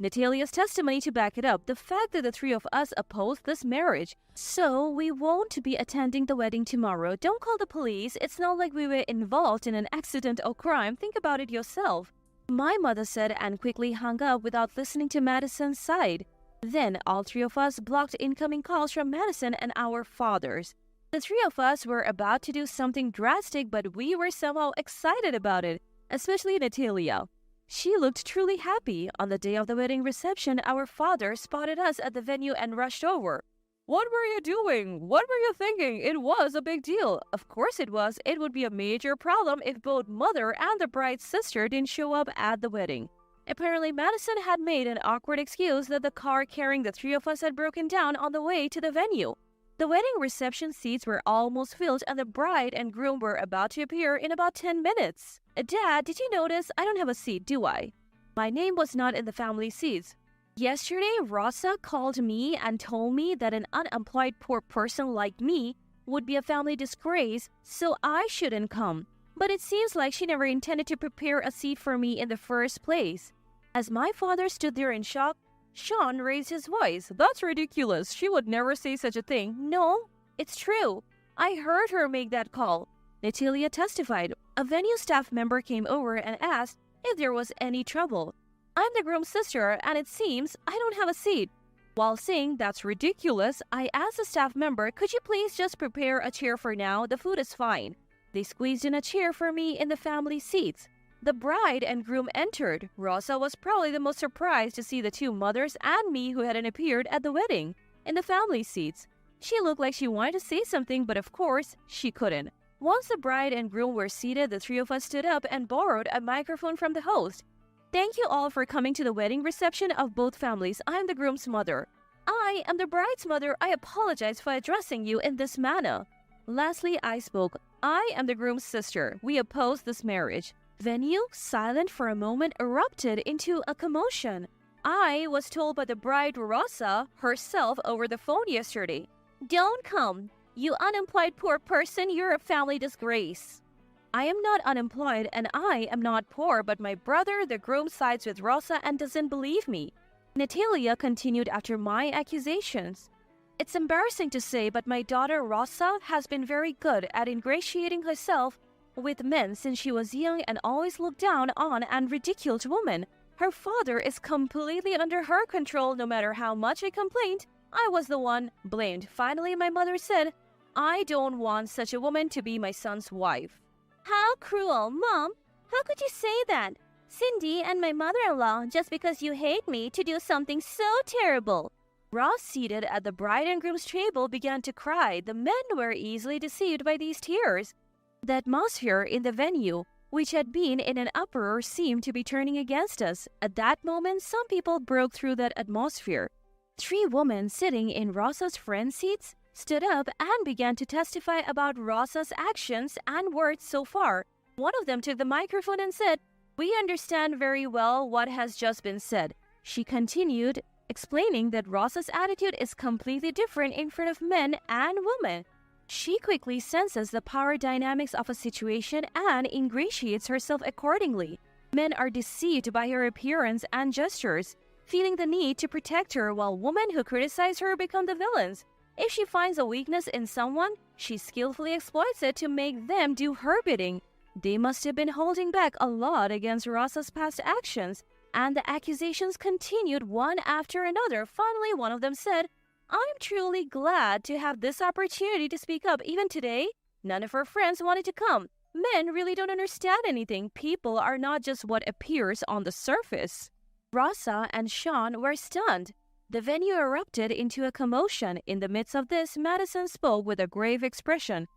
Natalia's testimony to back it up, the fact that the 3 of us opposed this marriage. So, we won't be attending the wedding tomorrow. Don't call the police. It's not like we were involved in an accident or crime. Think about it yourself. My mother said and quickly hung up without listening to Madison's side. Then, all 3 of us blocked incoming calls from Madison and our fathers. The 3 of us were about to do something drastic, but we were somehow excited about it, especially Natalia. She looked truly happy. On the day of the wedding reception, our father spotted us at the venue and rushed over. "What were you doing? What were you thinking? It was a big deal." Of course it was. It would be a major problem if both mother and the bride's sister didn't show up at the wedding. Apparently, Madison had made an awkward excuse that the car carrying the 3 of us had broken down on the way to the venue. The wedding reception seats were almost filled and the bride and groom were about to appear in about 10 minutes. "Dad, did you notice I don't have a seat, do I?" My name was not in the family seats. Yesterday, Rosa called me and told me that an unemployed poor person like me would be a family disgrace, so I shouldn't come. But it seems like she never intended to prepare a seat for me in the first place. As my father stood there in shock, Sean raised his voice. That's ridiculous. She would never say such a thing. No, it's true. I heard her make that call. Natalia testified. A venue staff member came over and asked if there was any trouble. I'm the groom's sister, and it seems I don't have a seat. While saying that's ridiculous, I asked the staff member, could you please just prepare a chair for now? The food is fine. They squeezed in a chair for me in the family seats. The bride and groom entered. Rosa was probably the most surprised to see the two mothers and me who hadn't appeared at the wedding in the family seats. She looked like she wanted to say something, but of course, she couldn't. Once the bride and groom were seated, the three of us stood up and borrowed a microphone from the host. Thank you all for coming to the wedding reception of both families. I am the groom's mother. I am the bride's mother. I apologize for addressing you in this manner. Lastly, I spoke. I am the groom's sister. We oppose this marriage. Venue, silent for a moment, erupted into a commotion. I was told by the bride Rosa herself over the phone yesterday. Don't come. You unemployed poor person, you're a family disgrace. I am not unemployed and I am not poor, but my brother, the groom, sides with Rosa and doesn't believe me. Natalia continued after my accusations. It's embarrassing to say, but my daughter Rosa has been very good at ingratiating herself with men since she was young and always looked down on and ridiculed women. Her father is completely under her control. No matter how much I complained, I was the one blamed. Finally, my mother said, I don't want such a woman to be my son's wife. How cruel, Mom! How could you say that? Cindy and my mother-in-law, just because you hate me, to do something so terrible. Ross, seated at the bride and groom's table, began to cry. The men were easily deceived by these tears. The atmosphere in the venue, which had been in an uproar, seemed to be turning against us. At that moment, some people broke through that atmosphere. Three women sitting in Rosa's friend seats stood up and began to testify about Rosa's actions and words so far. One of them took the microphone and said, we understand very well what has just been said. She continued, explaining that Rosa's attitude is completely different in front of men and women. She quickly senses the power dynamics of a situation and ingratiates herself accordingly. Men are deceived by her appearance and gestures, feeling the need to protect her, while women who criticize her become the villains. If she finds a weakness in someone, she skillfully exploits it to make them do her bidding. They must have been holding back a lot against Rosa's past actions, and the accusations continued one after another. Finally, one of them said, I'm truly glad to have this opportunity to speak up. Even today, none of her friends wanted to come. Men really don't understand anything. People are not just what appears on the surface. Rosa and Sean were stunned. The venue erupted into a commotion. In the midst of this, Madison spoke with a grave expression.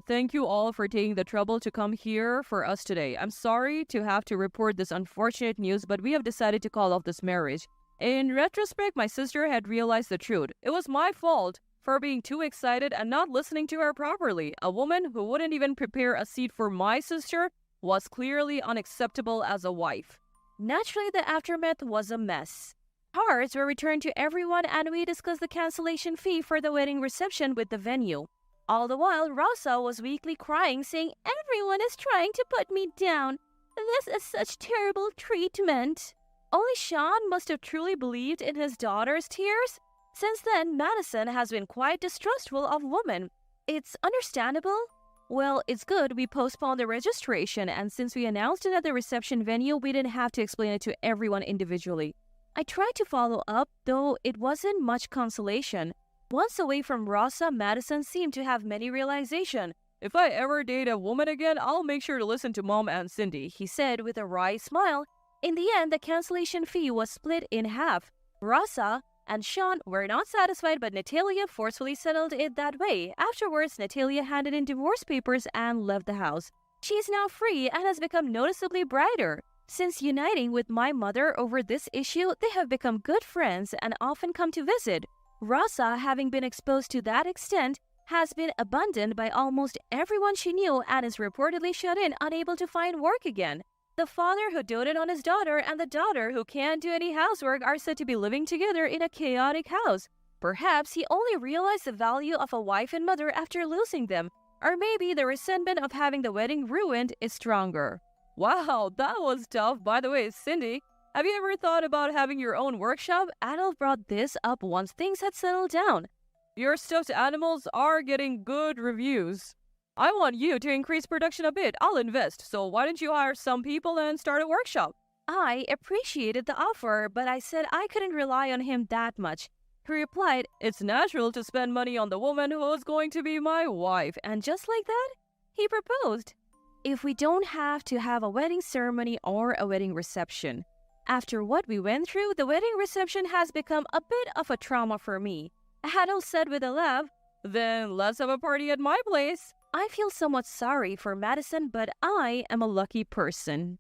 Thank you all for taking the trouble to come here for us today. I'm sorry to have to report this unfortunate news, but we have decided to call off this marriage. In retrospect, my sister had realized the truth. It was my fault for being too excited and not listening to her properly. A woman who wouldn't even prepare a seat for my sister was clearly unacceptable as a wife. Naturally, the aftermath was a mess. Cards were returned to everyone and we discussed the cancellation fee for the wedding reception with the venue. All the while, Rosa was weakly crying, saying, everyone is trying to put me down. This is such terrible treatment. Only Sean must have truly believed in his daughter's tears. Since then, Madison has been quite distrustful of women. It's understandable. Well, it's good we postponed the registration, and since we announced it at the reception venue, we didn't have to explain it to everyone individually. I tried to follow up, though it wasn't much consolation. Once away from Rosa, Madison seemed to have many realizations. If I ever date a woman again, I'll make sure to listen to Mom and Cindy, he said with a wry smile. In the end, the cancellation fee was split in half. Rosa and Sean were not satisfied, but Natalia forcefully settled it that way. Afterwards, Natalia handed in divorce papers and left the house. She is now free and has become noticeably brighter. Since uniting with my mother over this issue, they have become good friends and often come to visit. Rosa, having been exposed to that extent, has been abandoned by almost everyone she knew and is reportedly shut in, unable to find work again. The father who doted on his daughter and the daughter who can't do any housework are said to be living together in a chaotic house. Perhaps he only realized the value of a wife and mother after losing them, or maybe the resentment of having the wedding ruined is stronger. Wow, that was tough. By the way, Cindy, Have you ever thought about having your own workshop? Adolf brought this up once things had settled down. Your stuffed animals are getting good reviews. I want you to increase production a bit. I'll invest. So why don't you hire some people and start a workshop? I appreciated the offer, but I said I couldn't rely on him that much. He replied, "It's natural to spend money on the woman who's going to be my wife." And just like that, he proposed. If we don't have to have a wedding ceremony or a wedding reception, after what we went through, the wedding reception has become a bit of a trauma for me. Adolf said with a laugh, "Then let's have a party at my place." I feel somewhat sorry for Madison, but I am a lucky person.